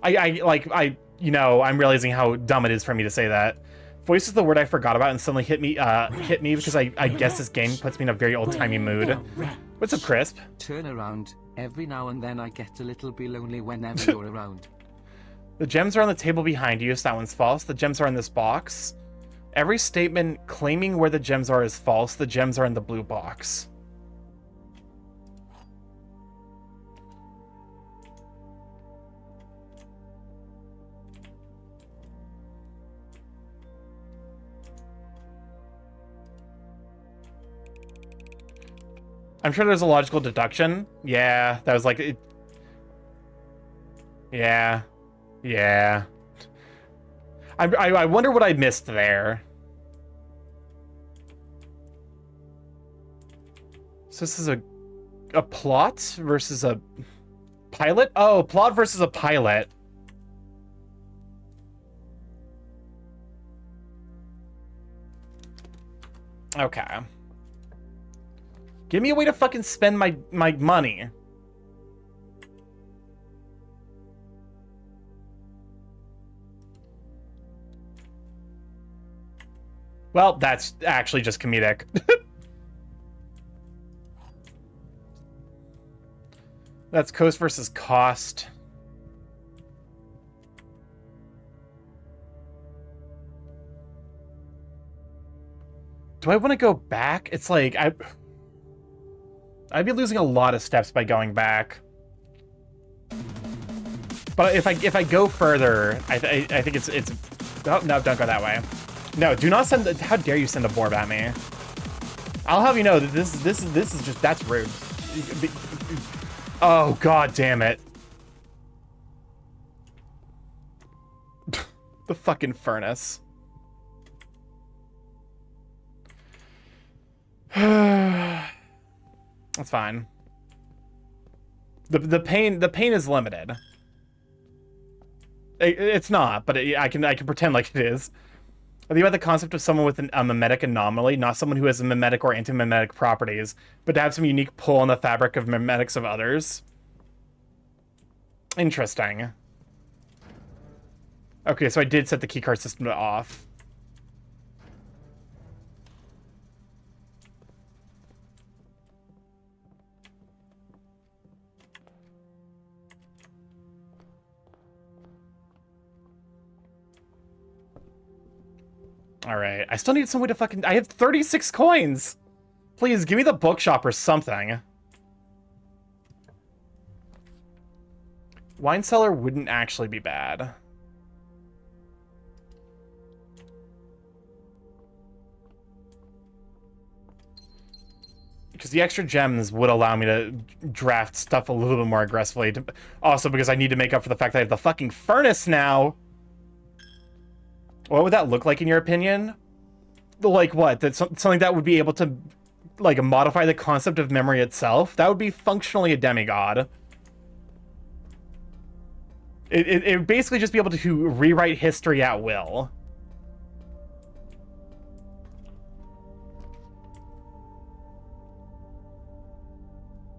You know, I'm realizing how dumb it is for me to say that. Voice is the word I forgot about and suddenly hit me because I guess this game puts me in a very old-timey mood. What's up, Crisp? Turn around. Every now and then I get a little bit lonely whenever you're around. The gems are on the table behind you, so that one's false. The gems are in this box. Every statement claiming where the gems are is false. The gems are in the blue box. I'm sure there's a logical deduction. Yeah, that was like... It... Yeah. Yeah. I wonder what I missed there. So this is a plot versus a pilot? Oh, plot versus a pilot. Okay. Give me a way to fucking spend my money. Well, that's actually just comedic. That's coast versus cost. Do I want to go back? It's like I'd be losing a lot of steps by going back. But if I go further, I think it's oh no, don't go that way. No, do not send. How dare you send a Borb at me? I'll have you know that this is just that's rude. Oh god damn it! The fucking furnace. That's fine. The pain is limited. It's not, but I can pretend like it is. I think about the concept of someone with a mimetic anomaly, not someone who has mimetic or anti-mimetic properties, but to have some unique pull on the fabric of mimetics of others. Interesting. Okay, so I did set the keycard system to off. Alright, I still need some way to fucking... I have 36 coins! Please, give me the bookshop or something. Wine cellar wouldn't actually be bad. Because the extra gems would allow me to draft stuff a little bit more aggressively. Also, because I need to make up for the fact that I have the fucking furnace now! What would that look like in your opinion? Like what? That's something that would be able to, like, modify the concept of memory itself? That would be functionally a demigod. It would basically just be able to rewrite history at will.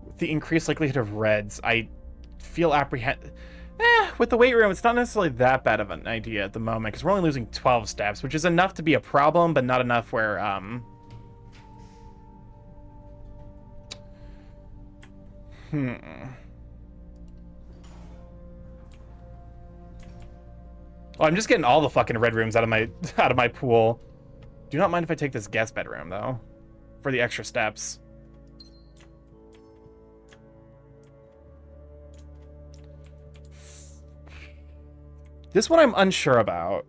With the increased likelihood of reds, I feel with the weight room, it's not necessarily that bad of an idea at the moment, because we're only losing 12 steps, which is enough to be a problem, but not enough where, Oh, I'm just getting all the fucking red rooms out of my pool. Do not mind if I take this guest bedroom, though, for the extra steps. This one I'm unsure about.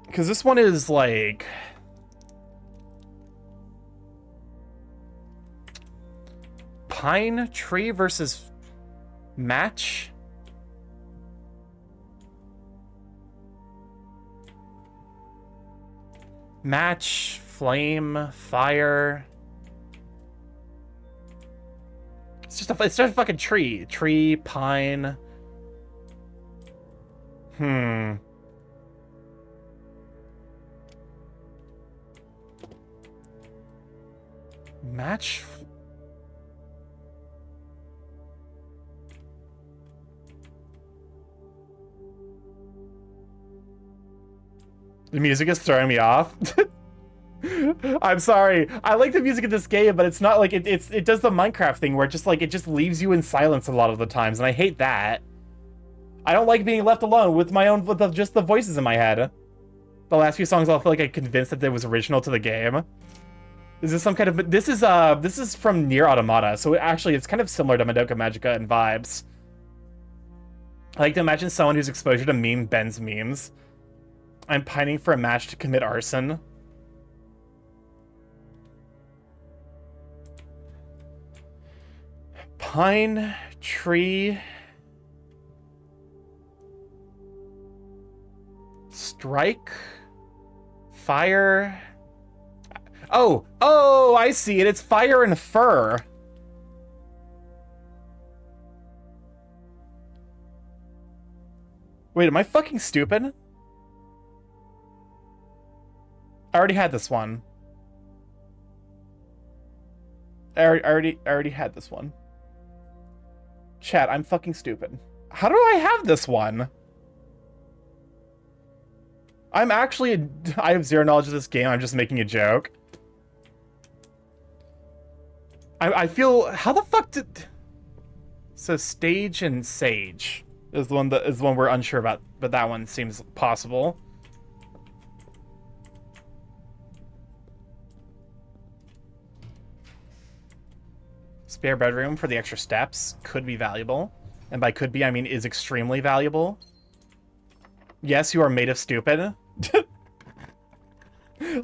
Because this one is like... Pine tree versus match? Match, flame, fire... It's just a fucking tree. Tree, pine. Match. The music is throwing me off. I'm sorry. I like the music in this game, but it's not like it does the Minecraft thing where it just leaves you in silence a lot of the times, and I hate that. I don't like being left alone with just the voices in my head. The last few songs, I'll feel like I'm convinced that it was original to the game. Is this some kind of... This is from Nier Automata, so it's kind of similar to Madoka Magica in vibes. I like to imagine someone whose exposure to meme bends memes. I'm pining for a match to commit arson. Pine, tree, strike, fire. Oh, I see it. It's fire and fur. Wait, am I fucking stupid? I already had this one. I already had this one. Chat, I'm fucking stupid. How do I have this one? I have zero knowledge of this game. I'm just making a joke. I feel... How the fuck did... So stage and sage is the one we're unsure about, but that one seems possible. Spare bedroom for the extra steps could be valuable. And by could be, I mean is extremely valuable. Yes, you are made of stupid.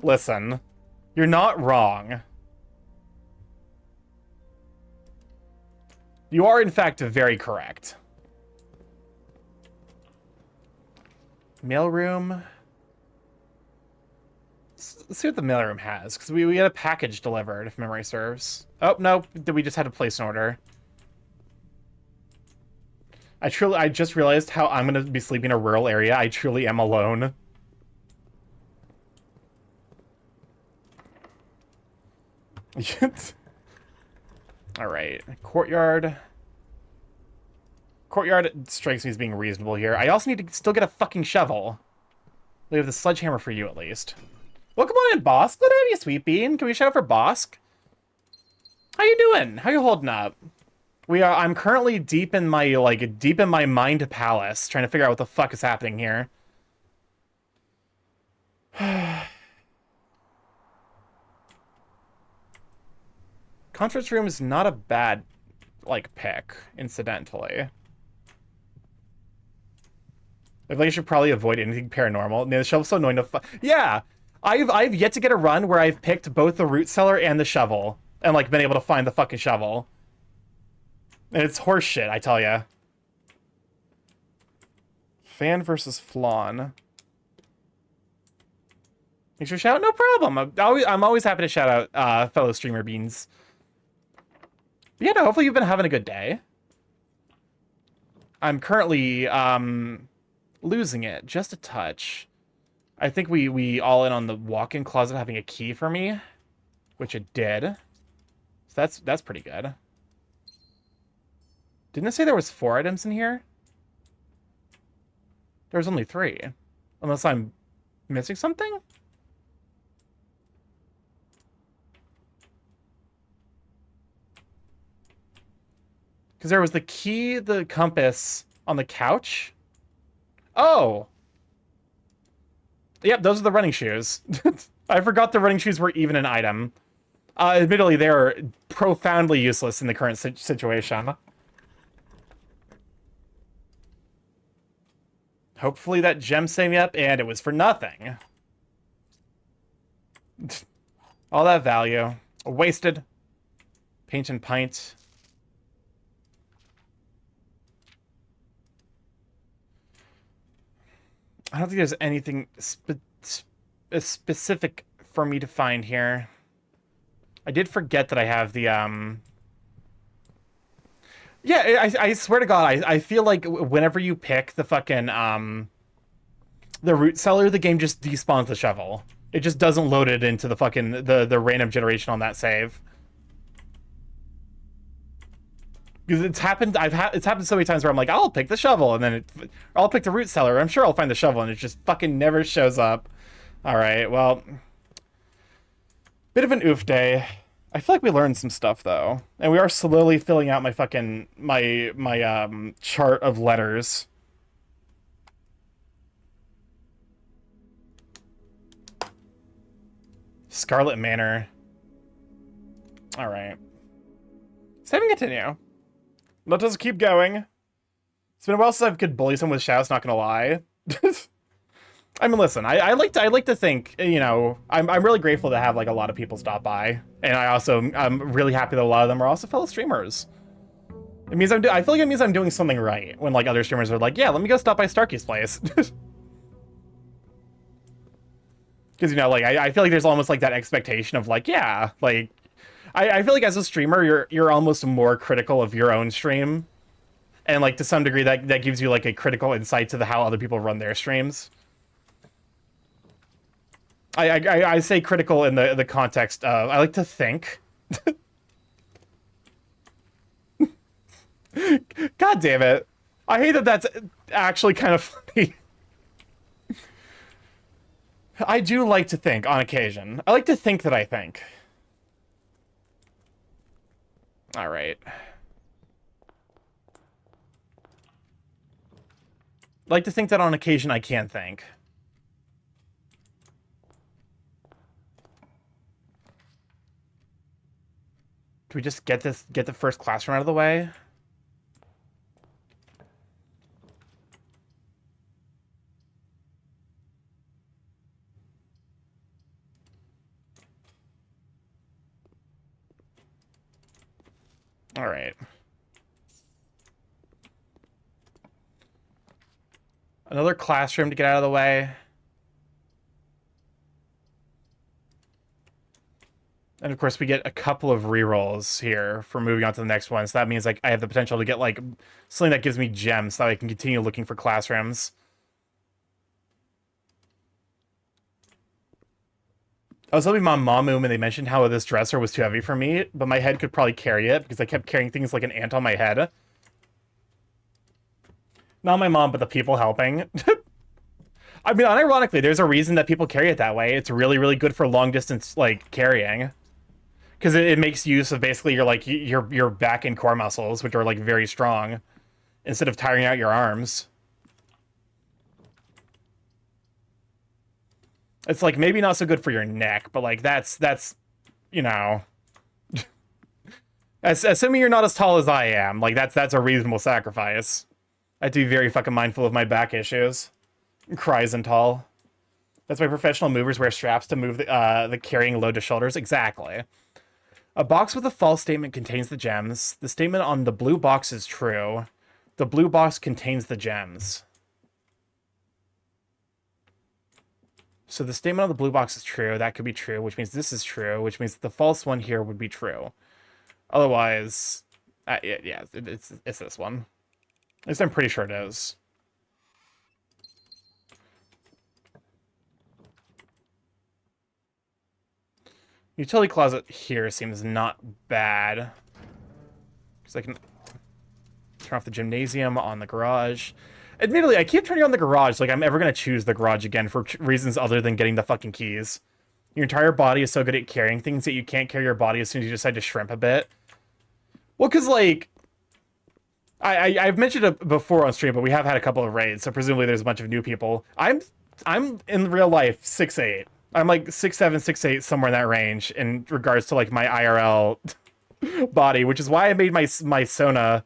Listen, you're not wrong. You are, in fact, very correct. Mailroom. Let's see what the mailroom has, because we had a package delivered, if memory serves. Oh, no, we just had to place an order. I just realized how I'm going to be sleeping in a rural area. I truly am alone. Alright, courtyard. Courtyard strikes me as being reasonable here. I also need to still get a fucking shovel. We have the sledgehammer for you, at least. Welcome on in, Bosk. Good to have you, Sweet Bean. Can we shout out for Bosk? How you doing? How you holding up? I'm currently deep in my mind palace, trying to figure out what the fuck is happening here. Conference room is not a bad, pick, incidentally. I feel like I should probably avoid anything paranormal. Man, the shovel's so annoying to Yeah! I've yet to get a run where I've picked both the root cellar and the shovel. And, been able to find the fucking shovel. And it's horse shit, I tell ya. Fan versus Flan. Make sure to shout out? No problem. I'm always happy to shout out fellow streamer beans. But yeah, no, hopefully you've been having a good day. I'm currently losing it just a touch. I think we all in on the walk-in closet having a key for me, which it did. So that's pretty good. Didn't it say there was 4 items in here? There's only 3. Unless I'm missing something? Because there was the key, the compass on the couch. Oh! Yep, those are the running shoes. I forgot the running shoes were even an item. Admittedly, they're profoundly useless in the current situation. Hopefully that gem saved me up, and it was for nothing. All that value. Wasted. Paint and pint. I don't think there's anything specific for me to find here. I did forget that I have the, Yeah, I swear to God, I feel like whenever you pick the fucking, the root cellar, the game just despawns the shovel. It just doesn't load it into the fucking, the random generation on that save. Because it's happened, it's happened so many times where I'm like, I'll pick the shovel, and then I'll pick the root cellar. I'm sure I'll find the shovel, and it just fucking never shows up. All right, well, bit of an oof day. I feel like we learned some stuff though, and we are slowly filling out my fucking my chart of letters. Scarlet Manor. All right. Save and continue. Let us keep going. It's been a while since I could bully someone with shouts, not gonna lie. I mean, listen, I like to think, you know, I'm really grateful to have like a lot of people stop by, and I'm really happy that a lot of them are also fellow streamers. It means I feel like it means I'm doing something right when like other streamers are like, yeah, let me go stop by Starkey's place. Because, you know, like I feel like there's almost like that expectation of like, yeah, like I feel like as a streamer, you're almost more critical of your own stream, and like to some degree that gives you like a critical insight to how other people run their streams. I say critical in the context of I like to think. God damn it! I hate that that's actually kind of funny. I do like to think on occasion. I like to think that I think. All right. Like to think that on occasion I can think. Can we just get the first classroom out of the way? All right. Another classroom to get out of the way. And of course we get a couple of rerolls here for moving on to the next one. So that means like I have the potential to get like something that gives me gems so that I can continue looking for classrooms. I was helping my mom when they mentioned how this dresser was too heavy for me, but my head could probably carry it because I kept carrying things like an ant on my head. Not my mom, but the people helping. I mean, unironically, there's a reason that people carry it that way. It's really, really good for long distance like carrying. Because it makes use of basically your back and core muscles, which are like very strong, instead of tiring out your arms. It's like maybe not so good for your neck, but like that's you know, assuming you're not as tall as I am, like that's a reasonable sacrifice. I have to be very fucking mindful of my back issues. Cries and tall. That's why professional movers wear straps to move the carrying load to shoulders. Exactly. A box with a false statement contains the gems. The statement on the blue box is true. The blue box contains the gems. So the statement on the blue box is true. That could be true, which means this is true, which means the false one here would be true. Otherwise, yeah, it's this one. At least I'm pretty sure it is. Utility closet here seems not bad. Because I can... Turn off the gymnasium, on the garage. Admittedly, I keep turning on the garage like I'm ever going to choose the garage again for reasons other than getting the fucking keys. Your entire body is so good at carrying things that you can't carry your body as soon as you decide to shrimp a bit. Well, because, like, I've mentioned it before on stream, but we have had a couple of raids, so presumably there's a bunch of new people. I'm in real life 6'8". I'm like 6'7", 6'8", somewhere in that range in regards to like my IRL body, which is why I made my Sona.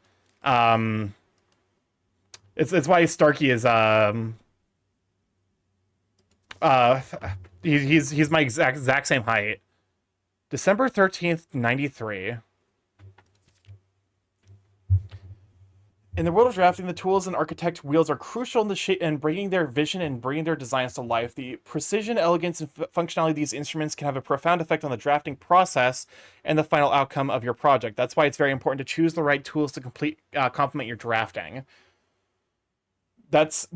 It's why Starkey is he's my exact same height. December 13th, 93. In the world of drafting, the tools an architect wields are crucial in the shape and bringing their vision and bringing their designs to life. The precision, elegance, and functionality of these instruments can have a profound effect on the drafting process and the final outcome of your project. That's why it's very important to choose the right tools to complement your drafting. That's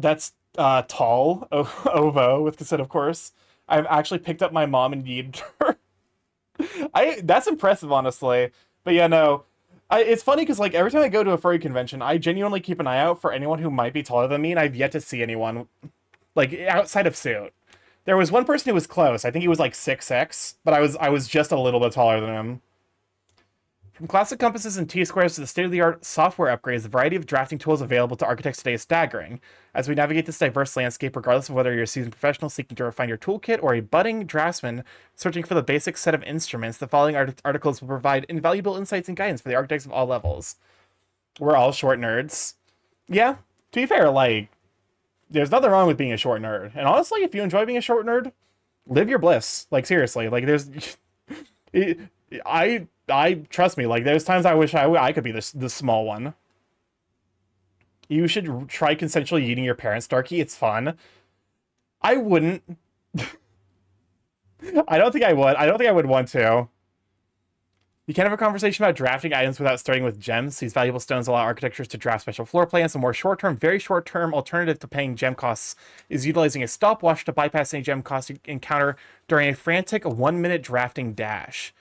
tall Ovo with cassette, of course. I've actually picked up my mom and needed her. That's impressive, honestly. But yeah, no. It's funny because, like, every time I go to a furry convention, I genuinely keep an eye out for anyone who might be taller than me, and I've yet to see anyone, like, outside of Suit. There was one person who was close. I think he was, like, 6'6", but I was just a little bit taller than him. From classic compasses and T-squares to the state-of-the-art software upgrades, the variety of drafting tools available to architects today is staggering. As we navigate this diverse landscape, regardless of whether you're a seasoned professional seeking to refine your toolkit or a budding draftsman searching for the basic set of instruments, the following articles will provide invaluable insights and guidance for the architects of all levels. We're all short nerds. Yeah, to be fair, like, there's nothing wrong with being a short nerd. And honestly, if you enjoy being a short nerd, live your bliss. Like, seriously, like, there's... I trust me, like, there's times I wish I could be the small one. You should try consensually eating your parents, Darky. It's fun. I wouldn't. I don't think I would. I don't think I would want to. You can't have a conversation about drafting items without starting with gems. These valuable stones allow architectures to draft special floor plans. A more short-term, very short-term alternative to paying gem costs is utilizing a stopwatch to bypass any gem costs you encounter during a frantic 1-minute drafting dash.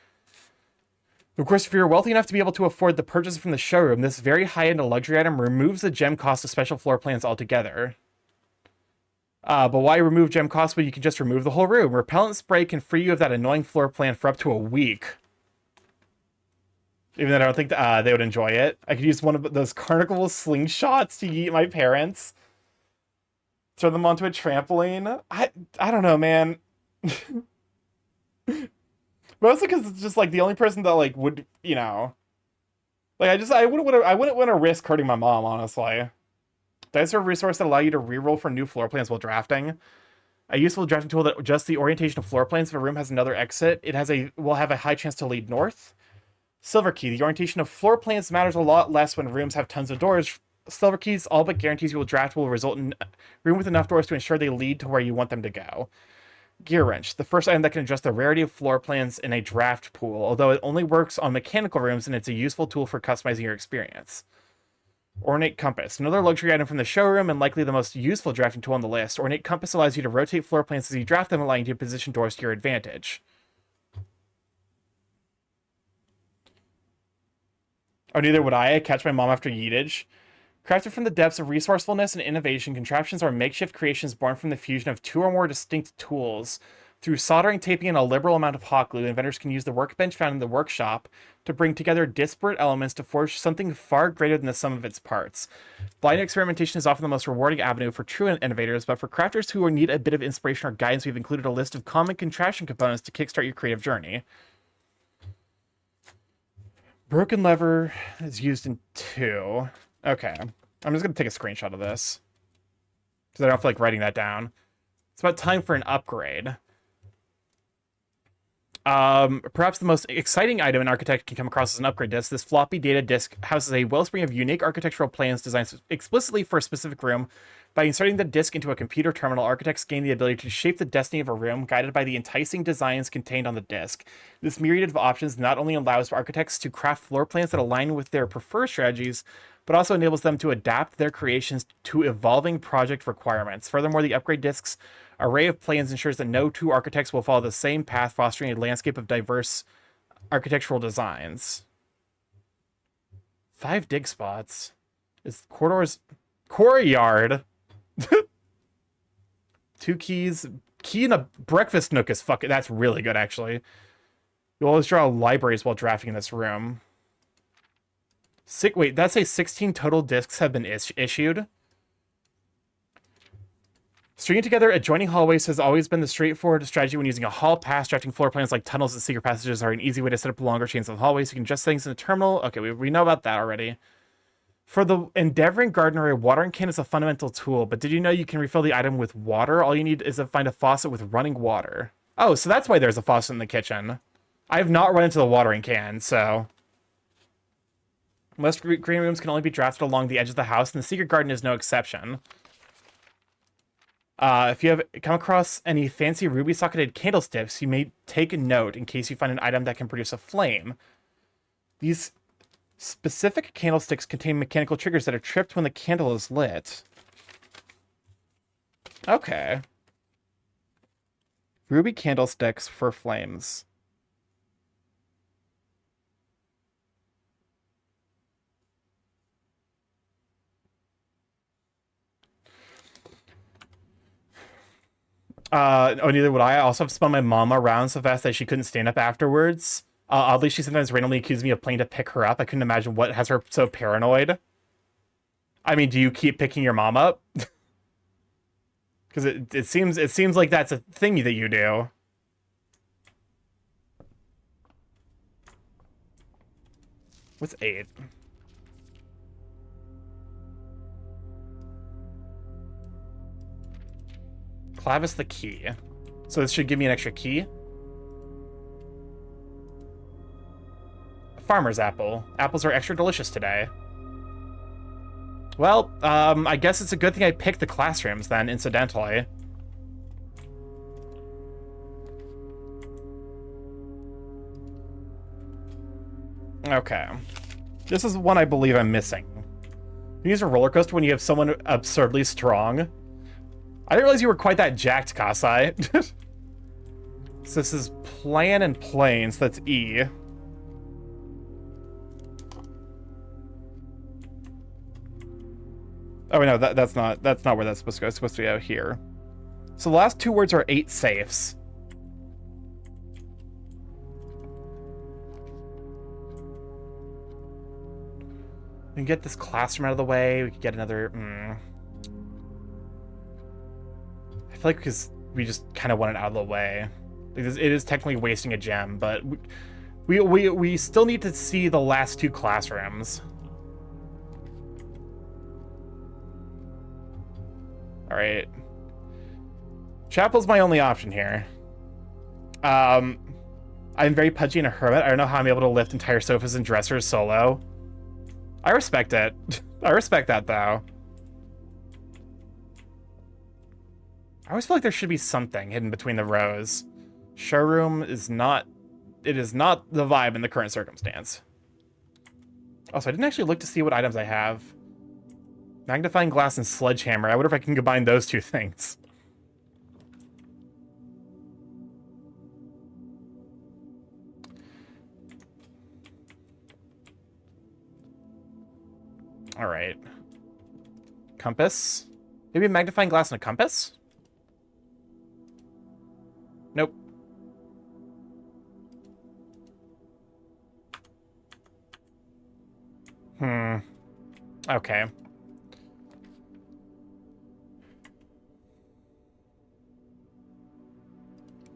Of course, if you're wealthy enough to be able to afford the purchase from the showroom, this very high-end luxury item removes the gem cost of special floor plans altogether. But why remove gem costs when you can just remove the whole room? Repellent spray can free you of that annoying floor plan for up to a week. Even though I don't think they would enjoy it. I could use one of those carnival slingshots to yeet my parents. Throw them onto a trampoline. I don't know, man. Mostly because it's just, like, the only person that, like, would, you know... Like, I wouldn't want to risk hurting my mom, honestly. Dice are a resource that allow you to reroll for new floor plans while drafting. A useful drafting tool that adjusts the orientation of floor plans. If a room has another exit, will have a high chance to lead north. Silver Key. The orientation of floor plans matters a lot less when rooms have tons of doors. Silver Keys all but guarantees you will draft will result in a room with enough doors to ensure they lead to where you want them to go. Gear Wrench, the first item that can adjust the rarity of floor plans in a draft pool, although it only works on mechanical rooms and it's a useful tool for customizing your experience. Ornate Compass, another luxury item from the showroom and likely the most useful drafting tool on the list. Ornate Compass allows you to rotate floor plans as you draft them, allowing you to position doors to your advantage. Oh, neither would I catch my mom after yeetage. Crafted from the depths of resourcefulness and innovation, contraptions are makeshift creations born from the fusion of two or more distinct tools. Through soldering, taping, and a liberal amount of hot glue, inventors can use the workbench found in the workshop to bring together disparate elements to forge something far greater than the sum of its parts. Blind experimentation is often the most rewarding avenue for true innovators, but for crafters who need a bit of inspiration or guidance, we've included a list of common contraption components to kickstart your creative journey. Broken lever is used in 2. Okay, I'm just going to take a screenshot of this because I don't feel like writing that down. It's about time for an upgrade. Perhaps the most exciting item an architect can come across as an upgrade disk. This floppy data disk houses a wellspring of unique architectural plans designed explicitly for a specific room. By inserting the disk into a computer terminal, architects gain the ability to shape the destiny of a room, guided by the enticing designs contained on the disk. This myriad of options not only allows architects to craft floor plans that align with their preferred strategies, but also enables them to adapt their creations to evolving project requirements. Furthermore, the upgrade disk's array of plans ensures that no two architects will follow the same path, fostering a landscape of diverse architectural designs. 5 dig spots. Is corridors courtyard? 2 keys. Key in a breakfast nook is fucking. That's really good, actually. You always draw libraries while drafting in this room. Wait, that's a 16 total discs have been issued. Stringing together adjoining hallways has always been the straightforward strategy when using a hall pass. Drafting floor plans like tunnels and secret passages are an easy way to set up longer chains of hallways. You can adjust things in the terminal. Okay, we know about that already. For the Endeavoring Gardener, a watering can is a fundamental tool, but did you know you can refill the item with water? All you need is to find a faucet with running water. Oh, so that's why there's a faucet in the kitchen. I have not run into the watering can, so... Most green rooms can only be drafted along the edge of the house, and the secret garden is no exception. If you have come across any fancy ruby-socketed candlesticks, you may take a note in case you find an item that can produce a flame. These specific candlesticks contain mechanical triggers that are tripped when the candle is lit. Okay. Ruby candlesticks for flames. Neither would I. I also have spun my mom around so fast that she couldn't stand up afterwards. Oddly, she sometimes randomly accused me of playing to pick her up. I couldn't imagine what has her so paranoid. I mean, do you keep picking your mom up? Because it seems like that's a thing that you do. What's 8? Clavis the key. So this should give me an extra key. Farmer's apple. Apples are extra delicious today. Well, I guess it's a good thing I picked the classrooms then, incidentally. Okay. This is one I believe I'm missing. You use a roller coaster when you have someone absurdly strong. I didn't realize you were quite that jacked, Kasai. So this is plan and plane, so that's E. Oh no, that's not where that's supposed to go. It's supposed to be out here. So the last 2 words are 8 safes. We can get this classroom out of the way. We could get another. I feel like because we just kind of want it out of the way. Because it is technically wasting a gem, but we still need to see the last 2 classrooms. All right. Chapel's my only option here. I'm very pudgy and a hermit. I don't know how I'm able to lift entire sofas and dressers solo. I respect it. I respect that, though. I always feel like there should be something hidden between the rows. Showroom is not... It is not the vibe in the current circumstance. Also, I didn't actually look to see what items I have. Magnifying glass and sledgehammer. I wonder if I can combine those 2 things. All right. Compass. Maybe a magnifying glass and a compass? Nope. Okay.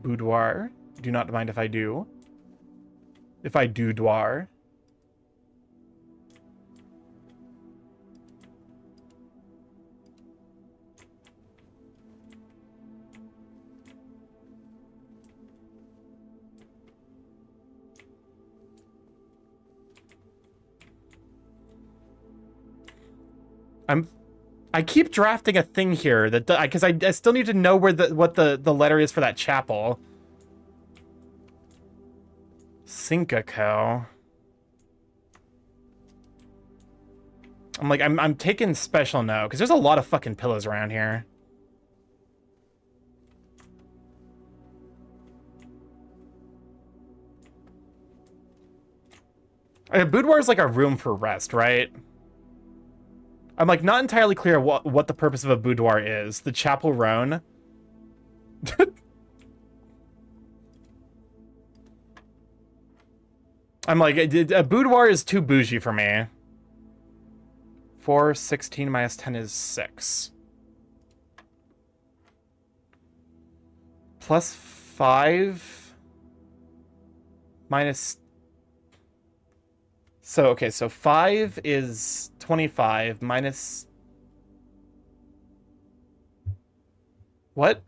Boudoir. Do not mind if I do. If I do doir. I keep drafting a thing here that because I still need to know where what the letter is for that chapel. Syncaco. I'm taking special note because there's a lot of fucking pillows around here. Boudoir is like a room for rest, right? I'm like not entirely clear what the purpose of a boudoir is. The Chapel Roan. I'm like, a boudoir is too bougie for me. 4, 16 minus 10 is 6. Plus 5 minus... So, okay, so 5 is 25 minus... What?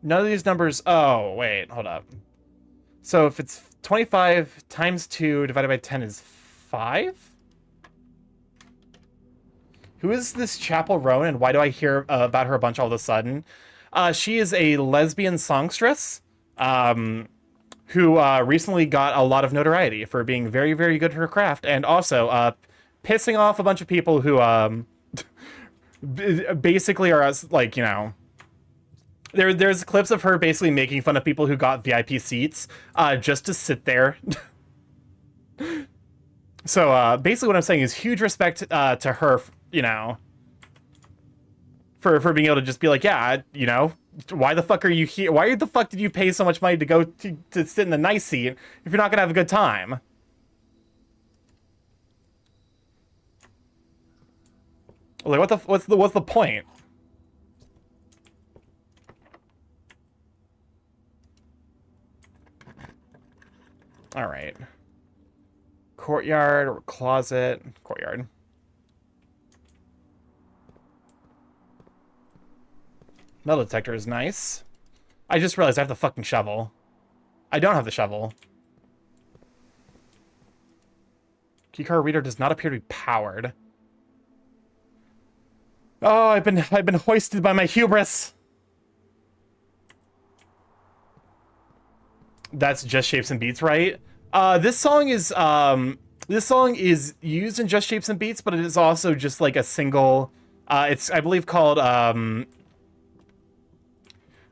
None of these numbers... Oh, wait, hold up. So if it's 25 times 2 divided by 10 is 5? Who is this Chapel Roan, and why do I hear about her a bunch all of a sudden? She is a lesbian songstress who recently got a lot of notoriety for being very, very good at her craft, and also pissing off a bunch of people who basically are, like, you know... There's clips of her basically making fun of people who got VIP seats just to sit there. So basically what I'm saying is huge respect to her, you know, for being able to just be like, yeah, you know, why the fuck are you here? Why the fuck did you pay so much money to go to sit in the nice seat if you're not gonna have a good time? Like, what's the point? All right. Courtyard or closet? Courtyard. Metal detector is nice. I just realized I have the fucking shovel. I don't have the shovel. Keycard reader does not appear to be powered. Oh, I've been hoisted by my hubris. That's Just Shapes and Beats, right? This song is used in Just Shapes and Beats, but it is also just like a single. It's, I believe, called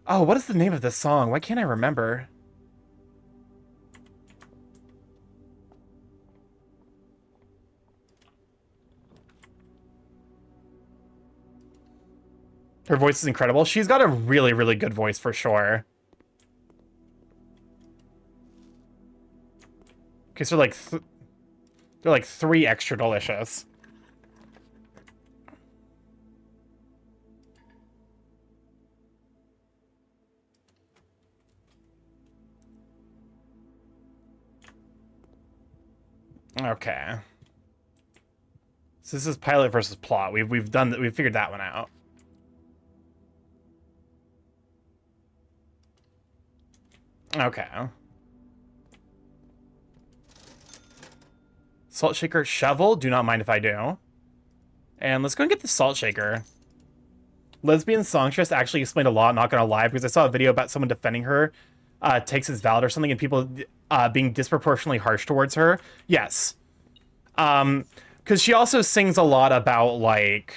oh, what is the name of this song? Why can't I remember? Her voice is incredible. She's got a really, really good voice for sure. Okay, so they're like 3 extra delicious. Okay. So this is pilot versus plot. We've figured that one out. Okay. Salt shaker, shovel. Do not mind if I do. And let's go and get the salt shaker. Lesbian songstress actually explained a lot, not gonna lie, because I saw a video about someone defending her. Takes as valid or something, and people being disproportionately harsh towards her. Yes. Because she also sings a lot about, like,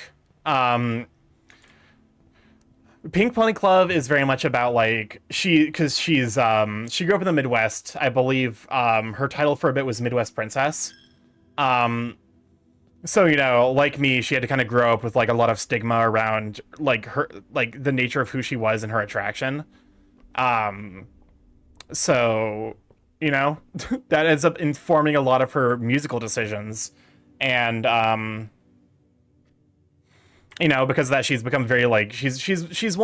Pink Pony Club is very much about, like, she grew up in the Midwest. I believe her title for a bit was Midwest Princess. So, you know, like me, she had to kind of grow up with, like, a lot of stigma around, like, her, like, the nature of who she was and her attraction. So, you know, that ends up informing a lot of her musical decisions. And, you know, because of that, she's become very, like, she's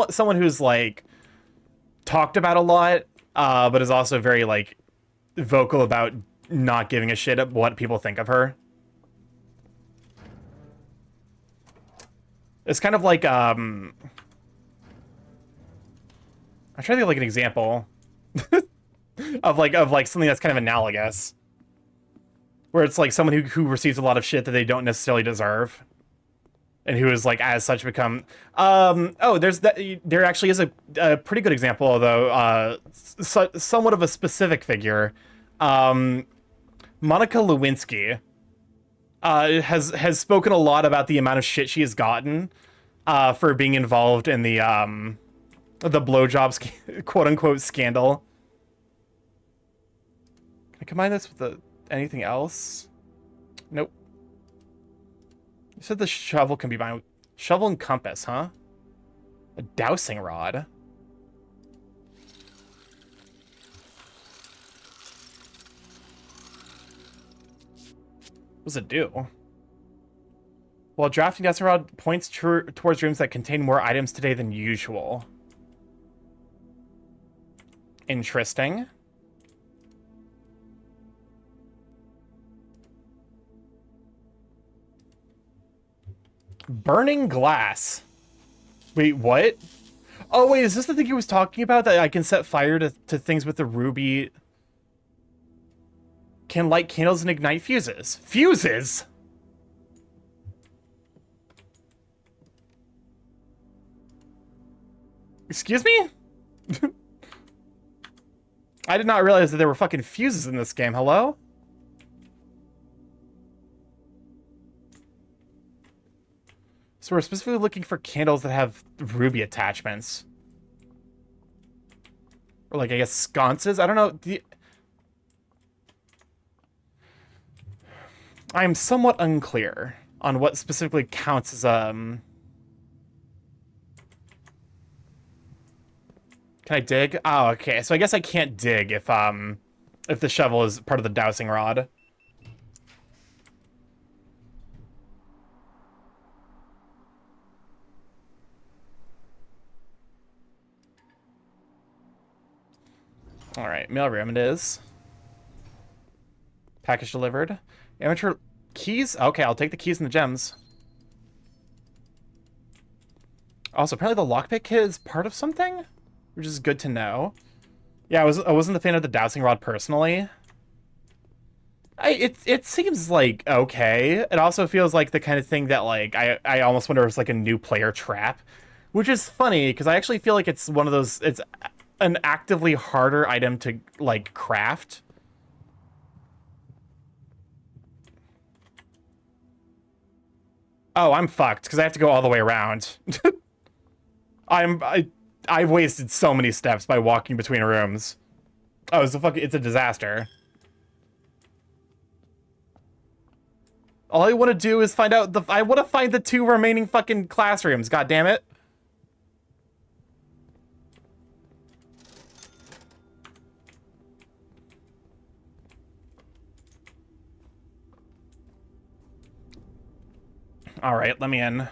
someone who's, like, talked about a lot, but is also very, like, vocal about not giving a shit at what people think of her. It's kind of like, I'm trying to think of, like, an example of something that's kind of analogous, where it's like someone who receives a lot of shit that they don't necessarily deserve, and who is, like, as such become there actually is a pretty good example, though, somewhat of a specific figure. Monica Lewinsky has spoken a lot about the amount of shit she has gotten for being involved in the blowjob quote unquote scandal. Can I combine this with anything else? Nope. You said the shovel can be combined with shovel and compass, huh? A dowsing rod. What does it do? While drafting dowsing rod points towards rooms that contain more items today than usual. Interesting. Burning glass. Wait, what? Oh, wait, is this the thing he was talking about? That I can set fire to things with the ruby? Can light candles and ignite fuses. Fuses? Excuse me? I did not realize that there were fucking fuses in this game. Hello? So we're specifically looking for candles that have ruby attachments. Or like, I guess, sconces? I don't know. I'm somewhat unclear on what specifically counts as, Can I dig? Oh, okay. So I guess I can't dig if the shovel is part of the dowsing rod. All right, mailroom it is. Package delivered. Amateur keys? Okay, I'll take the keys and the gems. Also, apparently the lockpick kit is part of something, which is good to know. Yeah, I wasn't a fan of the dowsing rod personally. It seems like okay. It also feels like the kind of thing that like I almost wonder if it's like a new player trap, which is funny because I actually feel like it's one of those. It's an actively harder item to like craft. Oh, I'm fucked because I have to go all the way around. I've wasted so many steps by walking between rooms. Oh, it's a disaster. All I want to do is find out I want to find the 2 remaining fucking classrooms. God damn it. All right, let me in.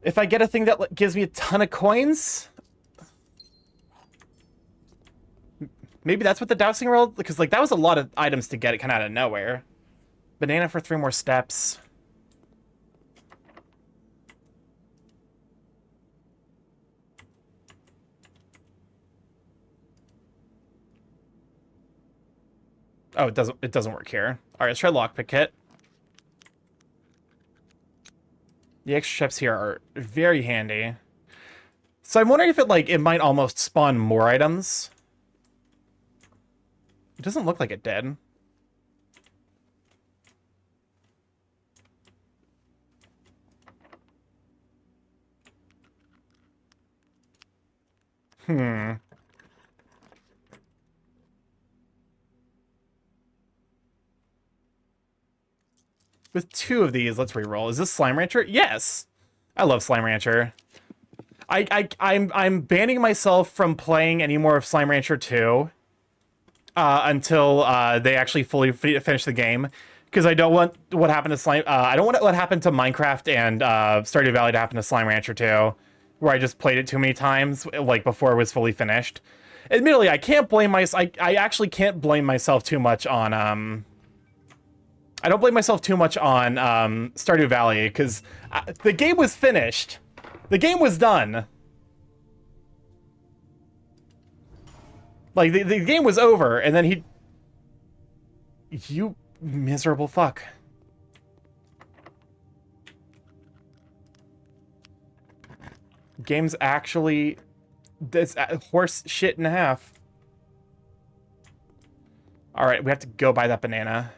If I get a thing that gives me a ton of coins, maybe that's what the dowsing rod, because like that was a lot of items to get it kind of out of nowhere. Banana for 3 more steps. Oh, it doesn't work here. All right, let's try lockpick kit. The extra steps here are very handy. So I'm wondering if it might almost spawn more items. It doesn't look like it did. With 2 of these, let's re-roll. Is this Slime Rancher? Yes! I love Slime Rancher. I'm banning myself from playing any more of Slime Rancher 2 until they actually fully finish the game. Because I don't want what happened to Slime... I don't want what happened to Minecraft and Stardew Valley to happen to Slime Rancher 2. Where I just played it too many times, like, before it was fully finished. Admittedly, I can't blame myself... I actually can't blame myself too much on... I don't blame myself too much on Stardew Valley, because the game was finished. The game was done. Like, the game was over, and then he... You miserable fuck. Game's actually... That's horse shit and a half. Alright, we have to go buy that banana.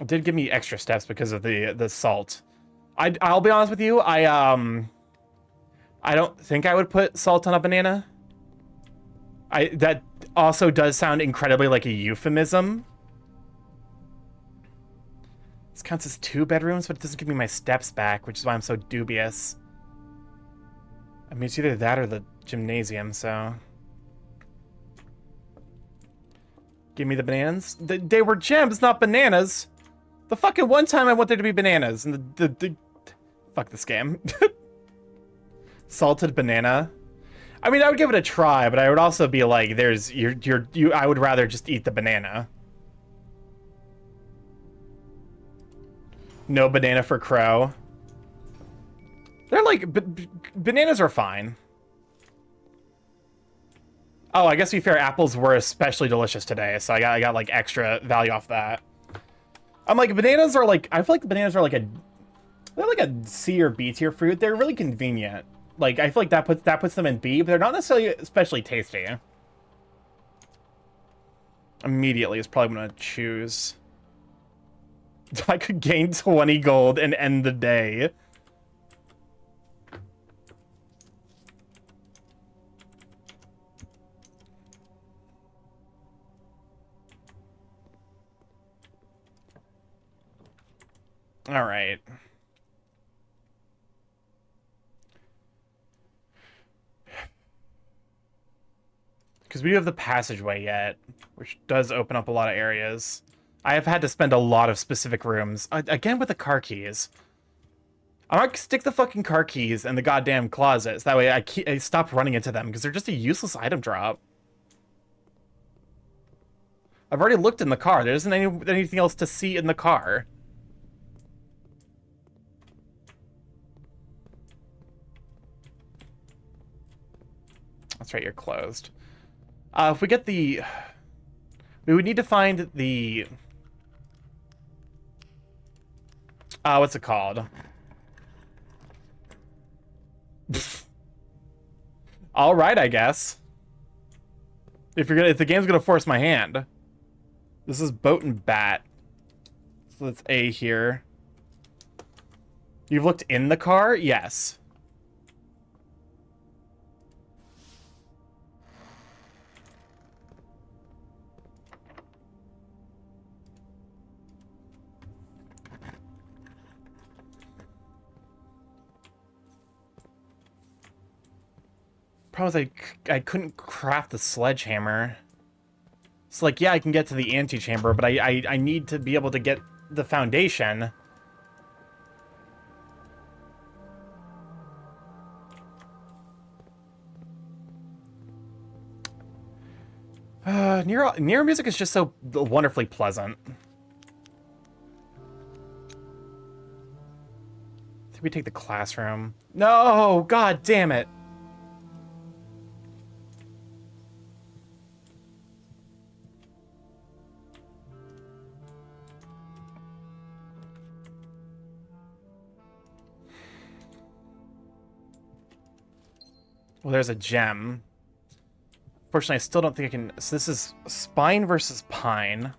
It did give me extra steps because of the salt. I'll be honest with you, I don't think I would put salt on a banana. That also does sound incredibly like a euphemism. This counts as 2 bedrooms, but it doesn't give me my steps back, which is why I'm so dubious. I mean, it's either that or the gymnasium, so... Give me the bananas. They were gems, not bananas. The fucking one time I want there to be bananas, and the fuck this game. Salted banana. I mean, I would give it a try, but I would also be like, there's I would rather just eat the banana. No banana for crow. They're like, bananas are fine. Oh, I guess to be fair, apples were especially delicious today, so I got like extra value off that. I'm like, bananas are like, I feel like bananas are like they're like a C or B tier fruit. They're really convenient. Like, I feel like that puts them in B, but they're not necessarily especially tasty. Immediately is probably what I'm gonna choose. I could gain 20 gold and end the day. All right. Because we do have the passageway yet, which does open up a lot of areas. I have had to spend a lot of specific rooms. Again with the car keys. I'm gonna stick the fucking car keys in the goddamn closets. That way I stop running into them, because they're just a useless item drop. I've already looked in the car. There isn't anything else to see in the car. That's right, you're closed. If we get the... We would need to find the... what's it called? All right, I guess. If the game's gonna force my hand. This is boat and bat. So that's A here. You've looked in the car? Yes. Problem is I couldn't craft the sledgehammer. So like, yeah, I can get to the antechamber, but I need to be able to get the foundation. Nero music is just so wonderfully pleasant. I think we take the classroom. No, god damn it. Well, there's a gem. Fortunately, I still don't think I can... So this is Spine versus Pine.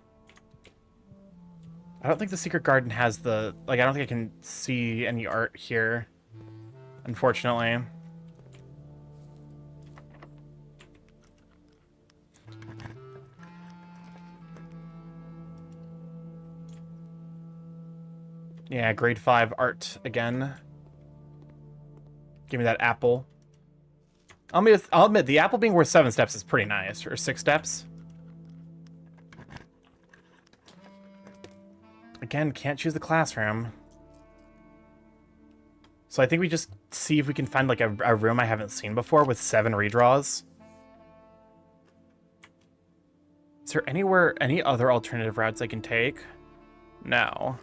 I don't think the Secret Garden has the... Like, I don't think I can see any art here. Unfortunately. Yeah, grade 5 art again. Give me that apple. I'll admit, the apple being worth 7 steps is pretty nice. Or 6 steps. Again, can't choose the classroom. So I think we just see if we can find like a room I haven't seen before with 7 redraws. Is there any other alternative routes I can take? No.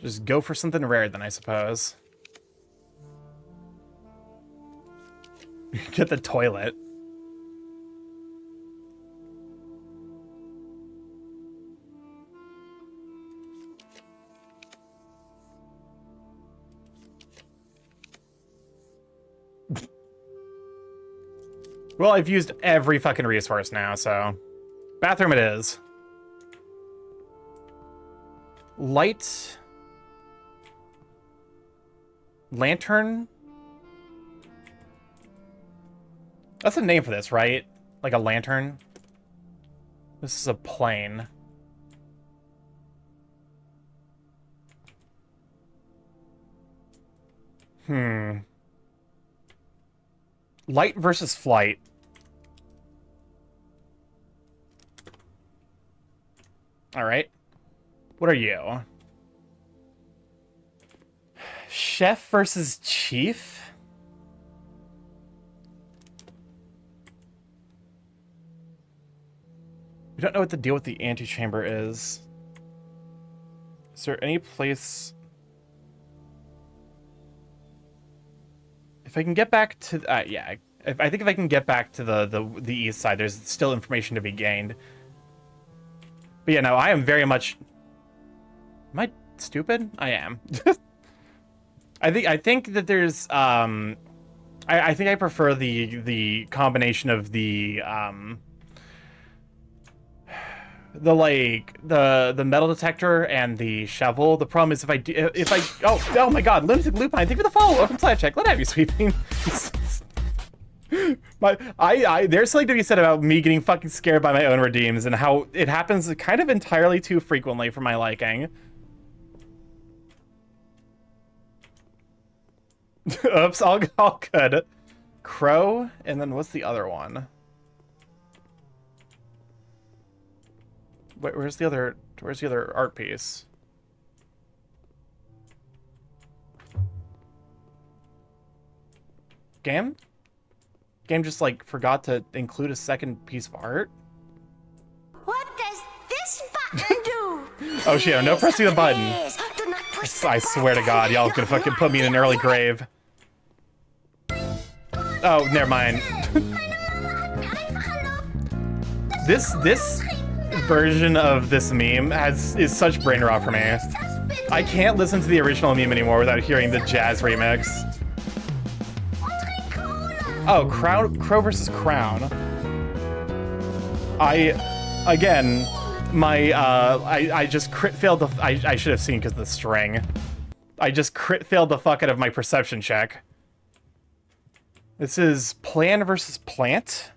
Just go for something rare then, I suppose. Get the toilet. Well, I've used every fucking resource now, so... Bathroom it is. Light... Lantern? That's a name for this, right? Like a lantern? This is a plane. Light versus flight. Alright. What are you? Chef versus chief? We don't know what the deal with the antechamber is. Is there any place... If I can get back to... yeah. I think if I can get back to the east side, there's still information to be gained. But yeah, no, I am very much... Am I stupid? I am. I think that there's... I think I prefer the combination of the metal detector and the shovel. The problem is if I oh my god, Lunatic Lupine, thank you for the follow. Welcome to Slash Check. Let have you sweeping. There's something to be said about me getting fucking scared by my own redeems and how it happens kind of entirely too frequently for my liking. Oops, all good. Crow, and then what's the other one? Where's the other art piece? Game just like forgot to include a second piece of art. What does this button do? Oh shit, no pressing the button. Yes, do not push the I swear to God, y'all gonna fucking put me in an early grave. Oh, never mind. This version of this meme is such brain rot for me. I can't listen to the original meme anymore without hearing the jazz remix. Oh, Crow versus Crown. I just crit failed the... I should have seen because of the string. I just crit failed the fuck out of my perception check. This is plan versus plant.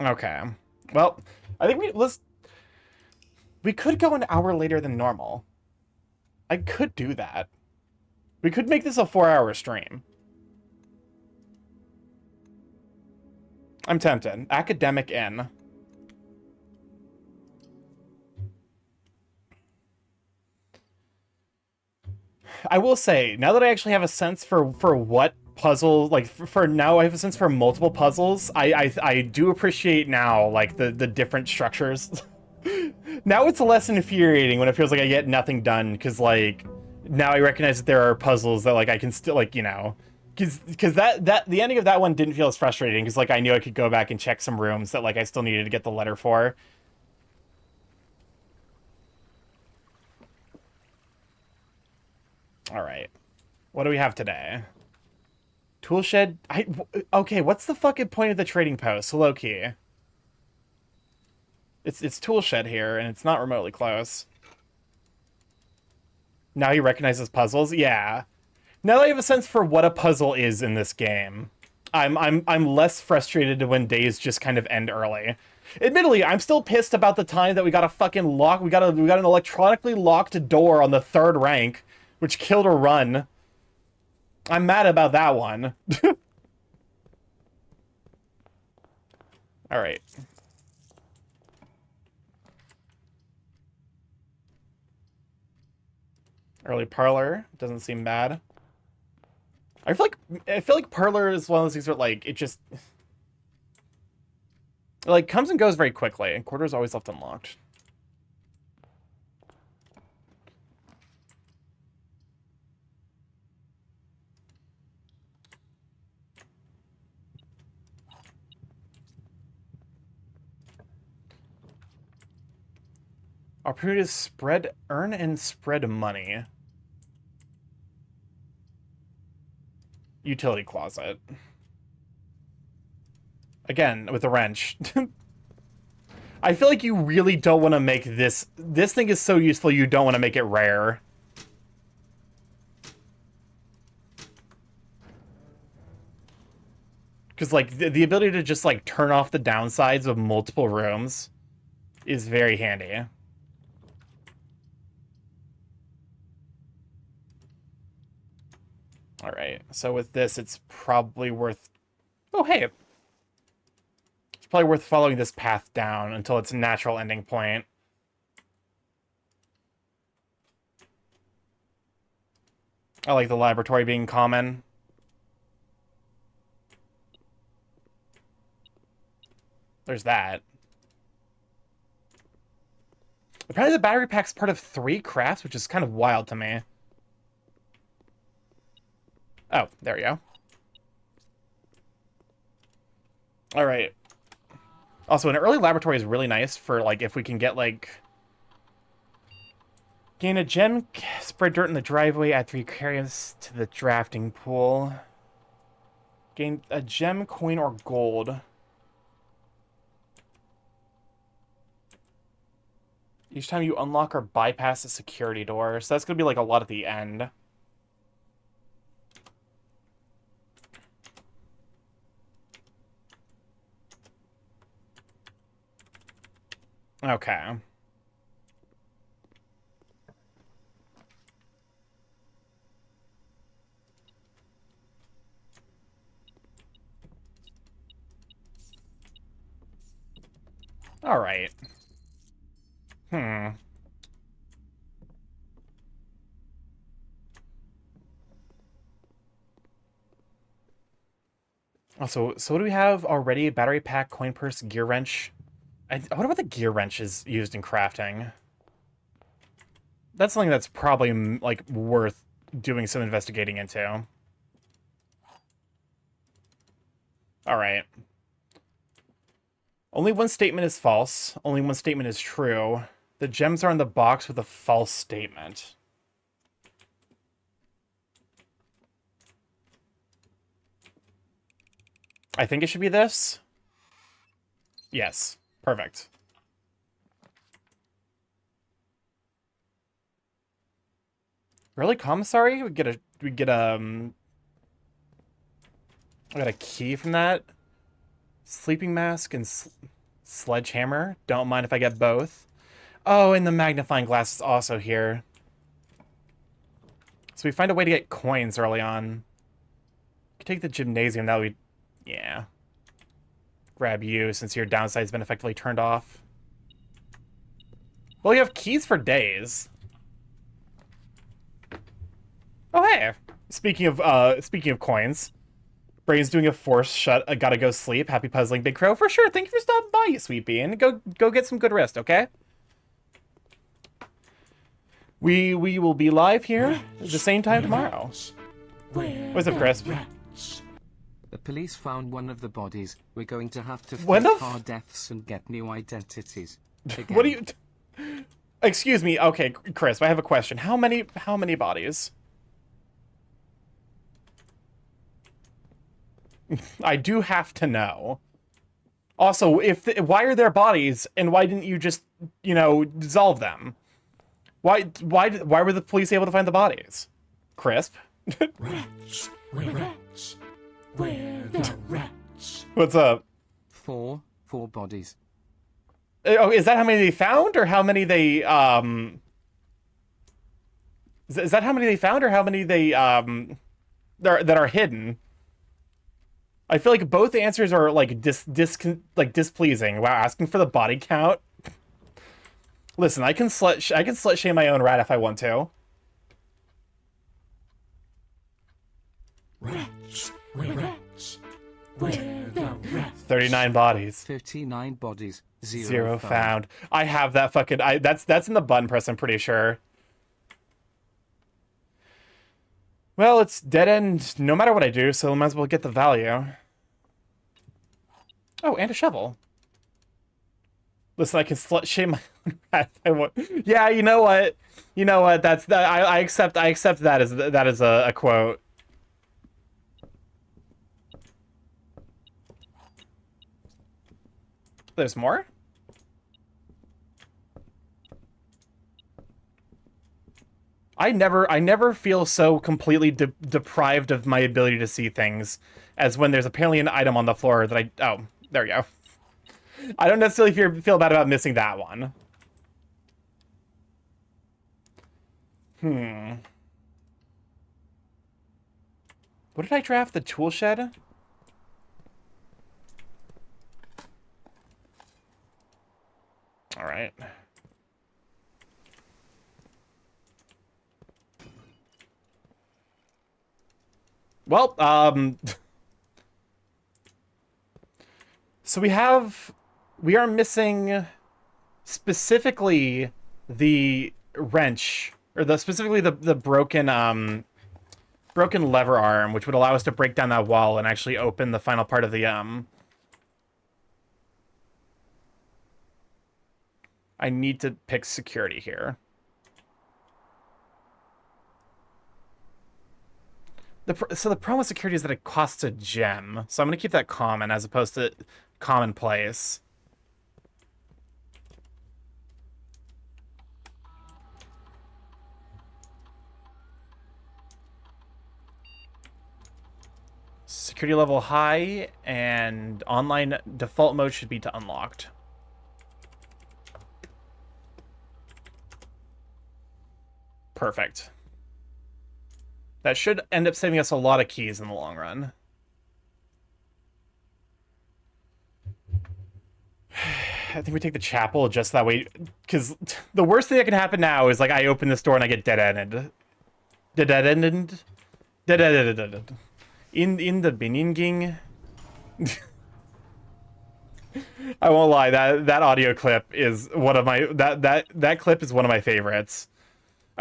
Okay. Well, I think we could go an hour later than normal. I could do that. We could make this a 4-hour stream. I'm tempted. Academic Inn. I will say, now that I actually have a sense for what puzzle, like for now I have a sense for multiple puzzles, I do appreciate now like the different structures. Now it's less infuriating when it feels like I get nothing done, because like now I recognize that there are puzzles that like I can still, like, you know, because that the ending of that one didn't feel as frustrating, because like I knew I could go back and check some rooms that like I still needed to get the letter for. All right, what do we have today? Toolshed. Okay, what's the fucking point of the trading post? Low key. It's Toolshed here, and it's not remotely close. Now he recognizes puzzles? Yeah. Now that I have a sense for what a puzzle is in this game, I'm less frustrated when days just kind of end early. Admittedly, I'm still pissed about the time that we got a fucking lock. We got an electronically locked door on the 3rd rank, which killed a run. I'm mad about that one. All right. Early parlor doesn't seem bad. I feel like parlor is one of those things where like it just like comes and goes very quickly, and quarters always left unlocked. Opportunity to earn and spread money. Utility closet. Again, with the wrench. I feel like you really don't want to make this... This thing is so useful, you don't want to make it rare. Because, like, the ability to just, like, turn off the downsides of multiple rooms is very handy. Alright, so with this, it's probably worth... Oh, hey! It's probably worth following this path down until its natural ending point. I like the laboratory being common. There's that. Apparently the battery pack's part of 3 crafts, which is kind of wild to me. Oh, there we go. Alright. Also, an early laboratory is really nice for, like, if we can get, like... Gain a gem, spread dirt in the driveway, add 3 carriers to the drafting pool. Gain a gem, coin, or gold. Each time you unlock or bypass a security door. So that's going to be like a lot at the end. Okay. All right. Also, so what do we have already? Battery pack, coin purse, gear wrench. I wonder what the gear wrench is used in crafting. That's something that's probably, like, worth doing some investigating into. Alright. Only one statement is false. Only one statement is true. The gems are in the box with a false statement. I think it should be this. Yes. Perfect. Really, commissary? We got a key from that. Sleeping mask and sledgehammer. Don't mind if I get both. Oh, and the magnifying glass is also here. So we find a way to get coins early on. We can take the gymnasium. That would be... Yeah. Grab you since your downside's been effectively turned off. Well, you have keys for days. Oh, hey. Speaking of coins. Brain's doing a force shut. I gotta go sleep. Happy puzzling, Big Crow. For sure. Thank you for stopping by, you sweet bean. Go get some good rest, okay? We will be live here at the same time tomorrow. What's up, Chris? The police found one of the bodies. We're going to have to When fake the our deaths and get new identities. What do you... Excuse me. Okay, Chris, I have a question. How many bodies? I do have to know. Also, why are there bodies, and why didn't you just, you know, dissolve them? Why were the police able to find the bodies? Crisp? Rats, rats, where the rats? What's up? Four bodies. Oh, is that how many they found, or how many they Is that how many they found, or how many they that are hidden? I feel like both answers are like displeasing. Wow, asking for the body count. Listen, I can slut shame my own rat if I want to. Rats, rats, where the rats? 39 bodies. 39 bodies. Zero found. I have that fucking... That's in the button press, I'm pretty sure. Well, it's dead end no matter what I do, so I might as well get the value. Oh, and a shovel. Listen, I can slut shame my own rat if I want. Yeah, you know what? You know what? I accept that as a quote. there's more? I never feel so completely deprived of my ability to see things as when there's apparently an item on the floor that oh, there we go. I don't necessarily feel bad about missing that one. What did I draft? The tool shed? All right. Well, so we are missing specifically the wrench, or specifically the broken broken lever arm, which would allow us to break down that wall and actually open the final part of the I need to pick security here. So the problem with security is that it costs a gem. So I'm going to keep that common as opposed to commonplace. Security level high, and online default mode should be to unlocked. Perfect. That should end up saving us a lot of keys in the long run. I think we take the chapel just that way, because the worst thing that can happen now is, like, I open this door and I get dead-ended. Dead-ended? Dead-ended. In the beginning. I won't lie, that audio clip is one of my... That clip is one of my favorites.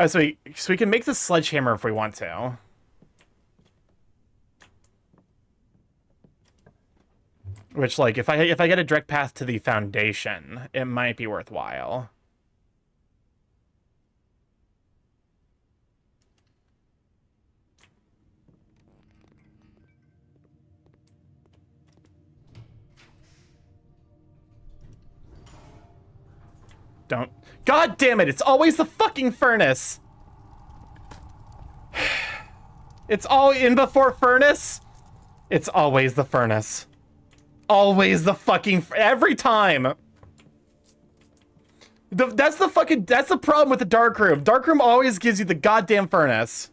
So we can make this sledgehammer if we want to. Which, like, if I get a direct path to the foundation, it might be worthwhile. Don't. God damn it, it's always the fucking furnace! It's all in before furnace? It's always the furnace. Always the fucking... Every time! That's the problem with the dark room. Dark room always gives you the goddamn furnace.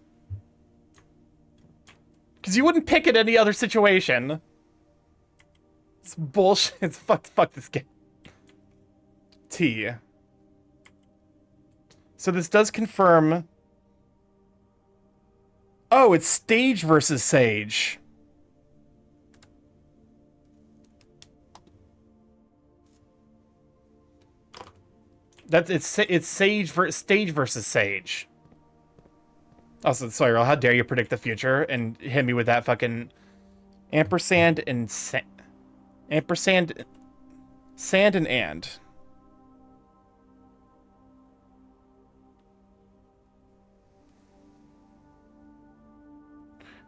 Because you wouldn't pick it any other situation. It's bullshit. It's fuck this game. T. So this does confirm... Oh, it's Stage versus Sage. It's Sage Stage versus Sage. Also, sorry, how dare you predict the future and hit me with that fucking ampersand and ampersand, sand and.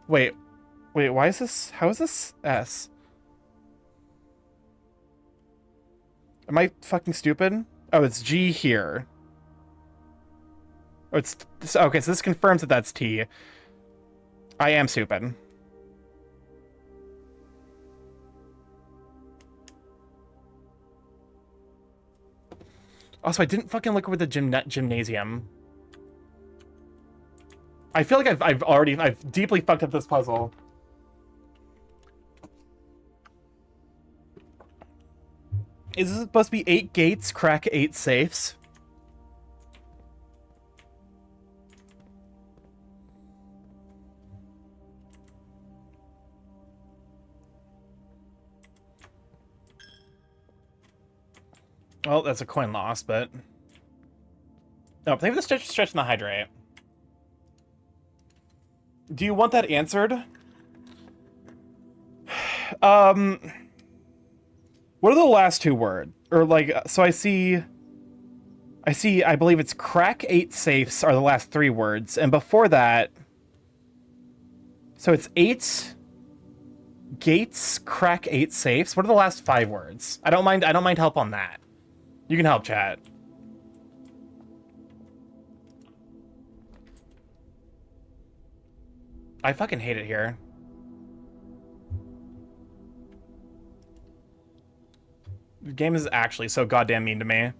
Wait, why is this? How is this S? Am I fucking stupid? Oh, it's G here. Oh, it's... Okay, so this confirms that that's T. I am stupid. Also, I didn't fucking look over the gymnasium. I feel like I've deeply fucked up this puzzle. Is this supposed to be 8 gates, crack 8 safes? Well, that's a coin loss, but... No, think of the stretch in the hydrate. Do you want that answered? What are the last 2 words? Or, like, so I see, I believe it's crack 8 safes are the last 3 words. And before that, so it's 8, Gates crack 8 safes. What are the last 5 words? I don't mind help on that. You can help, chat. I fucking hate it here. The game is actually so goddamn mean to me.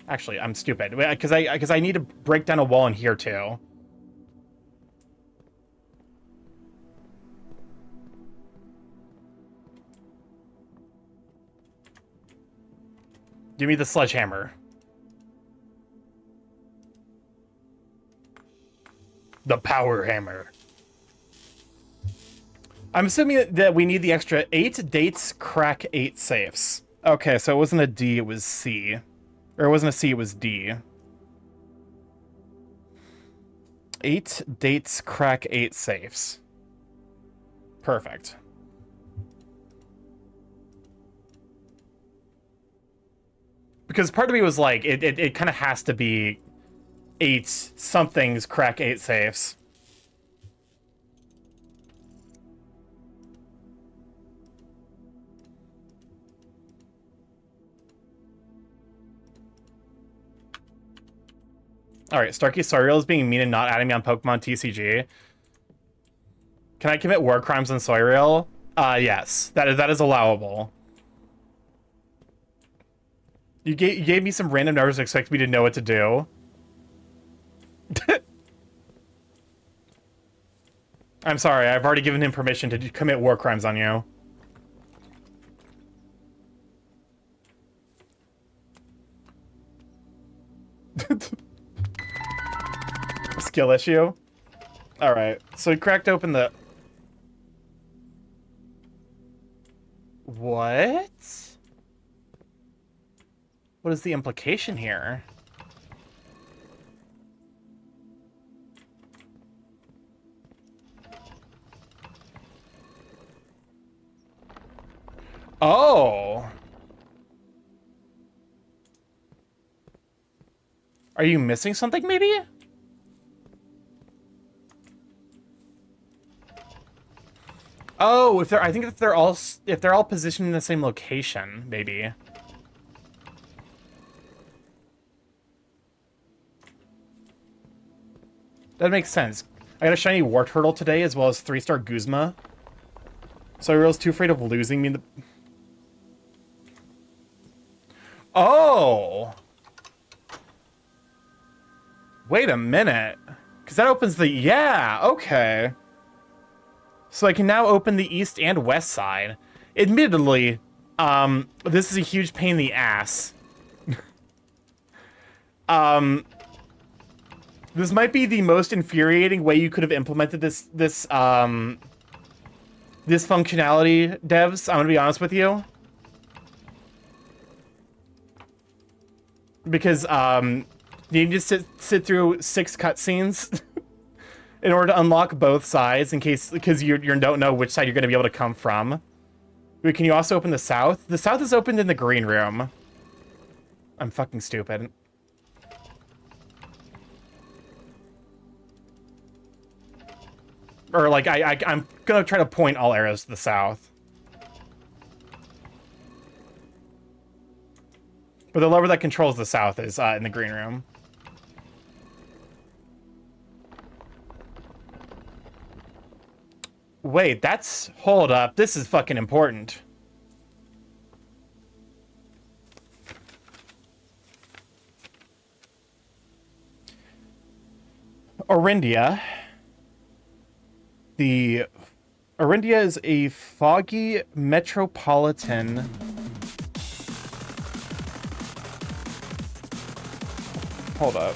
Actually, I'm stupid because I need to break down a wall in here too. Give me the sledgehammer. The power hammer. I'm assuming that we need the extra 8 dates, crack 8 safes. Okay, so it wasn't a D, it was C. Or it wasn't a C, it was D. 8 dates, crack 8 safes. Perfect. Because part of me was like, it kind of has to be 8 somethings, crack 8 safes. Alright, Starkey Soriel is being mean and not adding me on Pokemon TCG. Can I commit war crimes on Soriel? Yes. That is allowable. You gave me some random numbers and expect me to know what to do. I'm sorry, I've already given him permission to commit war crimes on you. Skill issue? Alright, so he cracked open the... What? What is the implication here? Oh! Are you missing something, maybe? Oh, I think if they're all positioned in the same location, maybe. That makes sense. I got a shiny Wartortle today, as well as 3-star Guzma. So I was too afraid of losing me in the... Oh! Wait a minute. Because that opens the... Yeah, okay. So I can now open the east and west side. Admittedly, this is a huge pain in the ass. This might be the most infuriating way you could have implemented this functionality, devs. I'm gonna be honest with you, because you need to sit through 6 cutscenes in order to unlock both sides, because you don't know which side you're gonna be able to come from. Wait, can you also open the south? The south is opened in the green room. I'm fucking stupid. Or, like, I'm gonna try to point all arrows to the south. But the lever that controls the south is in the green room. Wait, that's... Hold up. This is fucking important. Orindia. The Orindia is a foggy metropolitan hold up.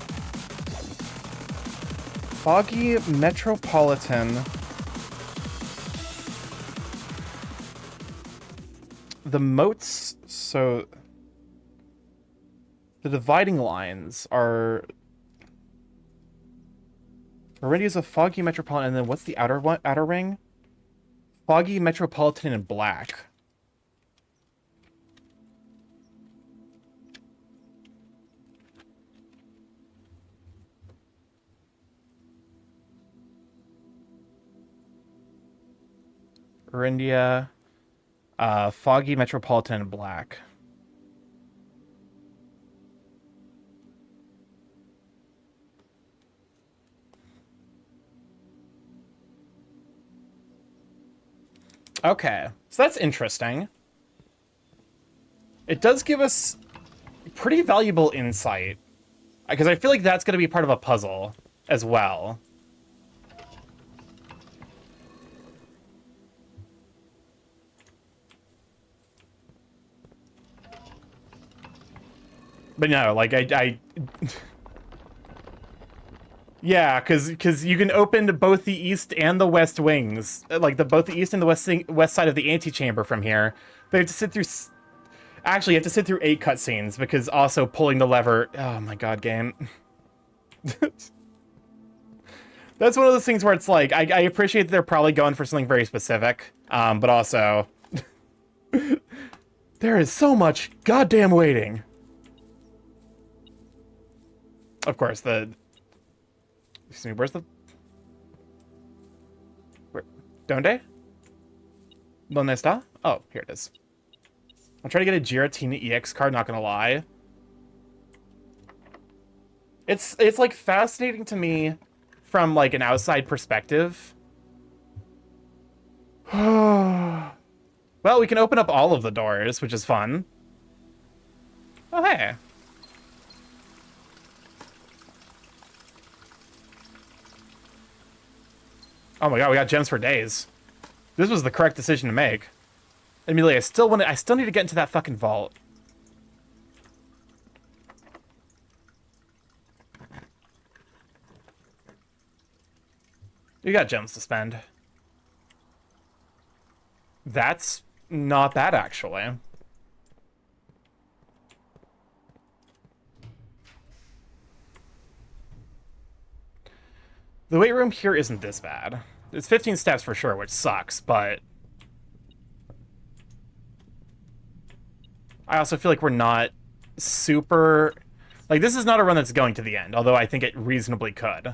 Foggy metropolitan. The moats, so the dividing lines are Orindia is a foggy metropolitan, and then what's the outer one? Outer ring? Foggy metropolitan in black. Urindia, Foggy, Metropolitan, and Black. Okay, so that's interesting. It does give us pretty valuable insight, because I feel like that's going to be part of a puzzle as well. But no, like I yeah, because you can open both the east and the west wings, like both the east and the west side of the antechamber from here. But you have to sit through. Actually, you have to sit through 8 cutscenes because also pulling the lever. Oh my god, game. That's one of those things where it's like I appreciate that they're probably going for something very specific, but also there is so much goddamn waiting. Of course, excuse me, where's the... Donde? ¿Dónde está? Oh, here it is. I'm trying to get a Giratina EX card, not gonna lie. It's like fascinating to me from like an outside perspective. Well, we can open up all of the doors, which is fun. Oh, hey. Oh my god, we got gems for days. This was the correct decision to make. Amelia, I still need to get into that fucking vault. You got gems to spend. That's not bad, actually. The weight room here isn't this bad. It's 15 steps for sure, which sucks, but... I also feel like we're not super... Like, this is not a run that's going to the end, although I think it reasonably could.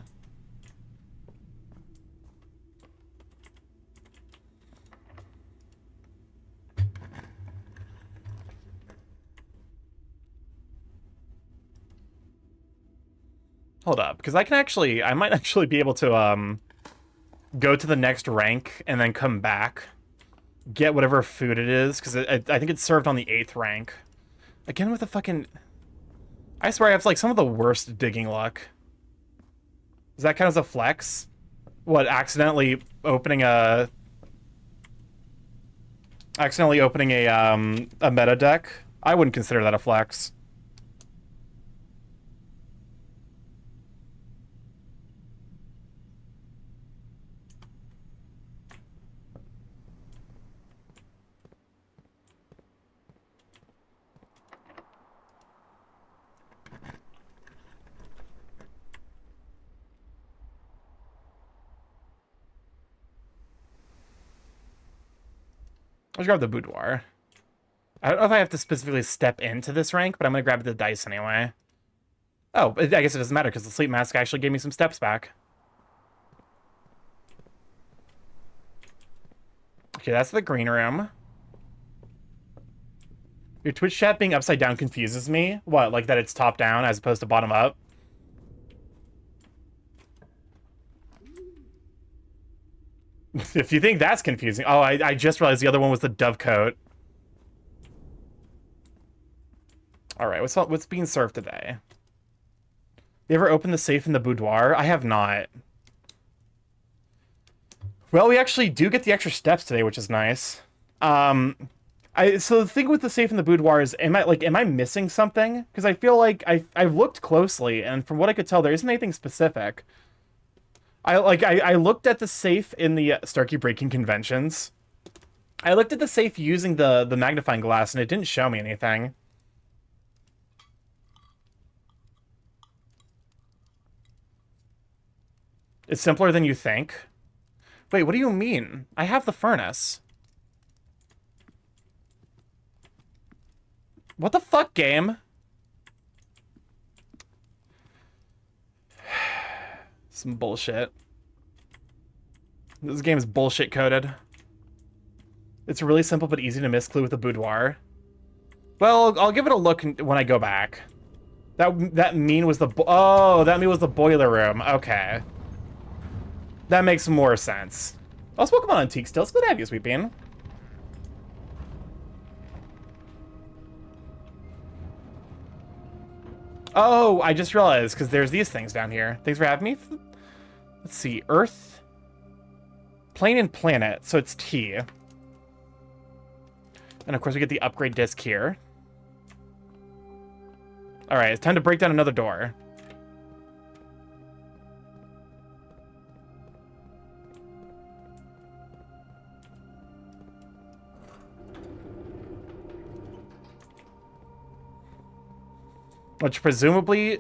Hold up, because I might actually be able to, go to the next rank and then come back, get whatever food it is, because I think it's served on the 8th rank. Again with the fucking... I swear I have, like, some of the worst digging luck. Does that count as a flex? What, accidentally opening a meta deck? I wouldn't consider that a flex. Let's grab the boudoir. I don't know if I have to specifically step into this rank, but I'm going to grab the dice anyway. Oh, I guess it doesn't matter because the sleep mask actually gave me some steps back. Okay, that's the green room. Your Twitch chat being upside down confuses me. What, like that it's top down as opposed to bottom up? If you think that's confusing. Oh, I just realized the other one was the dovecote. Alright, what's being served today? You ever opened the safe in the boudoir? I have not. Well, we actually do get the extra steps today, which is nice. So the thing with the safe in the boudoir is, am I missing something? Because I feel like I've looked closely, and from what I could tell, there isn't anything specific. I looked at the safe in the Starkey Breaking Conventions. I looked at the safe using the magnifying glass, and it didn't show me anything. It's simpler than you think. Wait, what do you mean? I have the furnace. What the fuck, game? Some bullshit. This game is bullshit coded. It's a really simple but easy to miss clue with the boudoir. Well, I'll give it a look when I go back. That mean was the boiler room. Okay. That makes more sense. Also, welcome on Antique Still. It's good to have you, Sweet Bean. Oh, I just realized, because there's these things down here. Thanks for having me. Let's see. Earth. Plane and planet. So it's T. And of course, we get the upgrade disc here. Alright, it's time to break down another door. Which presumably...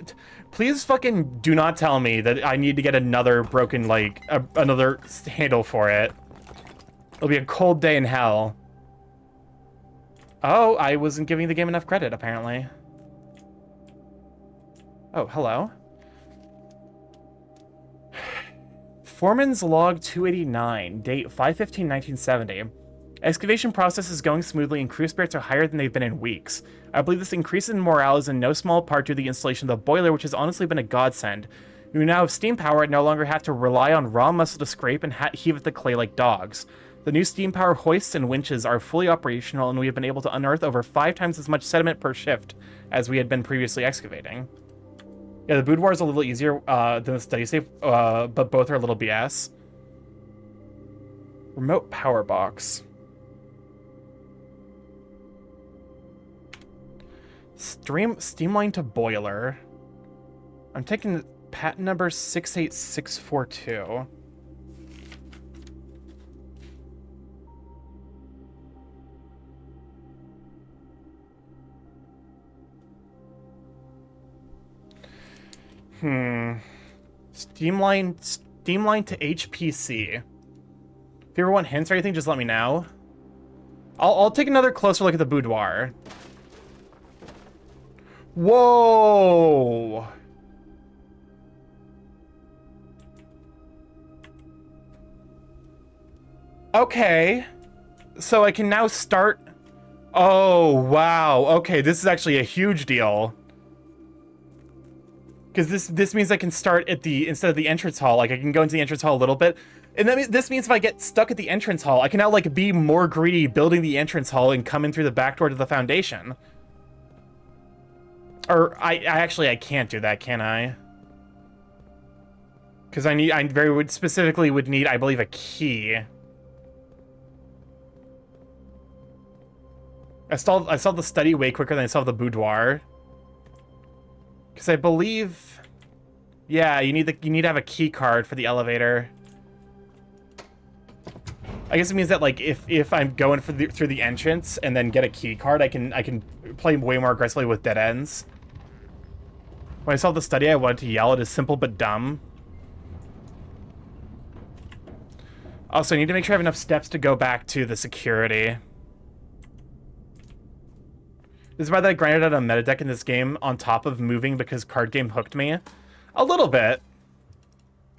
Please fucking do not tell me that I need to get another broken, like, another handle for it. It'll be a cold day in hell. Oh, I wasn't giving the game enough credit, apparently. Oh, hello. Foreman's Log 289, date 5/15/1970. Excavation process is going smoothly and crew spirits are higher than they've been in weeks. I believe this increase in morale is in no small part due to the installation of the boiler, which has honestly been a godsend. We now have steam power and no longer have to rely on raw muscle to scrape and heave at the clay like dogs. The new steam power hoists and winches are fully operational, and we have been able to unearth over 5 times as much sediment per shift as we had been previously excavating. Yeah, the boudoir is a little easier than the study safe, but both are a little BS. Remote power box. Steamline to boiler. I'm taking patent number 68642. Steamline to HPC. If you ever want hints or anything, just let me know. I'll take another closer look at the boudoir. Whoa! Okay. So I can now start... Oh, wow. Okay, this is actually a huge deal. Because this means I can start at the... Instead of the entrance hall, like, I can go into the entrance hall a little bit. And this means if I get stuck at the entrance hall, I can now, like, be more greedy building the entrance hall and come in through the back door to the foundation. Or, I can't do that, can I? Because I very specifically would need, I believe, a key. I solved the study way quicker than I solved the boudoir. Because I believe... Yeah, you need to have a key card for the elevator. I guess it means that, like, if I'm going through the entrance and then get a key card, I can play way more aggressively with dead ends. When I saw the study, I wanted to yell. It is simple but dumb. Also, I need to make sure I have enough steps to go back to the security. This is why I grinded out a meta deck in this game on top of moving because card game hooked me. A little bit.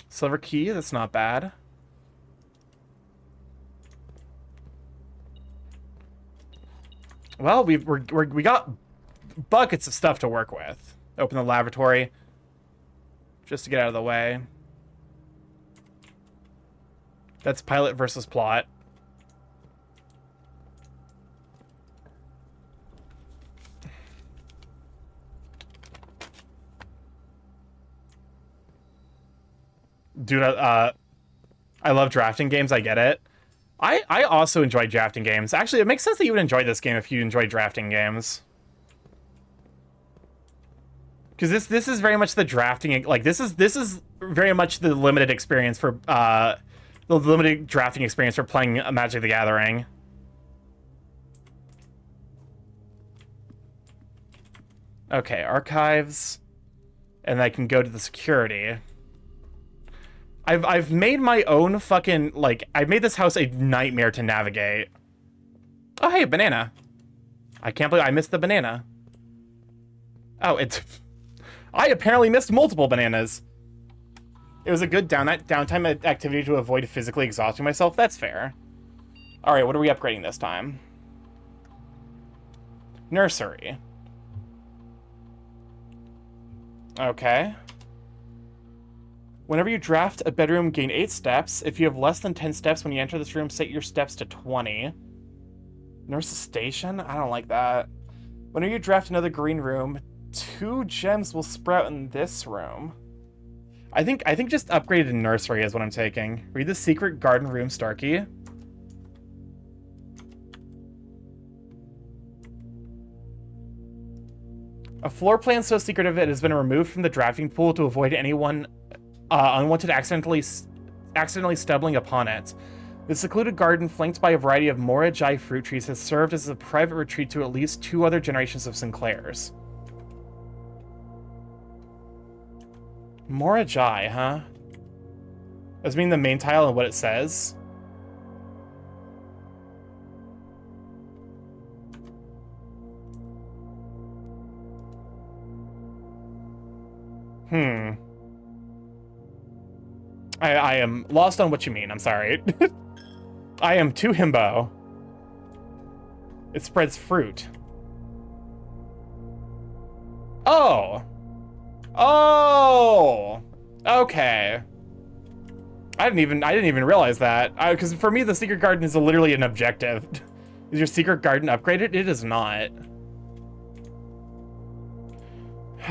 Silver key, that's not bad. Well, we got buckets of stuff to work with. Open the lavatory. Just to get out of the way. That's pilot versus plot. Dude, I love drafting games. I get it. I also enjoy drafting games. Actually, it makes sense that you would enjoy this game if you enjoy drafting games. Because this is very much the drafting, like, this is very much the limited experience for, the limited drafting experience for playing Magic the Gathering. Okay, archives. And I can go to the security. I've made my own fucking, like, I've made this house a nightmare to navigate. Oh, hey, banana. I can't believe I missed the banana. Oh, I apparently missed multiple bananas. It was a good downtime activity to avoid physically exhausting myself. That's fair. Alright, what are we upgrading this time? Nursery. Okay. Whenever you draft a bedroom, gain 8 steps. If you have less than 10 steps when you enter this room, set your steps to 20. Nurse's station? I don't like that. Whenever you draft another green room, 2 gems will sprout in this room. I think just upgraded nursery is what I'm taking. Read the secret garden room, Starkey. A floor plan so secretive it has been removed from the drafting pool to avoid anyone unwanted accidentally stumbling upon it. The secluded garden, flanked by a variety of Morajai fruit trees, has served as a private retreat to at least 2 other generations of Sinclairs. Morajai, huh? Does it mean the main tile and what it says? I am lost on what you mean, I'm sorry. I am too himbo. It spreads fruit. Oh! Oh! Okay. I didn't even realize that. Because for me, the secret garden is literally an objective. Is your secret garden upgraded? It is not.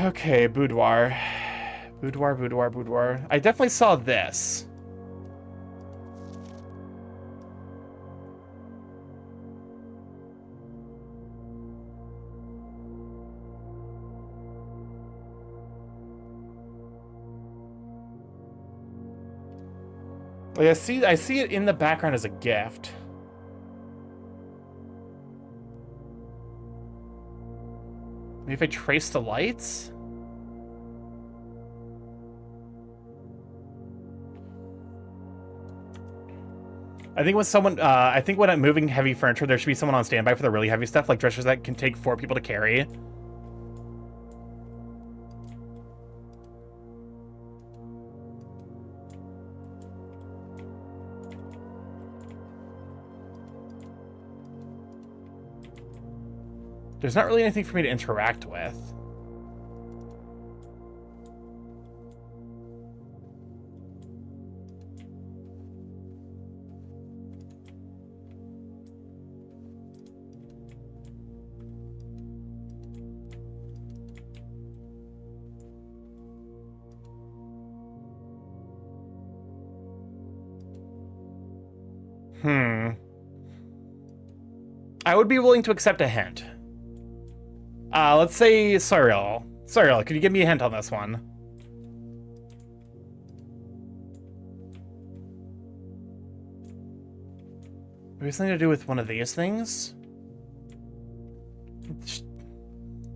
Okay, boudoir. Boudoir, boudoir, boudoir. I definitely saw this. Like, I see it in the background as a gift. Maybe if I trace the lights? I think when someone, I think when I'm moving heavy furniture, there should be someone on standby for the really heavy stuff, like dressers that can take 4 people to carry. There's not really anything for me to interact with. I would be willing to accept a hint. Let's say Cyril. Cyril, could you give me a hint on this one? Maybe something to do with one of these things?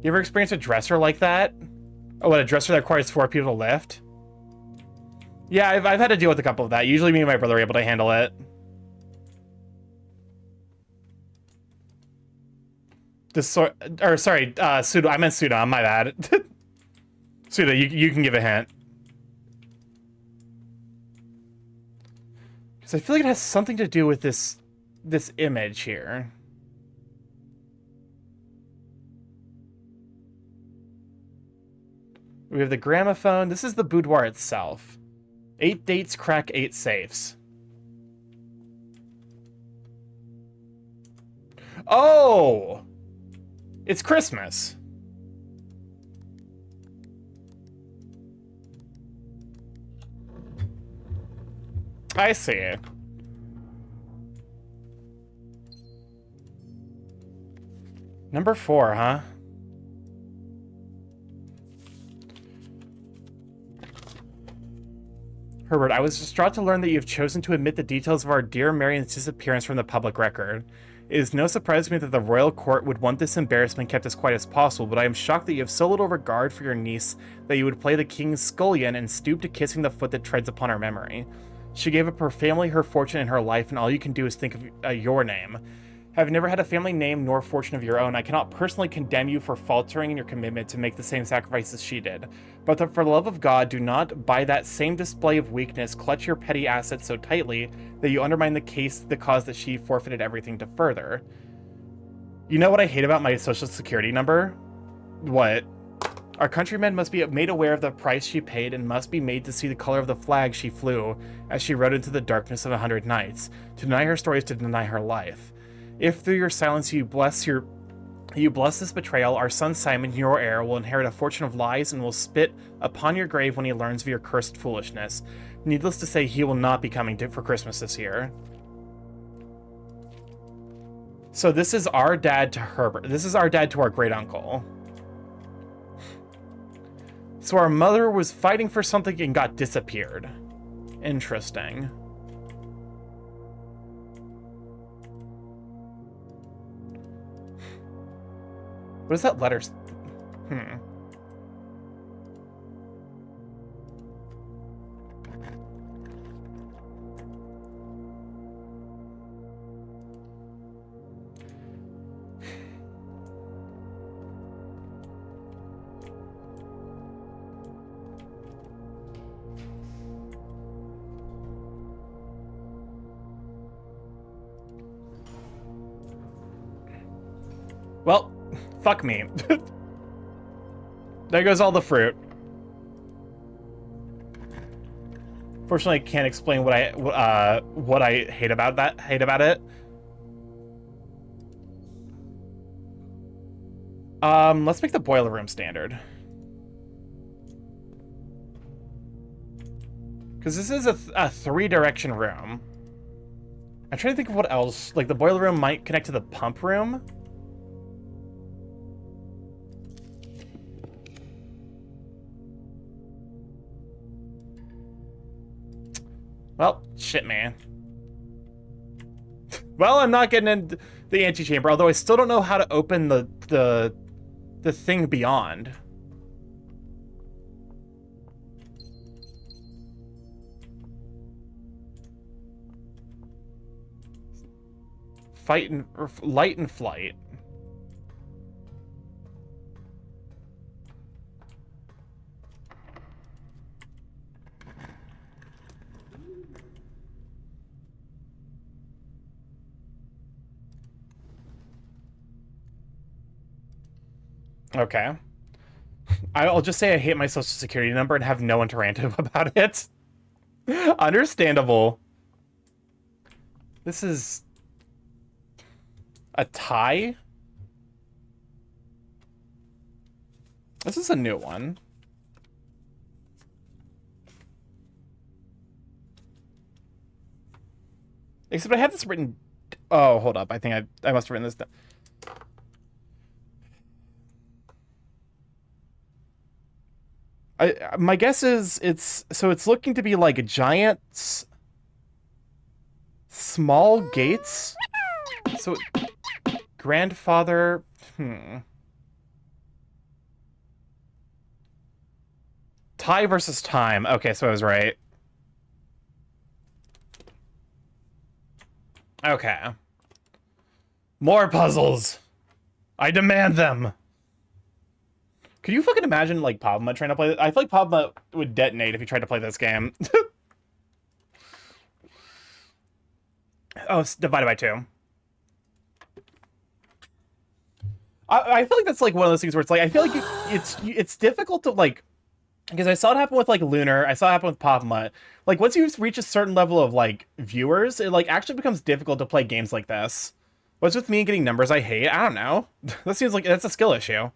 You ever experienced a dresser like that? Oh, what, a dresser that requires 4 people to lift? Yeah, I've had to deal with a couple of that. Usually me and my brother are able to handle it. Suda, I meant Suda, my bad. Suda, you can give a hint. Because I feel like it has something to do with this image here. We have the gramophone. This is the boudoir itself. 8 dates crack 8 safes. Oh! It's Christmas. I see. Number 4, huh? Herbert, I was distraught to learn that you have chosen to omit the details of our dear Marion's disappearance from the public record. It is no surprise to me that the royal court would want this embarrassment kept as quiet as possible, but I am shocked that you have so little regard for your niece that you would play the king's scullion and stoop to kissing the foot that treads upon her memory. She gave up her family, her fortune, and her life, and all you can do is think of your name. Having never had a family name nor fortune of your own, I cannot personally condemn you for faltering in your commitment to make the same sacrifices she did. But for the love of God, do not, by that same display of weakness, clutch your petty assets so tightly that you undermine the cause that she forfeited everything to further. You know what I hate about my social security number? What? Our countrymen must be made aware of the price she paid and must be made to see the color of the flag she flew as she rode into the darkness of 100 nights. To deny her story is to deny her life. If through your silence you bless this betrayal, our son Simon, your heir, will inherit a fortune of lies and will spit upon your grave when he learns of your cursed foolishness. Needless to say, he will not be coming for Christmas this year. So this is our dad to Herbert. This is our dad to our great uncle. So our mother was fighting for something and got disappeared. Interesting. What is that letter? Well, fuck me. There goes all the fruit. Fortunately, I can't explain what I hate about it. Let's make the boiler room standard. Because this is a 3-direction room. I'm trying to think of what else. Like, the boiler room might connect to the pump room. Well, shit, man. Well, I'm not getting into the antechamber, although I still don't know how to open the thing beyond. Light and flight. Okay. I'll just say I hate my social security number and have no one to rant to about it. Understandable. This is a tie? This is a new one. Except I have this written... Oh, hold up. I think I must have written this down. My guess is it's looking to be like giant small gates. So grandfather, Tie versus time. Okay, so I was right. Okay. More puzzles. I demand them. Could you fucking imagine, like, Pavma trying to play this? I feel like Pavma would detonate if he tried to play this game. Oh, it's divided by 2. I feel like that's, like, one of those things where it's, like, I feel like it's difficult to, like... Because I saw it happen with, like, Lunar. I saw it happen with Pavma. Like, once you reach a certain level of, like, viewers, it, like, actually becomes difficult to play games like this. What's with me getting numbers I hate? I don't know. That seems like that's a skill issue.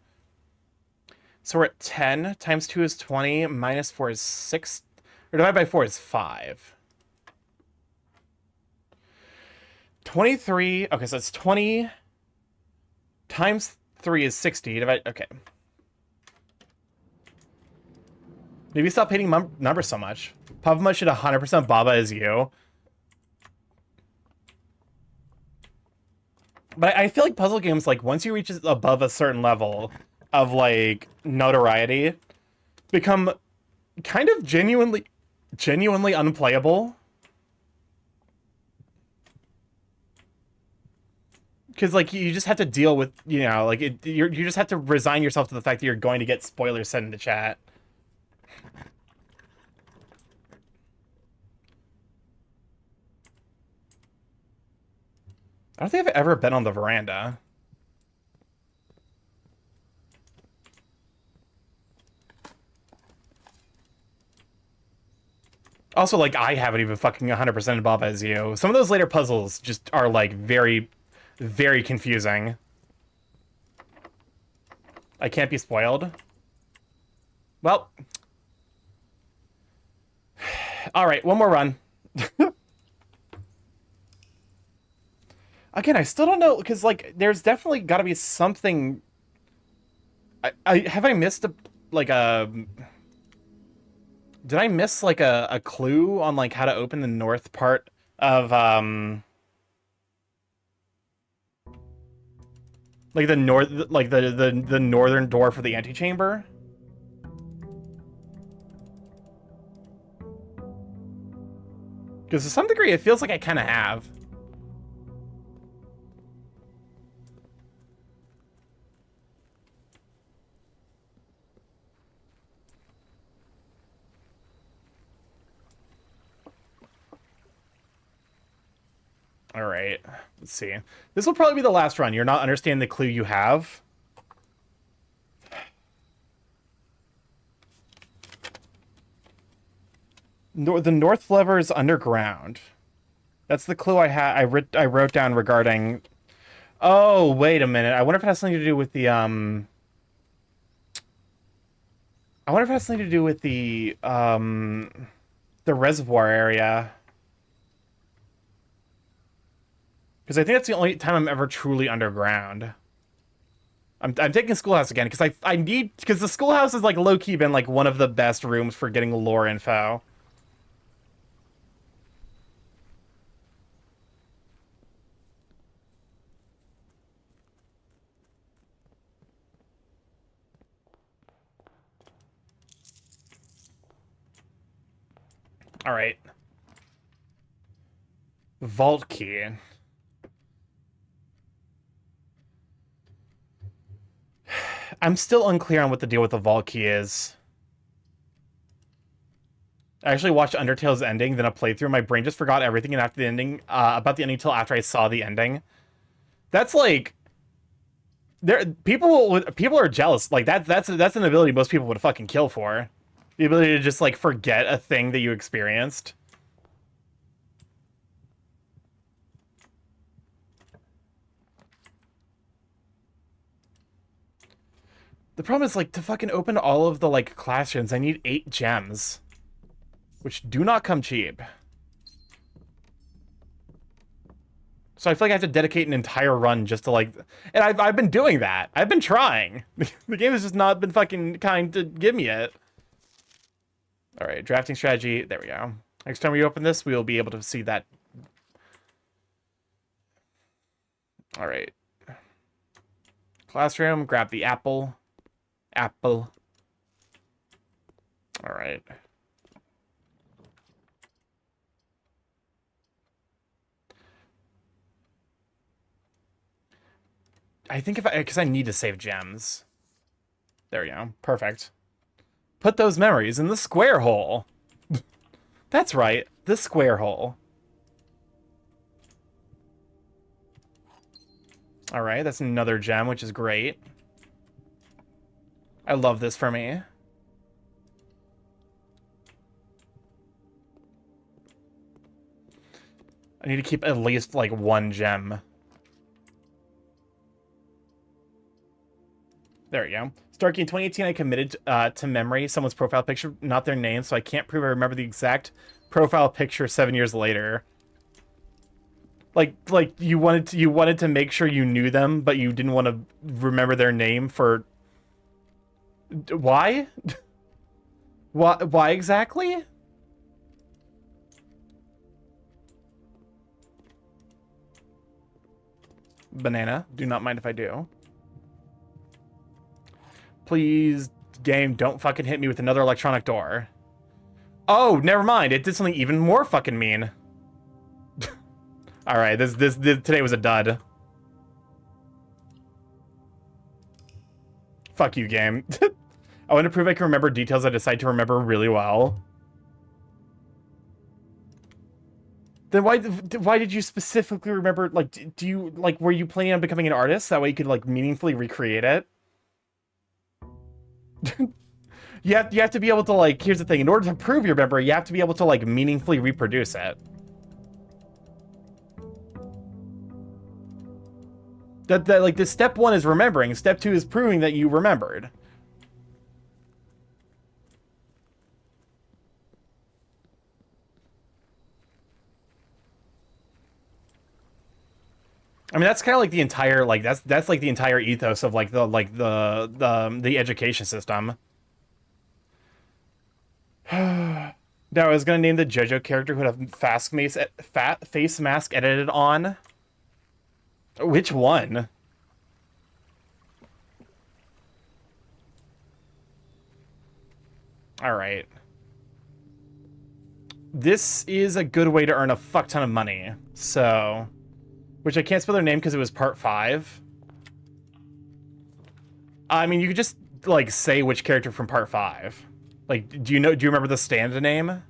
So we're at 10, times 2 is 20, minus 4 is 6, or divided by 4 is 5. 23, okay, so it's 20, times 3 is 60, okay. Maybe stop hating numbers so much. Pavma should 100% Baba as you. But I feel like puzzle games, like, once you reach above a certain level of, like, notoriety, become kind of genuinely unplayable. Because, like, you just have to deal with, you know, like, you just have to resign yourself to the fact that you're going to get spoilers sent in the chat. I don't think I've ever been on the veranda. Also, like, I haven't even fucking 100%ed Bob as you. Some of those later puzzles just are, like, very, very confusing. I can't be spoiled. Well. Alright, one more run. Again, I still don't know, because, like, there's definitely got to be something... Have I missed a... like, a... Did I miss, like, a clue on, like, how to open the north part of, like, the north... like, the northern door for the antechamber? Because to some degree, it feels like I kind of have. All right, let's see. This will probably be the last run. You're not understanding the clue you have. The north lever is underground. That's the clue I had. I wrote down regarding. Oh, wait a minute. I wonder if it has something to do with the I wonder if it has something to do with the reservoir area. Because I think that's the only time I'm ever truly underground. I'm taking Schoolhouse again because I need, because the Schoolhouse is like low-key been like one of the best rooms for getting lore info. All right. Vault key. I'm still unclear on what the deal with the vault key is. I actually watched Undertale's ending, then a playthrough. My brain just forgot everything, and after the ending, about the ending until after I saw the ending. That's like, people are jealous. Like that's an ability most people would fucking kill for. The ability to just like forget a thing that you experienced. The problem is, like, to fucking open all of the, like, classrooms, I need 8 gems. Which do not come cheap. So I feel like I have to dedicate an entire run just to, like... And I've been doing that. I've been trying. The game has just not been fucking kind to give me it. Alright, drafting strategy. There we go. Next time we open this, we will be able to see that. Alright. Classroom, grab the apple. Apple. All right. I think because I need to save gems. There we go. Perfect. Put those memories in the square hole. That's right. The square hole. All right. That's another gem, which is great. I love this for me. I need to keep at least, like, 1 gem. There we go. Starkey, in 2018, I committed to memory someone's profile picture, not their name, so I can't prove I remember the exact profile picture 7 years later. Like you wanted to make sure you knew them, but you didn't want to remember their name for... Why? Why exactly? Banana, do not mind if I do. Please, game, don't fucking hit me with another electronic door. Oh, never mind. It did something even more fucking mean. All right, this today was a dud. Fuck you, game. I want to prove I can remember details I decide to remember really well. Then why did you specifically remember, like, do you, like, were you planning on becoming an artist? That way you could, like, meaningfully recreate it? You have to be able to, like, here's the thing, in order to prove your memory, you have to be able to, like, meaningfully reproduce it. That like, the step 1 is remembering, step 2 is proving that you remembered. I mean, that's kind of like the entire, like, that's like the entire ethos of, like, the education system. Now, I was gonna name the JoJo character who had a face mask edited on. Which one? All right. This is a good way to earn a fuck ton of money. So, which I can't spell their name because it was part 5. I mean, you could just, like, say which character from part 5. Like, do you remember the stand name?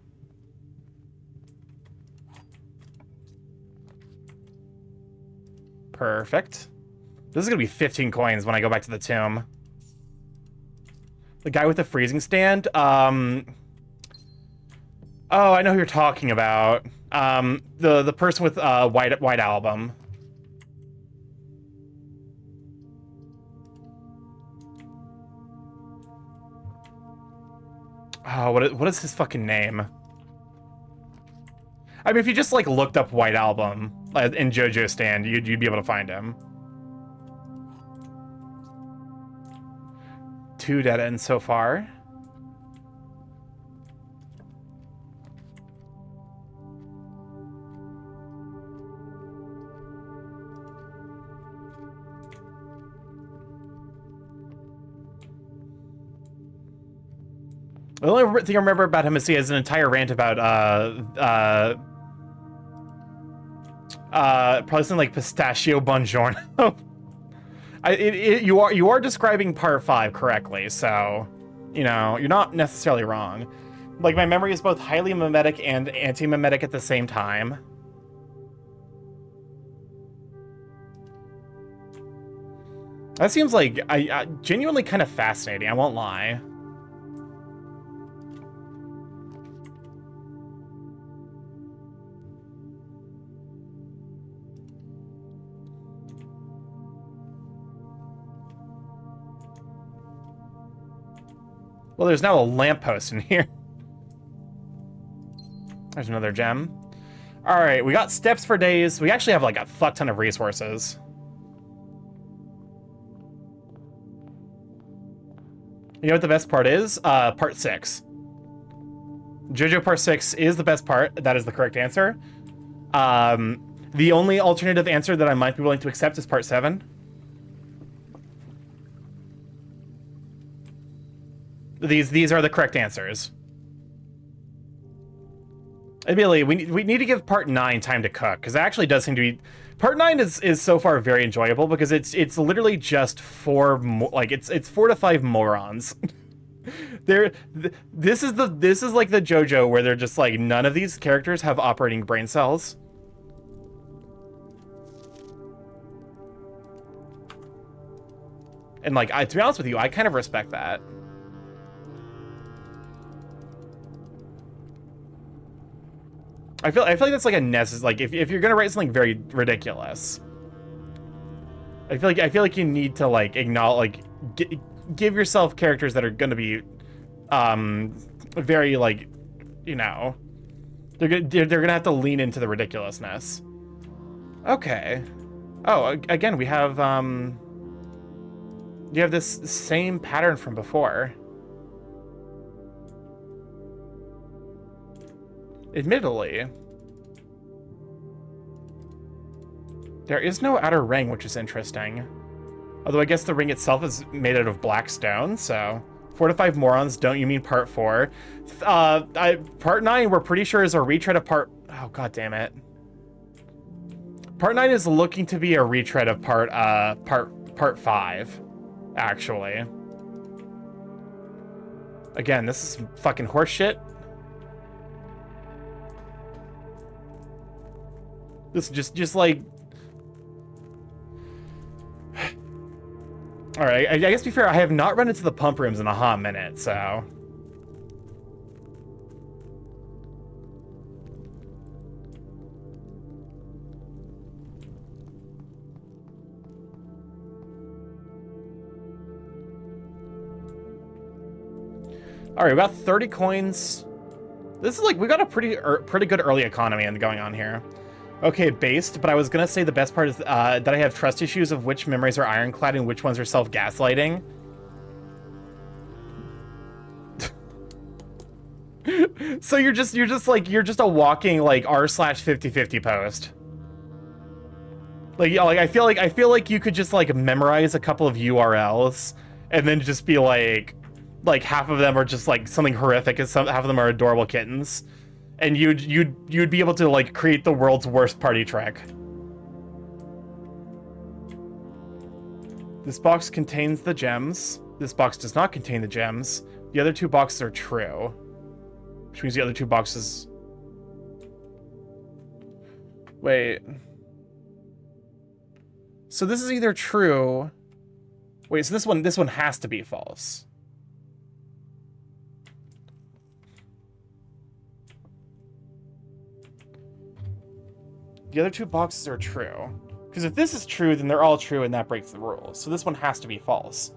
Perfect. This is gonna be 15 coins when I go back to the tomb. The guy with the freezing stand? Oh, I know who you're talking about. The person with White Album. Oh, what is his fucking name? I mean, if you just, like, looked up White Album in JoJo Stand, you'd be able to find him. 2 dead ends so far. The only thing I remember about him is he has an entire rant about probably something like pistachio buongiorno. You are describing part 5 correctly, so, you know, you're not necessarily wrong. Like, my memory is both highly mimetic and anti-mimetic at the same time. That seems like I genuinely kind of fascinating, I won't lie. Well, there's now a lamppost in here. There's another gem. All right, we got steps for days. We actually have, like, a fuck ton of resources. You know what the best part is? Part 6. JoJo Part 6 is the best part. That is the correct answer. The only alternative answer that I might be willing to accept is Part 7. These are the correct answers. Admittedly, we need to give Part 9 time to cook, because it actually does seem to be... Part 9 is so far very enjoyable, because it's literally just 4 to 5 morons. This is like the JoJo where they're just like, none of these characters have operating brain cells. And, like, to be honest with you, I kind of respect that. I feel like that's like a necessary, like, if you're gonna write something very ridiculous, I feel like you need to, like, acknowledge, like, give yourself characters that are gonna be very, like, you know, they're gonna have to lean into the ridiculousness. Okay. Oh, again, we have you have this same pattern from before. Admittedly, there is no outer ring, which is interesting. Although I guess the ring itself is made out of black stone, so 4 to 5 morons. Don't you mean part 4? Part 9, we're pretty sure is a retread of part. Oh, god damn it! Part 9 is looking to be a retread of part 5, actually. Again, this is fucking horseshit. This is just like... Alright, I guess to be fair, I have not run into the pump rooms in a hot minute, so... Alright, we got 30 coins. This is like, we got a pretty good early economy going on here. Okay, based, but I was gonna say the best part is that I have trust issues of which memories are ironclad and which ones are self-gaslighting. So you're just a walking like r/50/50 post. Like, yeah, like I feel like you could just like memorize a couple of URLs and then just be like half of them are just like something horrific and half of them are adorable kittens. And you'd be able to like create the world's worst party trick. This box contains the gems. This box does not contain the gems. The other two boxes are true. Which means the other two boxes... Wait. So this is either true... Wait, so this one has to be false. The other two boxes are true. Because if this is true, then they're all true and that breaks the rules. So this one has to be false.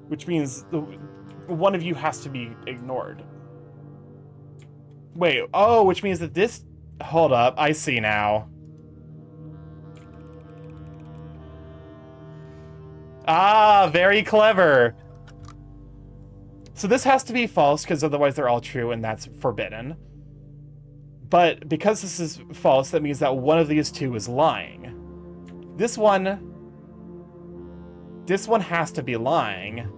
Which means one of you has to be ignored. Wait, oh, which means that this... Hold up, I see now. Ah, very clever. So this has to be false because otherwise they're all true and that's forbidden. But because this is false, that means that one of these two is lying. This one has to be lying.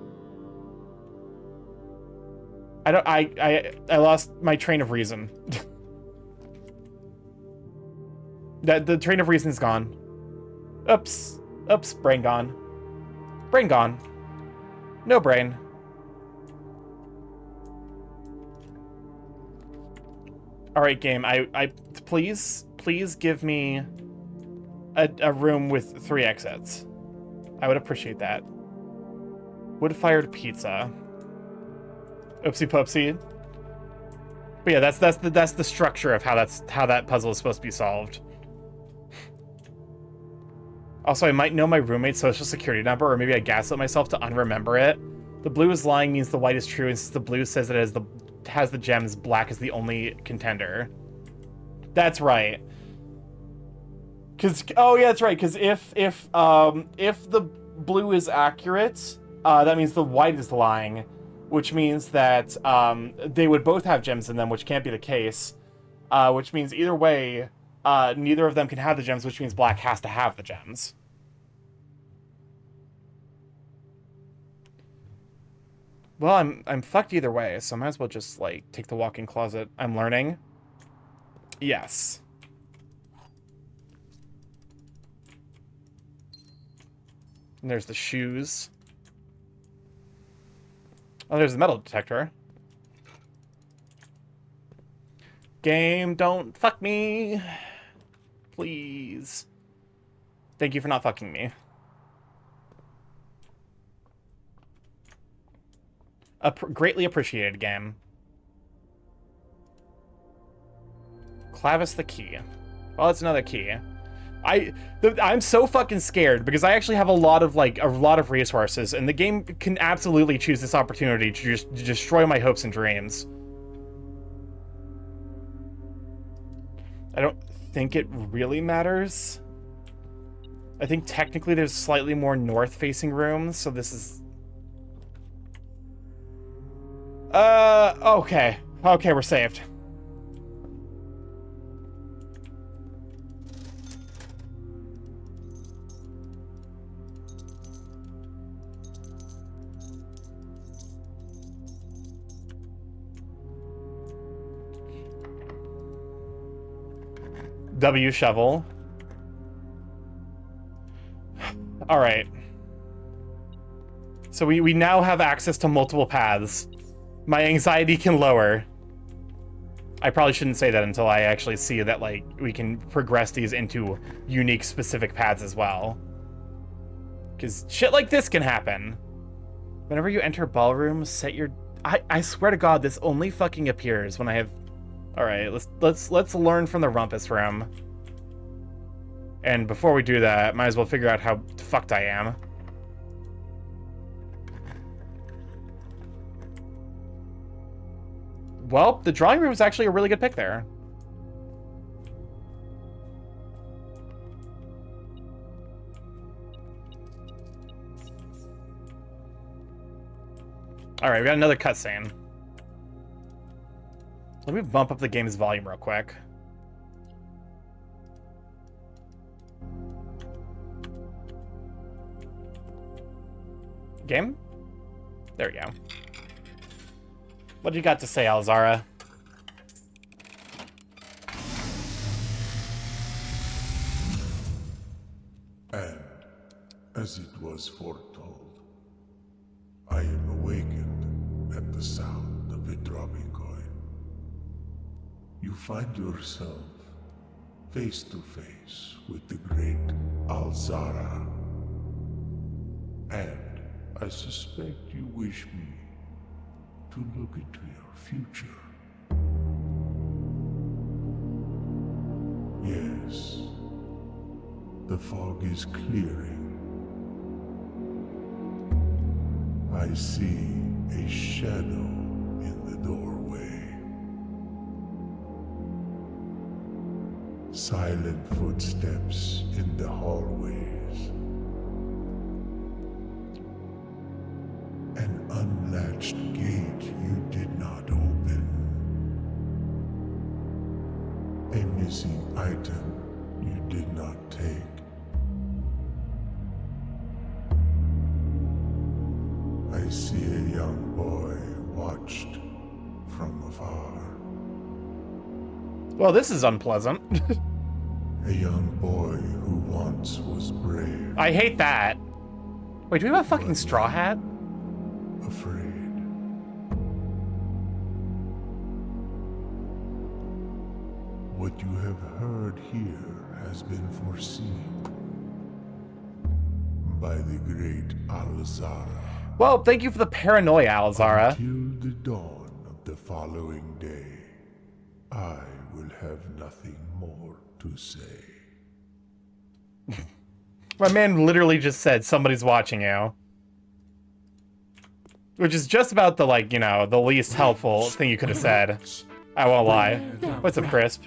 I lost my train of reason. The train of reason is gone. Oops, brain gone. Brain gone. No brain. All right, game. Please give me a room with 3 exits. I would appreciate that. Wood-fired pizza. Oopsie poopsie. But yeah, that's the structure of how that puzzle is supposed to be solved. Also, I might know my roommate's social security number, or maybe I gaslit myself to unremember it. The blue is lying means the white is true, and since the blue says it has the gems, black is the only contender. That's right. Oh yeah, that's right. Because if the blue is accurate, that means the white is lying, which means that they would both have gems in them, which can't be the case. Which means either way, neither of them can have the gems, which means black has to have the gems. Well, I'm fucked either way, so I might as well just, like, take the walk-in closet. I'm learning. Yes. And there's the shoes. Oh, there's the metal detector. Game, don't fuck me. Please. Thank you for not fucking me. Greatly appreciated, game. Clavis the key. Well, it's another key. I'm so fucking scared because I actually have a lot of resources, and the game can absolutely choose this opportunity to just destroy my hopes and dreams. I don't think it really matters. I think technically there's slightly more north-facing rooms, so this is... okay. Okay, we're saved. W shovel. All right. So we now have access to multiple paths. My anxiety can lower. I probably shouldn't say that until I actually see that, like, we can progress these into unique specific paths as well. Because shit like this can happen. Whenever you enter ballroom, set your... I swear to God, this only fucking appears when I have... Alright, let's learn from the rumpus room. And before we do that, might as well figure out how fucked I am. Well, the drawing room is actually a really good pick there. Alright, we got another cutscene. Let me bump up the game's volume real quick. Game? There we go. What do you got to say, Alzara? And, as it was foretold, I am awakened at the sound of a dropping coin. You find yourself face to face with the great Alzara. And I suspect you wish me to look into your future. Yes, the fog is clearing. I see a shadow in the doorway. Silent footsteps in the hallways. An unlatched gate you did not open. A missing item you did not take. I see a young boy watched from afar. Well, this is unpleasant. A young boy who once was brave, I hate that. Wait, do we have a fucking straw hat? afraid. What you have heard here has been foreseen by the great Alzara. Well, thank you for the paranoia, Alzara. Till the dawn of the following day, I will have nothing more to say. My man literally just said somebody's watching you. Which is just about the, like, you know, the least helpful thing you could have said. I won't lie. What's up, Crisp?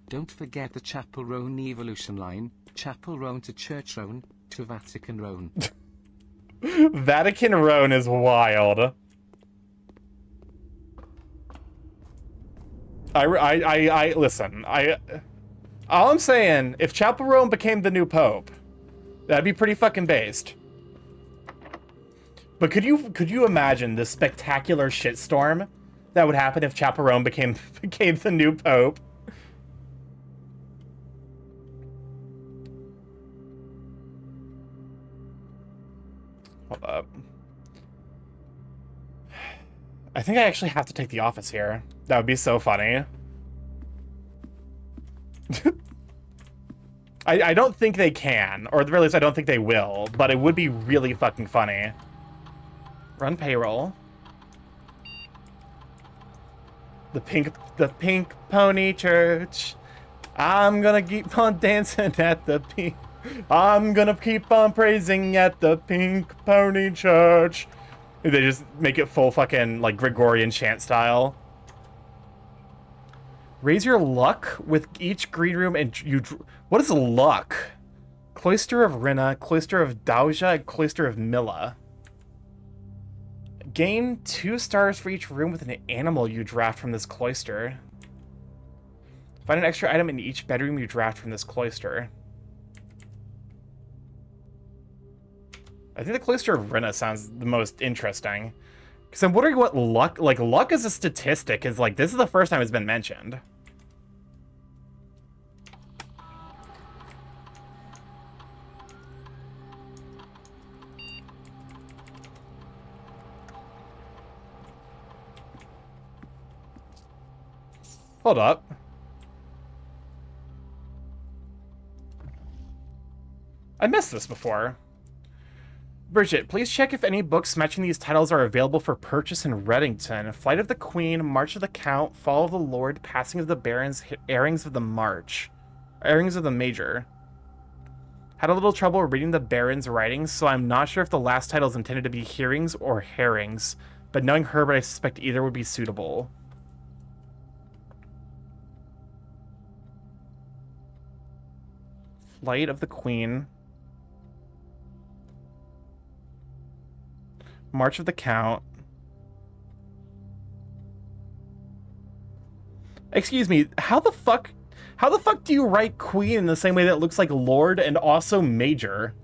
Don't forget the Chapel Roan evolution line. Chapel Roan to Church Roan to Vatican Roan. Vatican Roan is wild. Listen, all I'm saying, if Chapel Roan became the new Pope, that'd be pretty fucking based. But could you imagine the spectacular shitstorm that would happen if Chapel Roan became the new Pope? Hold up. I think I actually have to take the office here. That would be so funny. I don't think they can, or at the very least I don't think they will, but it would be really fucking funny. Run payroll. The pink pony church. I'm gonna keep on dancing at the pink. I'm gonna keep on praising at the pink pony church. They just make it full fucking like Gregorian chant style. Raise your luck with each green room and you. What is luck? Cloister of Rinna, Cloister of Dauja, and Cloister of Milla. Gain 2 stars for each room with an animal you draft from this cloister. Find an extra item in each bedroom you draft from this cloister. I think the Cloister of Rinna sounds the most interesting. Because I'm wondering what luck... Like, luck as a statistic is like... This is the first time it's been mentioned. Hold up. I missed this before. Bridget, please check if any books matching these titles are available for purchase in Reddington. Flight of the Queen, March of the Count, Fall of the Lord, Passing of the Barons, Airings of the March. Airings of the Major. Had a little trouble reading the Baron's writings, so I'm not sure if the last title is intended to be hearings or herrings, but knowing Herbert, I suspect either would be suitable. Flight of the Queen. March of the Count. Excuse me, how the fuck do you write Queen in the same way that it looks like Lord and also Major?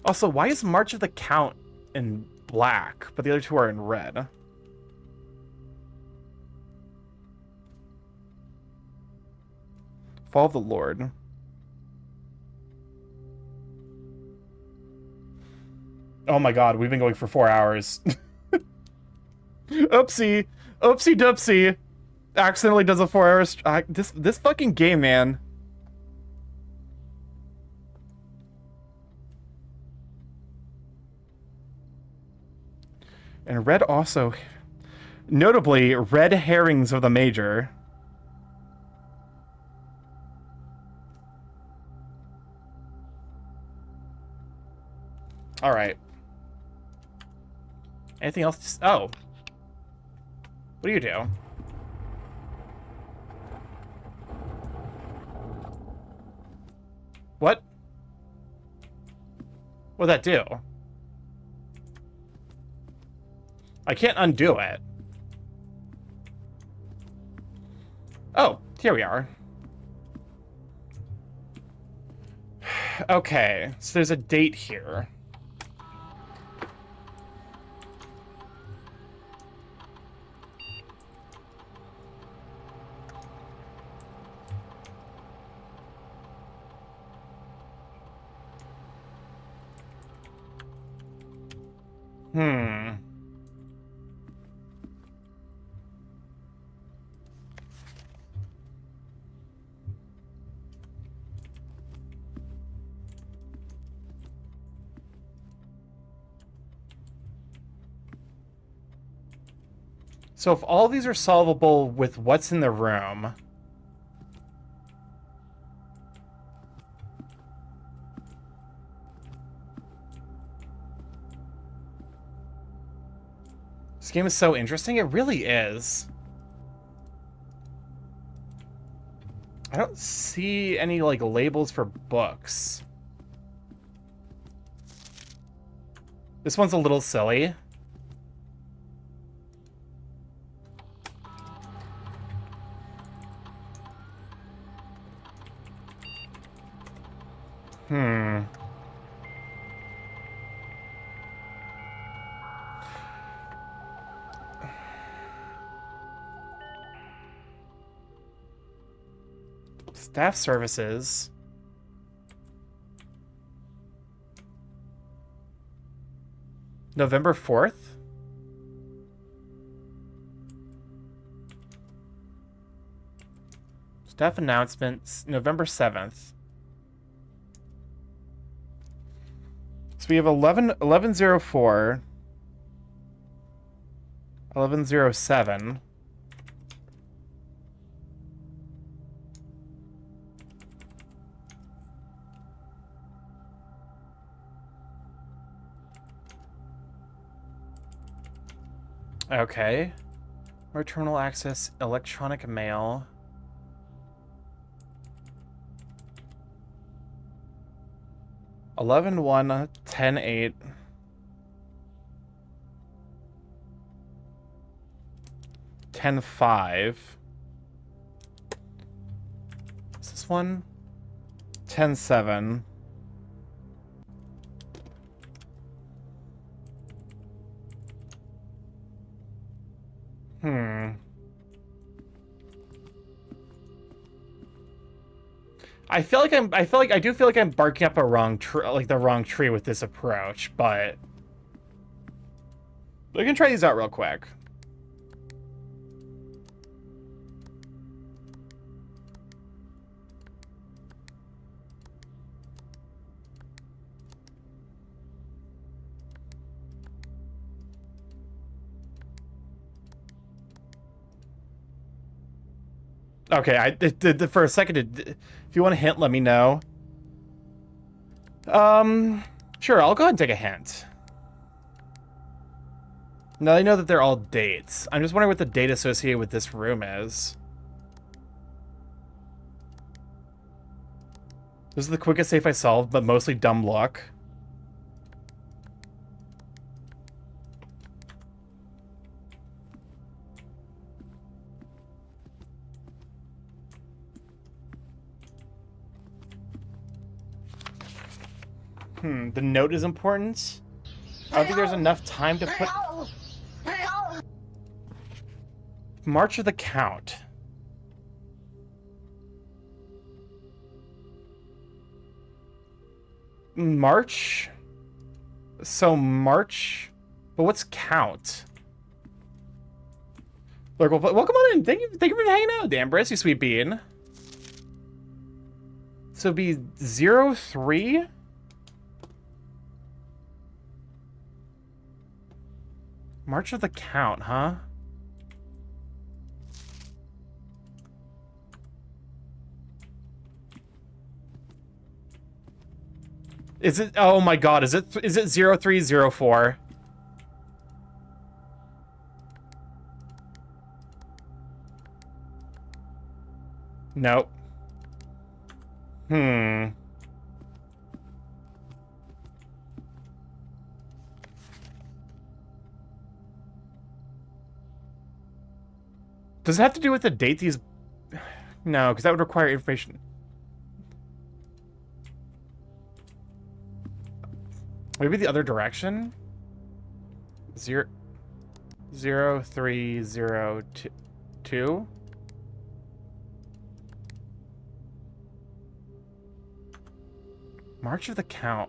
Also, why is March of the Count in black, but the other two are in red? Fall of the Lord. Oh my god, we've been going for 4 hours. Oopsie. Oopsie doopsie. Accidentally does a 4 hours. This fucking game, man. And red also. Notably, red herrings of the Major. Alright. Anything else? Oh. What do you do? What? What'd that do? I can't undo it. Oh, here we are. Okay, so there's a date here. So if all these are solvable with what's in the room... This game is so interesting. It really is. I don't see any, like, labels for books. This one's a little silly. Staff services. November 4th? Staff announcements, November 7th. So we have 1104, 1107. Okay. More terminal access, electronic mail. Eleven 1, 10 8. 10 5. Is this one? 10 7. I feel like I do feel like I'm barking up a wrong the wrong tree with this approach, but we can try these out real quick. Okay, for a second, if you want a hint, let me know. Sure, I'll go ahead and take a hint. Now I know that they're all dates. I'm just wondering what the date associated with this room is. This is the quickest safe I solved, but mostly dumb luck. The note is important. I don't think there's enough time to put... March of the Count. March? So March? But what's count? Look, well, welcome on in. Thank you for hanging out, Dambris, you sweet bean. So it'd be 03? March of the Count, huh? Is it? Oh my God! Is it 0304? Nope. Does it have to do with the date these... No, because that would require information. Maybe the other direction? 0302? March of the Count.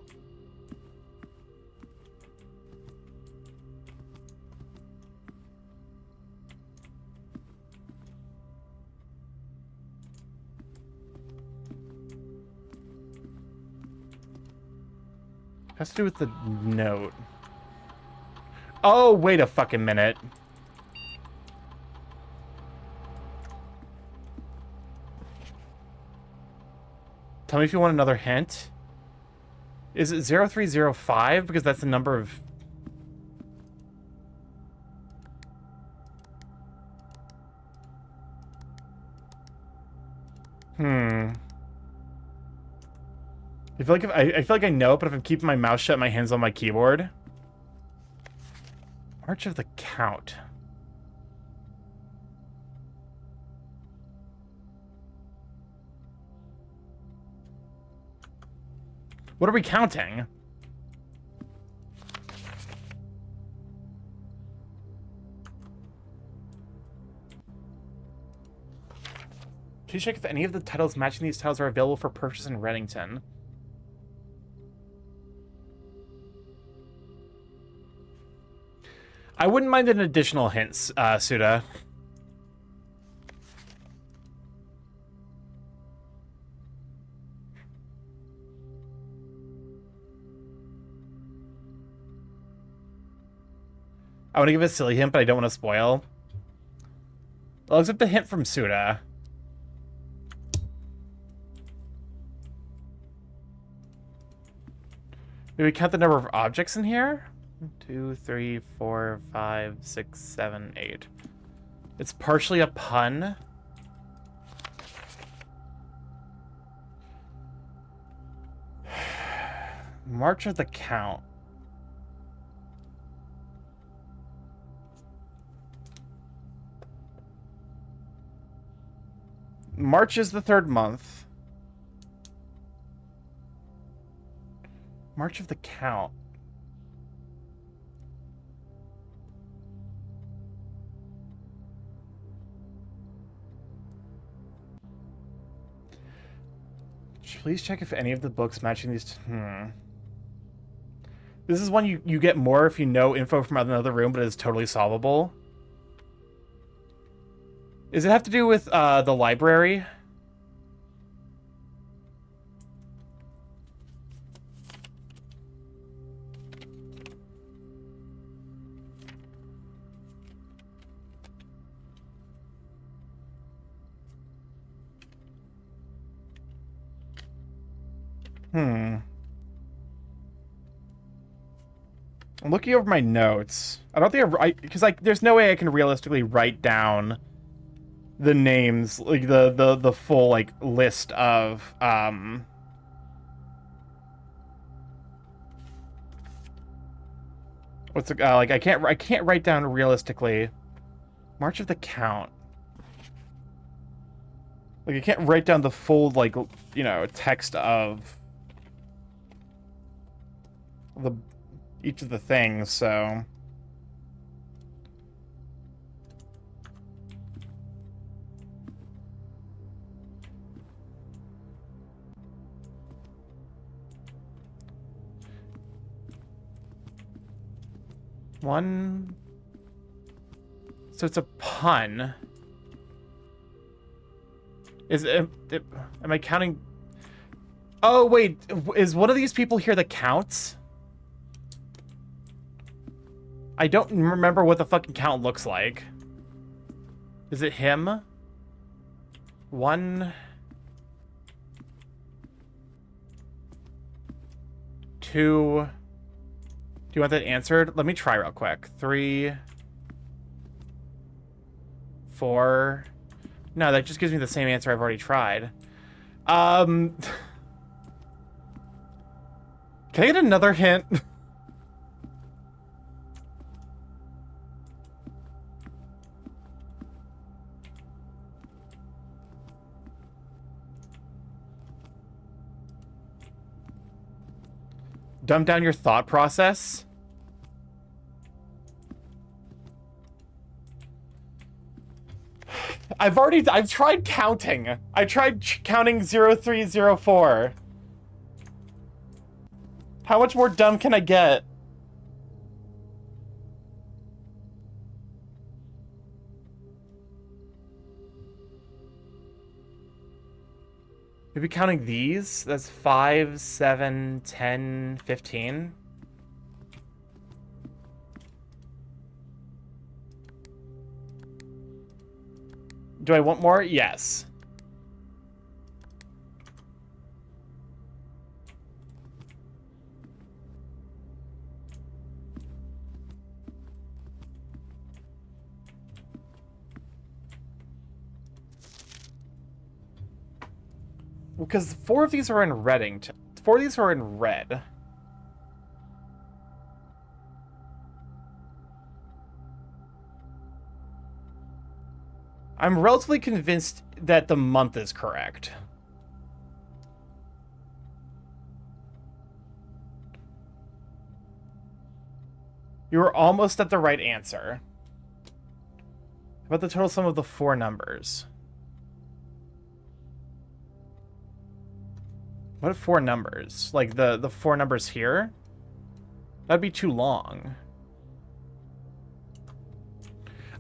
Has to do with the note. Oh, wait a fucking minute. Tell me if you want another hint. Is it 0305? Because that's the number of... I feel like I feel like I know, but if I'm keeping my mouth shut, my hands on my keyboard. March of the Count. What are we counting? Please check if any of the titles matching these titles are available for purchase in Reddington. I wouldn't mind an additional hint, Suda. I want to give a silly hint, but I don't want to spoil. I'll accept the hint from Suda. Maybe count the number of objects in here? 1, 2, 3, 4, 5, 6, 7, 8. It's partially a pun. March of the Count. March is the 3rd month. March of the Count. Please check if any of the books matching these... This is one you get more if you know info from another room, but it's totally solvable. Does it have to do with the library? I'm looking over my notes. I don't think because like there's no way I can realistically write down the names, like the full like list of what's it, like I can't write down realistically March of the Count. Like I can't write down the full like, you know, text of the each of the things, so one. So it's a pun. Am I counting? Oh wait, is one of these people here that counts? I don't remember what the fucking count looks like. Is it him? 1, 2. Do you want that answered? Let me try real quick. 3, 4. No, that just gives me the same answer I've already tried. Can I get another hint? Dumb down your thought process. I've tried counting. I tried counting 0304. How much more dumb can I get? Maybe counting these? That's 5, 7, 10, 15. Do I want more? Yes. Because 4 of these are in Reddington. 4 of these are in red. I'm relatively convinced that the month is correct. You were almost at the right answer. How about the total sum of the 4 numbers? What are 4 numbers? Like the 4 numbers here? That'd be too long.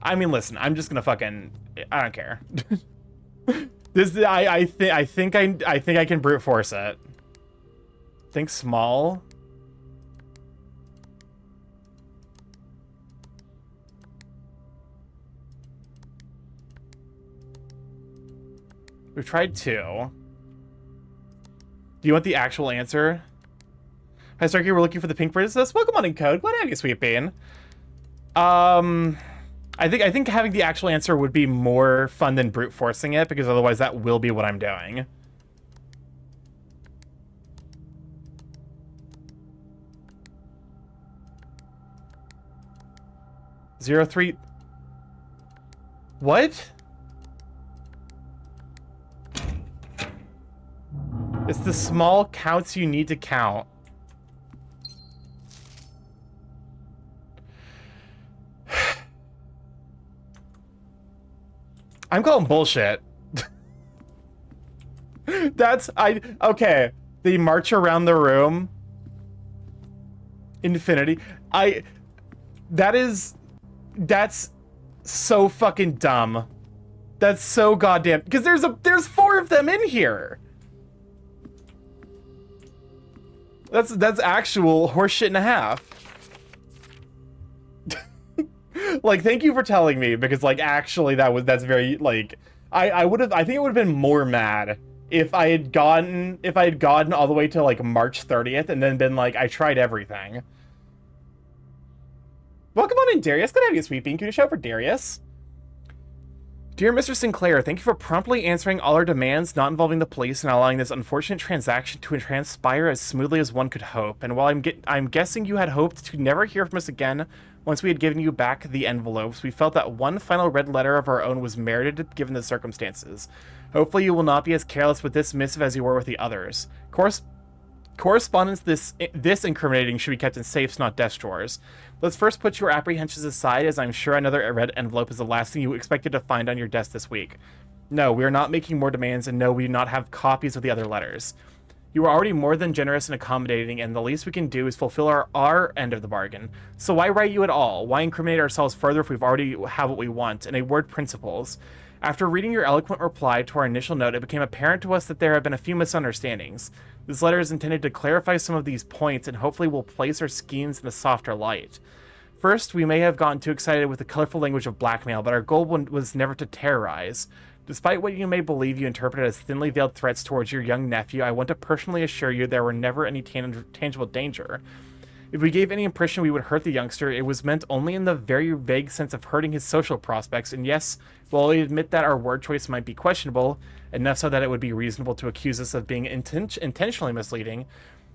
I mean, listen, I'm just gonna fucking... I don't care. I think I can brute force it. Think small. We've tried 2. Do you want the actual answer? Hi, Starkey, we're looking for the Pink Princess. Welcome on in code. What have you, Sweet Bean? I think having the actual answer would be more fun than brute forcing it, because otherwise that will be what I'm doing. Zero, 3. What? It's the small counts you need to count. I'm calling bullshit. Okay. The march around the room. Infinity. That's so fucking dumb. That's so goddamn, because there's 4 of them in here. That's actual horseshit and a half. Like, thank you for telling me, because like actually that's very like I think I would have been more mad if I had gotten all the way to like March 30th and then been like, I tried everything. Welcome on in, Darius. Good to have you, Sweet Bean. Can you shout for Darius? Dear Mr. Sinclair, thank you for promptly answering all our demands not involving the police and allowing this unfortunate transaction to transpire as smoothly as one could hope. And while I'm guessing you had hoped to never hear from us again once we had given you back the envelopes, we felt that one final red letter of our own was merited given the circumstances. Hopefully you will not be as careless with this missive as you were with the others. Correspondence this incriminating should be kept in safes, not desk drawers. Let's first put your apprehensions aside, as I'm sure another red envelope is the last thing you expected to find on your desk this week. No, we are not making more demands, and no, we do not have copies of the other letters. You are already more than generous and accommodating, and the least we can do is fulfill our end of the bargain. So why write you at all? Why incriminate ourselves further if we've already have what we want? In a word, principles. After reading your eloquent reply to our initial note, it became apparent to us that there have been a few misunderstandings. This letter is intended to clarify some of these points and hopefully will place our schemes in a softer light. First, we may have gotten too excited with the colorful language of blackmail, but our goal was never to terrorize. Despite what you may believe you interpreted as thinly veiled threats towards your young nephew, I want to personally assure you there were never any tangible danger. If we gave any impression we would hurt the youngster, it was meant only in the very vague sense of hurting his social prospects, and yes, while we admit that our word choice might be questionable, enough so that it would be reasonable to accuse us of being intentionally misleading,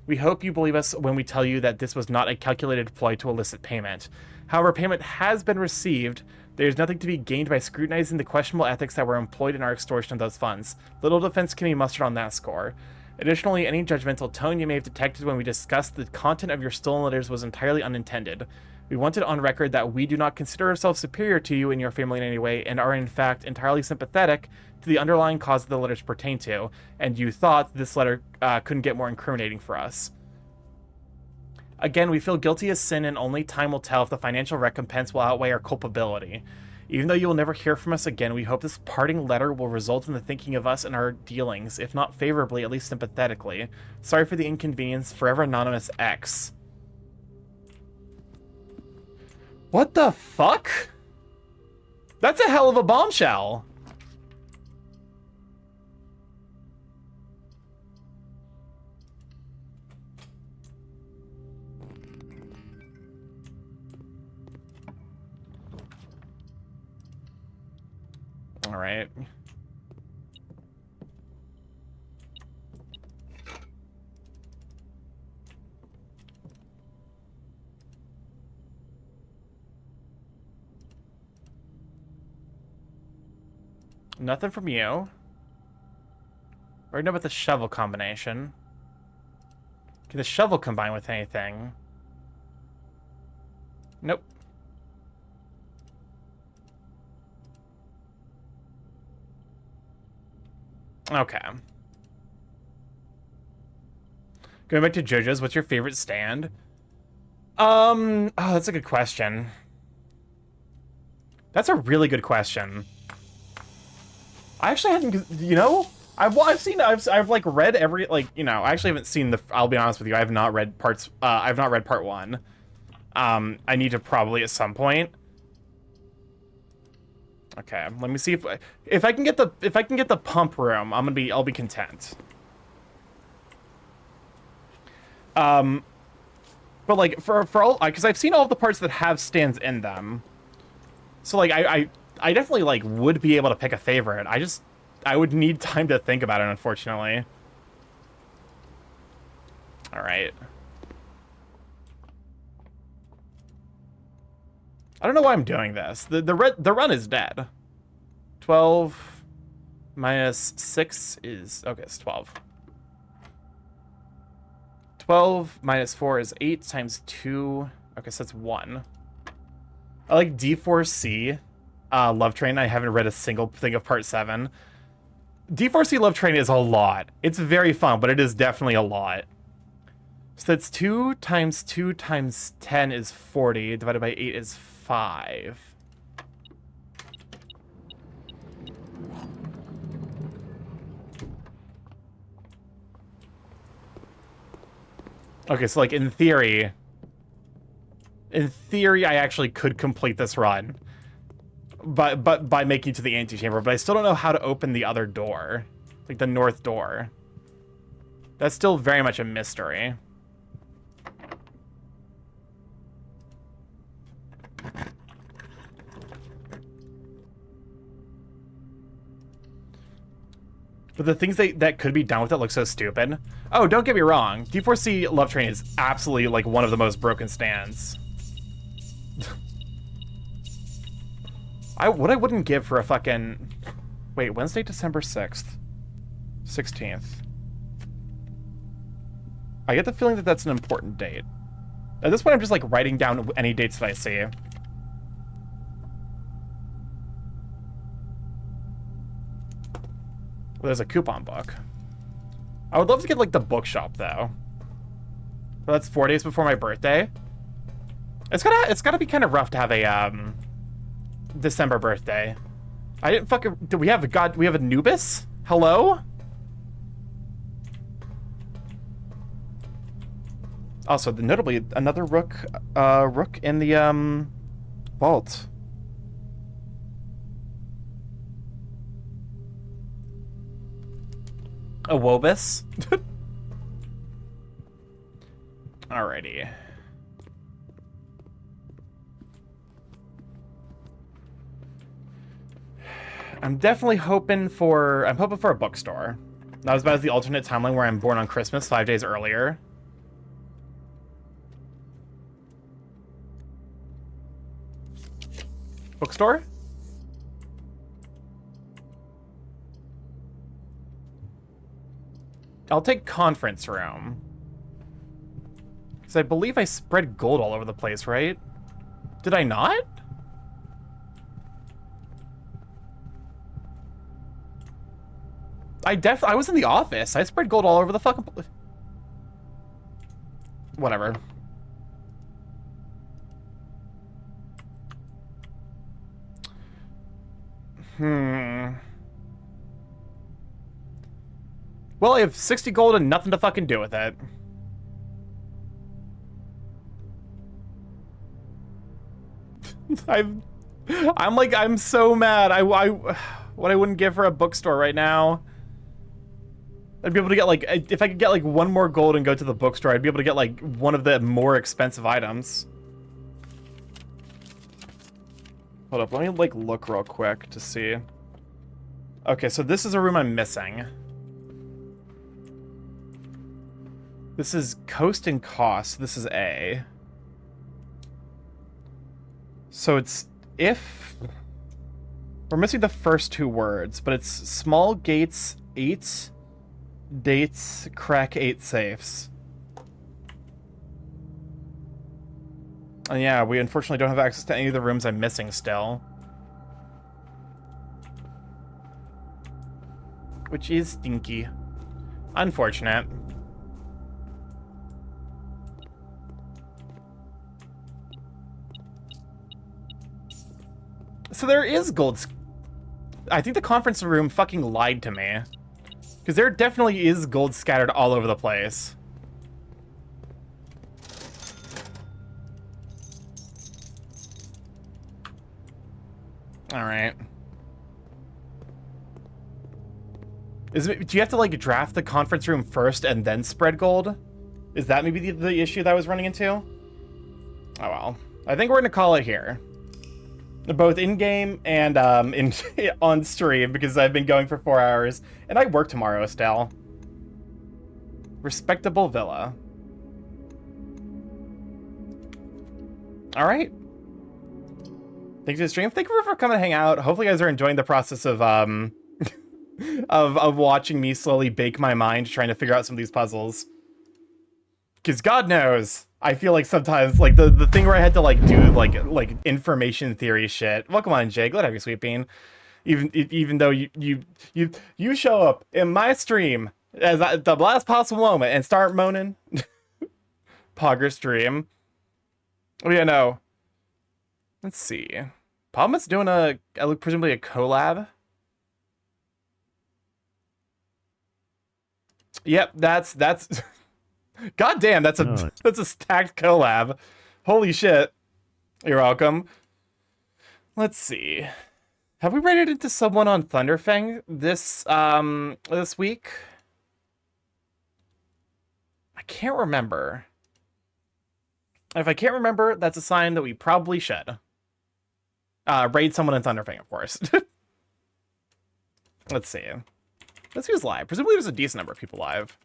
we hope you believe us when we tell you that this was not a calculated ploy to elicit payment. However, payment has been received. There is nothing to be gained by scrutinizing the questionable ethics that were employed in our extortion of those funds. Little defense can be mustered on that score. Additionally, any judgmental tone you may have detected when we discussed the content of your stolen letters was entirely unintended. We wanted on record that we do not consider ourselves superior to you and your family in any way, and are in fact entirely sympathetic to the underlying cause the letters pertain to, and you thought this letter couldn't get more incriminating for us. Again, we feel guilty as sin, and only time will tell if the financial recompense will outweigh our culpability. Even though you will never hear from us again, we hope this parting letter will result in the thinking of us and our dealings, if not favorably, at least sympathetically. Sorry for the inconvenience. Forever Anonymous X. What the fuck? That's a hell of a bombshell. All right. Nothing from you. Or know about the shovel combination. Can the shovel combine with anything? Nope. Okay. Going back to JoJo's, what's your favorite stand? Oh, that's a good question. That's a really good question. I actually hadn't, you know, I've like read every, like, you know, I actually haven't seen the, I'll be honest with you, I have not read parts, I've not read part 1. I need to probably at some point. Okay, let me see if I can get the pump room, I'll be content. But like for all, because I've seen all of the parts that have stands in them, so like I definitely like would be able to pick a favorite. I would need time to think about it, unfortunately. All right. I don't know why I'm doing this. The run is dead. 12 minus 6 is, okay, it's 12. 12 minus 4 is 8 times 2. Okay, so that's 1. I like D4C Love Train. I haven't read a single thing of part 7. D4C Love Train is a lot. It's very fun, but it is definitely a lot. So that's 2 times 2 times 10 is 40, divided by 8 is 5. Okay, so like in theory, I actually could complete this run, but by making it to the antechamber. But I still don't know how to open the other door. Like the north door. That's still very much a mystery. But the things that could be done with it look so stupid. Oh, don't get me wrong. D4C Love Train is absolutely like one of the most broken stands. What I wouldn't give for a fucking... Wait, Wednesday, December 6th. 16th. I get the feeling that that's an important date. At this point, I'm just like writing down any dates that I see. Well, there's a coupon book. I would love to get like the bookshop though. But that's 4 days before my birthday. It's gotta be kind of rough to have a December birthday. I didn't fucking... Do we have a Anubis? Hello? Also, notably, another rook in the vault. A Wobus? Alrighty. I'm hoping for a bookstore. That was about the alternate timeline where I'm born on Christmas 5 days earlier. Bookstore? I'll take conference room. Because I believe I spread gold all over the place, right? Did I not? I was in the office. I spread gold all over the fucking... Whatever. Well, I have 60 gold and nothing to fucking do with it. I'm so mad. What I wouldn't give for a bookstore right now. I'd be able to get like, if I could get like one more gold and go to the bookstore, I'd be able to get like one of the more expensive items. Hold up, let me like look real quick to see. Okay, so this is a room I'm missing. This is Coast and Cost. This is A. So it's if... We're missing the first two words, but it's small gates, 8 dates, crack 8 safes. And yeah, we unfortunately don't have access to any of the rooms I'm missing still. Which is stinky. Unfortunate. So there is gold. I think the conference room fucking lied to me. Because there definitely is gold scattered all over the place. Alright. Do you have to like draft the conference room first and then spread gold? Is that maybe the issue that I was running into? Oh well. I think we're gonna call it here. Both in-game and on stream, because I've been going for 4 hours. And I work tomorrow, Estelle. Respectable villa. Alright. Thanks for the stream. Thank you for coming to hang out. Hopefully you guys are enjoying the process of of watching me slowly bake my mind trying to figure out some of these puzzles. Because God knows, I feel like sometimes, like, the thing where I had to, like, do, like information theory shit. Welcome on, Jay. Glad to have you, Sweet Bean. Even though you show up in my stream at the last possible moment and start moaning. Pogger stream. Oh, yeah, no. Let's see. Palmet's doing presumably a collab. Yep, that's... God damn, that's a stacked collab. Holy shit. You're welcome. Let's see. Have we raided into someone on Thunderfang this week? I can't remember. If I can't remember, that's a sign that we probably should. Raid someone in Thunderfang, of course. Let's see. Let's see who's live. Presumably there's a decent number of people live.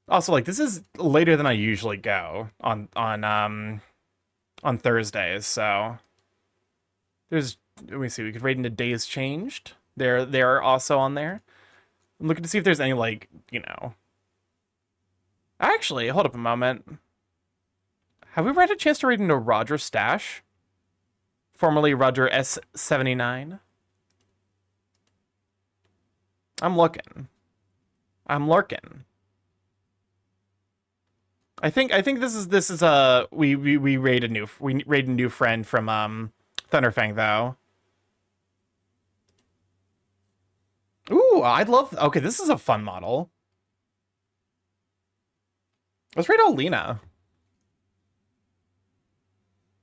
Also, like, this is later than I usually go on Thursdays, so there's, let me see, we could raid into Days Changed. They're also on there. I'm looking to see if there's any, like, you know. Actually, hold up a moment. Have we had a chance to raid into Roger Stash? Formerly Roger S79. I'm looking. I'm lurking. I think this is we raid a new friend from Thunderfang though. Ooh, I'd love. Okay, this is a fun model. Let's raid Alina.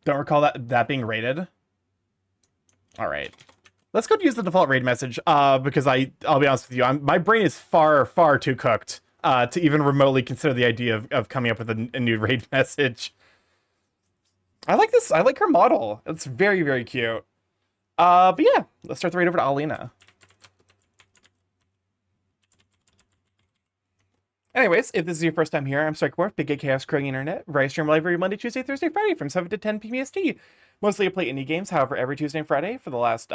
Don't recall that being raided. All right, let's go use the default raid message. Because I'll be honest with you, my brain is far too cooked to even remotely consider the idea of coming up with a new raid message. I like this. I like her model. It's very cute. But yeah, let's start the raid over to Alina. Anyways, if this is your first time here, I'm Strikeworth, Big Gay Chaos Crowing Internet, where I stream live every Monday, Tuesday, Thursday, Friday from 7 to 10 p.m. EST. Mostly I play indie games, however, every Tuesday and Friday for the last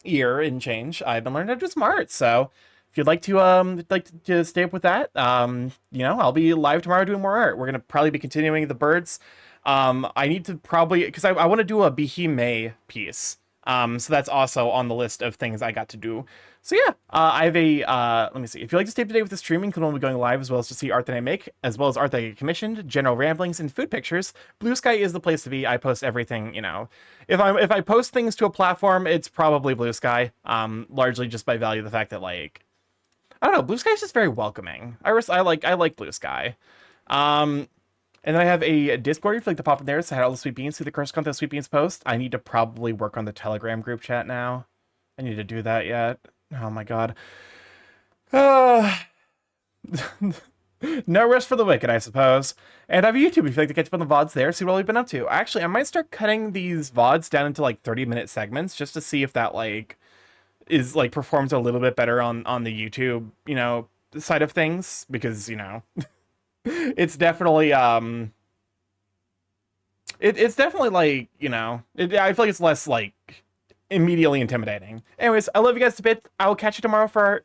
year and change, I've been learning how to do smart. So if you'd like to stay up with that, you know, I'll be live tomorrow doing more art. We're gonna probably be continuing the birds. I need to probably, because I want to do a Bihi May piece. So that's also on the list of things I got to do. So yeah, I have a, let me see. If you'd like to stay up to date with the streaming, can only be going live, as well as to see art that I make, as well as art that I get commissioned, general ramblings, and food pictures, Blue Sky is the place to be. I post everything, you know. If I post things to a platform, it's probably Blue Sky, largely just by value of the fact that, like, I don't know, Blue Sky is just very welcoming. I like Blue Sky. And then I have a Discord if you'd like to pop in there to hide all the Sweet Beans, see the curse content Sweet Beans post. I need to probably work on the Telegram group chat now. I need to do that yet. Oh my god. No rest for the wicked, I suppose. And I have a YouTube if you'd like to catch up on the VODs there, see what we've been up to. Actually, I might start cutting these VODs down into like 30-minute segments just to see if that like is like performs a little bit better on the YouTube, you know, side of things, because, you know, it's definitely it's definitely like, you know, I feel like it's less like immediately intimidating. Anyways, I love you guys a bit. I will catch you tomorrow for art.